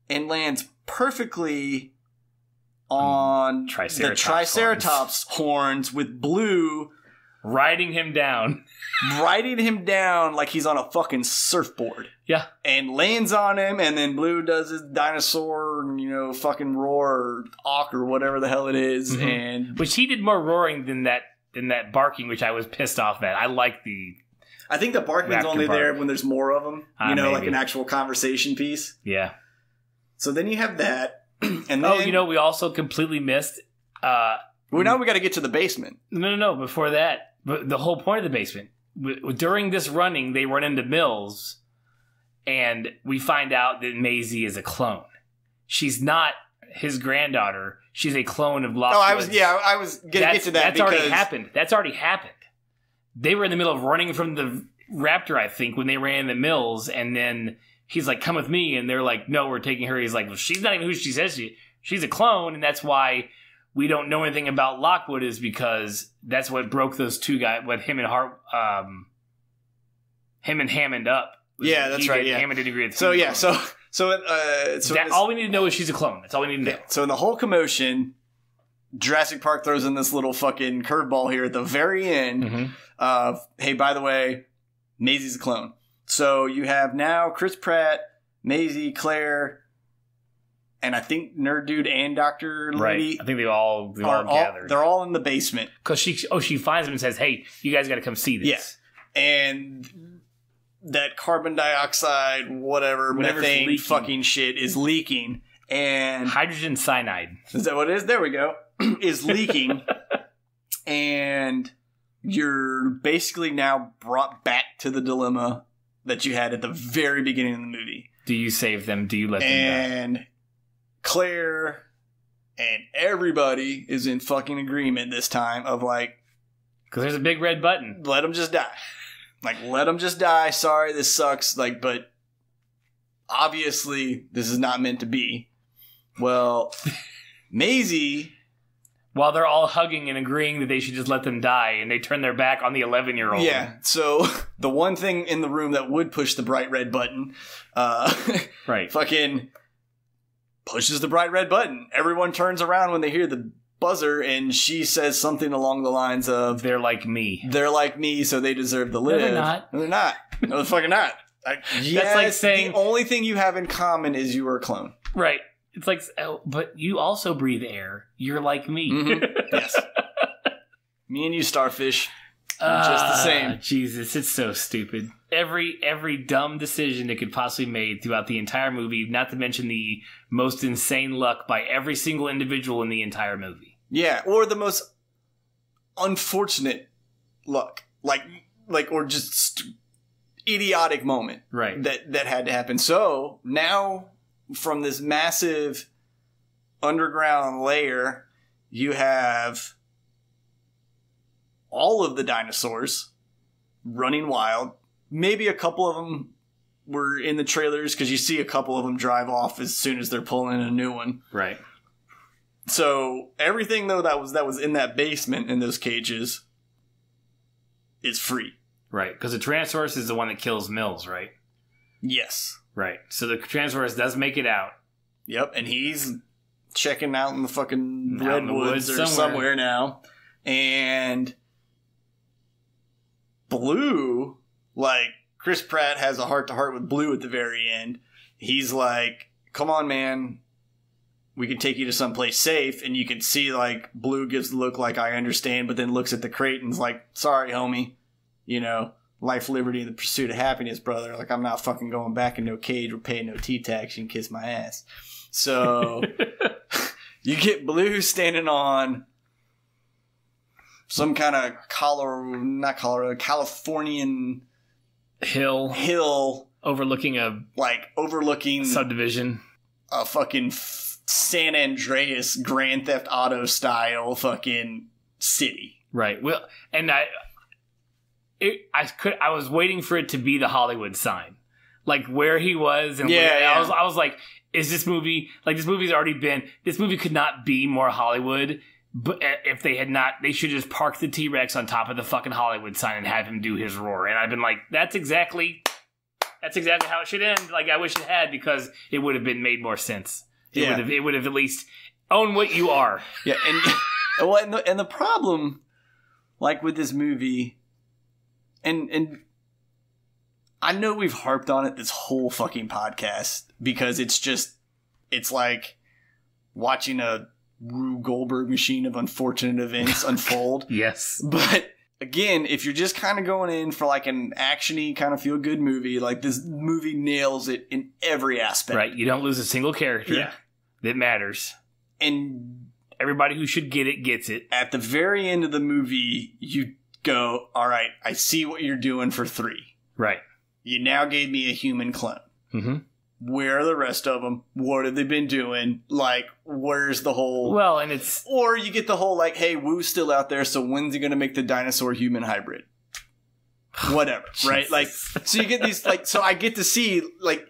and lands perfectly on the Triceratops horns with Blue riding him down like he's on a fucking surfboard. Yeah. And lands on him, and then Blue does his dinosaur, fucking roar or awk or whatever the hell it is. Mm-hmm. And which he did more roaring than that barking, which I was pissed off at. I like the... I think the barking's only there when there's more of them. Like an actual conversation piece. Yeah. So then you have that. And then... we also completely missed... well, now we got to get to the basement. No. Before that, but the whole point of the basement, during this running, they run into Mills, and we find out that Maisie is a clone. She's not his granddaughter. She's a clone of Lockwood. I was going to get to that. That's already happened. They were in the middle of running from the raptor, I think, when they ran in the Mills, and then he's like, come with me, and they're like, no, we're taking her. He's like, well, she's not even who she says she's a clone, and that's why we don't know anything about Lockwood, is because that's what broke those two guys, what him and Hammond up. Yeah, that's right. Hammond didn't agree with all we need to know is she's a clone. That's all we need to know. Yeah, so in the whole commotion, Jurassic Park throws in this little fucking curveball here at the very end of, hey, by the way, Maisie's a clone. So you have now Chris Pratt, Maisie, Claire, and I think Nerd Dude and Dr. Lady. Right. I think they all gathered. They're all in the basement. Because she finds them and says, hey, you guys got to come see this. Yes. Yeah. And that carbon dioxide, whatever methane leaking. Fucking shit is leaking. And hydrogen cyanide. Is that what it is? There we go. Is leaking. And you're basically now brought back to the dilemma that you had at the very beginning of the movie. Do you save them? Do you let them die? And Claire and everybody is in fucking agreement this time of like... because there's a big red button. Let them just die. Like, let them just die. Sorry, this sucks. Like, but obviously this is not meant to be. Well, Maisie While they're all hugging and agreeing that they should just let them die, and they turn their back on the 11-year-old. Yeah, so the one thing in the room that would push the bright red button, right, fucking pushes the bright red button. Everyone turns around when they hear the buzzer, and she says something along the lines of, "They're like me. They're like me, so they deserve to live." No, they're not. No, they're not. No, they're fucking not. Yes, That's like saying the only thing you have in common is you are a clone. Right. It's like, oh, but you also breathe air. You're like me. Mm-hmm. Yes. Me and you, starfish. Just the same. Jesus, it's so stupid. Every dumb decision that could possibly be made throughout the entire movie, not to mention the most insane luck by every single individual in the entire movie. Yeah, or the most unfortunate luck. Or just idiotic moment. Right. That had to happen. So, now, from this massive underground layer, you have all of the dinosaurs running wild. Maybe a couple of them were in the trailers, because you see a couple of them drive off as soon as they're pulling a new one. Right. So everything though that was in that basement in those cages is free. Right, because the Tyrannosaurus is the one that kills Mills, right? Yes. Right. So the Tyrannosaurus does make it out. Yep, and he's checking out in the fucking Out in the redwoods woods or somewhere. somewhere now. And Blue, like, Chris Pratt has a heart-to-heart with Blue at the very end. He's like, come on, man. We can take you to someplace safe. And you can see, like, Blue gives the look like, I understand, but then looks at the crate and's like, sorry, homie. You know, life, liberty, and the pursuit of happiness, brother. Like, I'm not fucking going back in no cage or paying no T-tax. You can kiss my ass. So, you get Blue standing on some kind of Californian hill. Overlooking subdivision. A fucking San Andreas Grand Theft Auto style fucking city. Right. Well, and I was waiting for it to be the Hollywood sign, like where he was, and yeah. I was like, is this movie like this movie's already been? This movie could not be more Hollywood. But if they had not, they should just park the T-Rex on top of the fucking Hollywood sign and have him do his roar. And I've been like, that's exactly how it should end. Like, I wish it had, because it would have been made more sense. It would have at least owned what you are. Yeah, and the problem, like, with this movie, and I know we've harped on it this whole fucking podcast, because it's like watching a Rube Goldberg machine of unfortunate events unfold. Yes. But again, if you're just kind of going in for like an action-y kind of feel-good movie, like, this movie nails it in every aspect. Right. You don't lose a single character that matters. And everybody who should get it gets it. At the very end of the movie, you go, all right, I see what you're doing for 3. Right. You now gave me a human clone. Mm-hmm. Where are the rest of them? What have they been doing? Like, where's the whole... Well, and it's... Or you get the whole, like, hey, Wu's still out there, so when's he going to make the dinosaur-human hybrid? Whatever, right? Like, so you get these, like... So I get to see, like...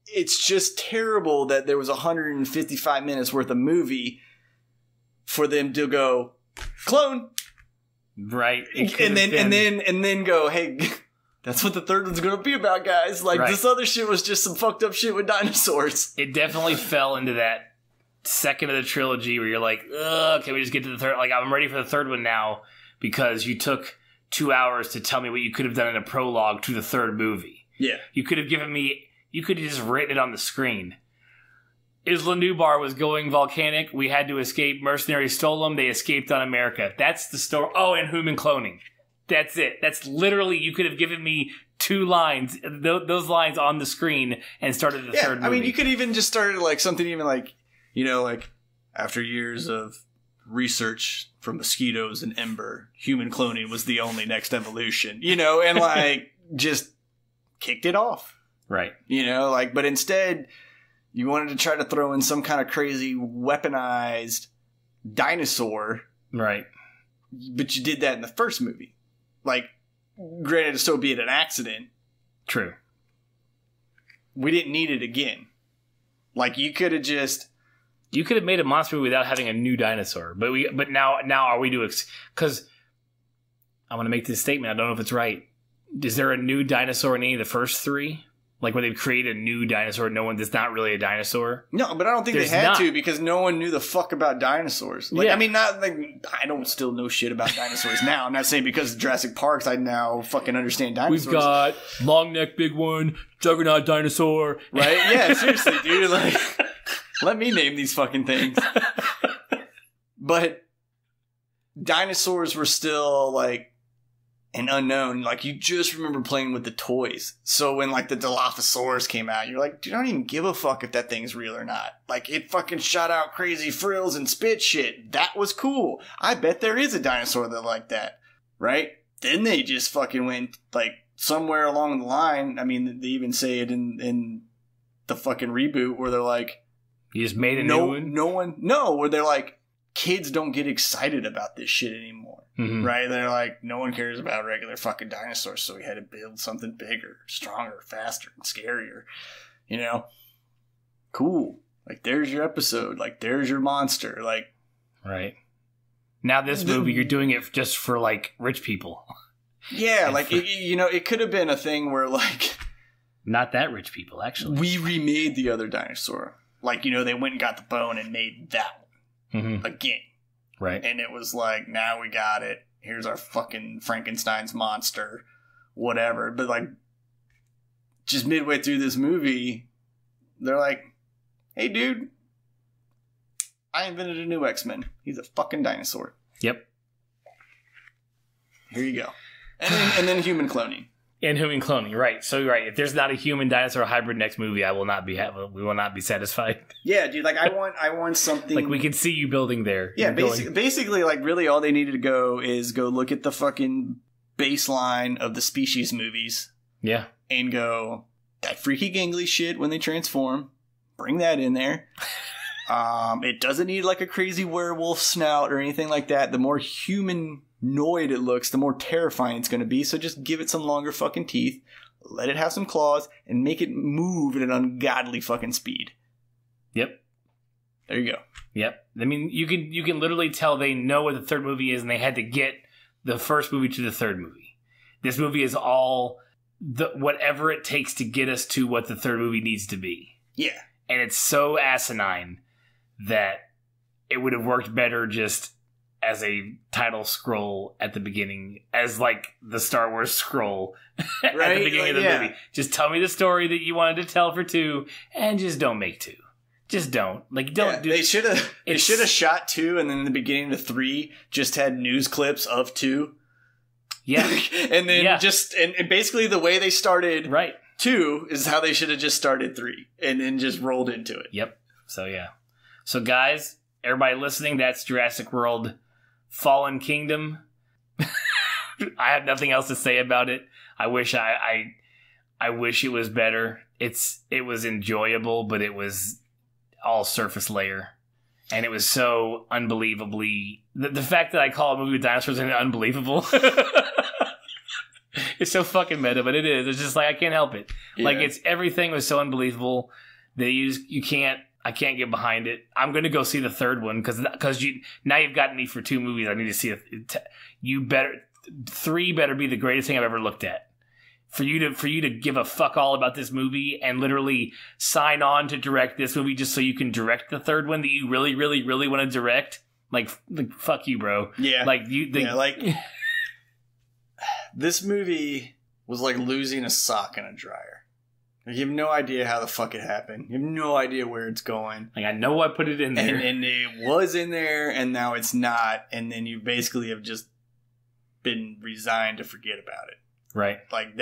It's just terrible that there was 155 minutes worth of movie for them to go, clone! Right. And then go, hey... That's what the third one's going to be about, guys. Like, This other shit was just some fucked up shit with dinosaurs. It definitely fell into that second of the trilogy where you're like, ugh, can we just get to the third? Like, I'm ready for the third one now, because you took 2 hours to tell me what you could have done in a prologue to the third movie. Yeah. You could have just written it on the screen. Isla Nublar was going volcanic. We had to escape. Mercenaries stole them. They escaped on America. That's the story. Oh, and human cloning. That's it. That's literally, you could have given me 2 lines, those lines on the screen, and started the third movie. I mean, you could even just start like something even like, you know, like, after years of research from mosquitoes and ember, human cloning was the only next evolution, you know, and like, just kicked it off. Right. You know, like, but instead, you wanted to try to throw in some kind of crazy weaponized dinosaur. Right. But you did that in the first movie. Like, granted, so be it an accident. True. We didn't need it again. Like, you could have just You could have made a monster movie without having a new dinosaur, but now are we doing? Because I want to make this statement. I don't know if it's right. Is there a new dinosaur in any of the first three? Like where they've created a new dinosaur, that's not really a dinosaur? No, but I don't think they had to because no one knew the fuck about dinosaurs. Like, yeah. I mean, not like I don't still know shit about dinosaurs now. I'm not saying because of Jurassic Parks I now fucking understand dinosaurs. We've got long neck, big one, juggernaut dinosaur. Right? Yeah, seriously, dude. Like, let me name these fucking things. But dinosaurs were still like an unknown. Like, you just remember playing with the toys. So when like the Dilophosaurus came out, you're like, dude, I don't even give a fuck if that thing's real or not. Like, it fucking shot out crazy frills and spit shit. That was cool. I bet there is a dinosaur that like that. Right? Then they just fucking went like somewhere along the line. I mean, they even say it in the fucking reboot where they're like, you just made a new one? Where they're like, kids don't get excited about this shit anymore. Mm-hmm. Right? They're like, no one cares about regular fucking dinosaurs, so we had to build something bigger, stronger, faster, and scarier. You know? Cool. Like, there's your episode. Like, there's your monster. Like, right. Now this movie, you're doing it just for, like, rich people. Yeah, like, it could have been a thing where, like... Not that rich people, actually. We remade the other dinosaur. Like, they went and got the bone and made that one again. Right. And it was like, now we got it. Here's our fucking Frankenstein's monster. Whatever. But, like, just midway through this movie, they're like, hey, dude, I invented a new X-Men. He's a fucking dinosaur. Yep. Here you go. And then human cloning. And human cloning, right. So, right, if there's not a human dinosaur hybrid next movie, we will not be satisfied. Yeah, dude, like, I want something... Like, we can see you building there. Yeah, basically, like, really all they needed to go is go look at the fucking baseline of the Species movies. Yeah. And go, that freaky gangly shit when they transform, bring that in there. It doesn't need, like, a crazy werewolf snout or anything like that. The more humanoid it looks, the more terrifying it's going to be. So just give it some longer fucking teeth, let it have some claws, and make it move at an ungodly fucking speed. Yep. There you go. Yep. I mean, you can literally tell they know what the third movie is, and they had to get the first movie to the third movie. This movie is all whatever it takes to get us to what the third movie needs to be. Yeah. And it's so asinine that it would have worked better just as a title scroll at the beginning, as like the Star Wars scroll at the beginning of the movie. Just tell me the story that you wanted to tell for 2, and just don't make 2. Just don't. Like, don't do. They should have shot 2, and then in the beginning of 3, just had news clips of 2. Yeah, and then and basically the way they started 2 is how they should have just started 3, and then just rolled into it. Yep. So yeah. So guys, everybody listening, that's Jurassic World Fallen Kingdom. I have nothing else to say about it. I wish I wish it was better. It was enjoyable, but it was all surface layer. And it was so unbelievably... The fact that I call a movie with dinosaurs in it unbelievable. It's so fucking meta, but it is. It's just like, I can't help it. Yeah. Like, everything was so unbelievable that you can't... I can't get behind it. I'm going to go see the third one because now you've gotten me for 2 movies. I need to see it. 3 better be the greatest thing I've ever looked at. For you to give a fuck all about this movie and literally sign on to direct this movie just so you can direct the third one that you really, really, really want to direct. Like fuck you, bro. Yeah. Like this movie was like losing a sock in a dryer. Like, you have no idea how the fuck it happened. You have no idea where it's going. Like, I know I put it in there. And it was in there, and now it's not. And then you basically have just been resigned to forget about it. Right. Like,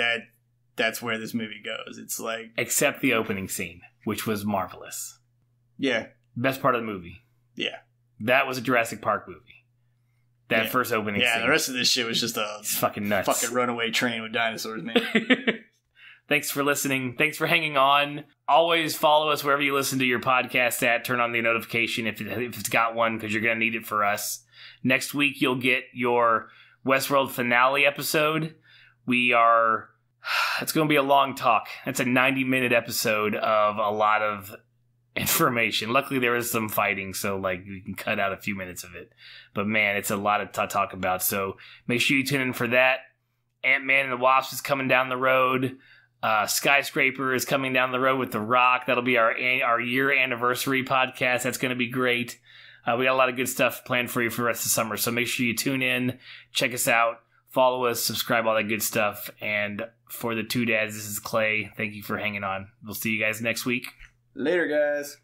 that's where this movie goes. It's like... Except the opening scene, which was marvelous. Yeah. Best part of the movie. Yeah. That was a Jurassic Park movie. That first opening scene. Yeah, the rest of this shit was just it's fucking nuts. Fucking runaway train with dinosaurs, man. Thanks for listening. Thanks for hanging on. Always follow us wherever you listen to your podcast at. Turn on the notification if it's got one, because you're going to need it for us. Next week, you'll get your Westworld finale episode. It's going to be a long talk. It's a 90-minute episode of a lot of information. Luckily, there was some fighting, so like we can cut out a few minutes of it. But man, it's a lot to talk about. So make sure you tune in for that. Ant-Man and the Wasp is coming down the road. Skyscraper is coming down the road with The Rock. That'll be our year anniversary podcast. That's going to be great. We got a lot of good stuff planned for you for the rest of the summer. So make sure you tune in, check us out, follow us, subscribe, all that good stuff. And for the two dads, this is Clay. Thank you for hanging on. We'll see you guys next week. Later, guys.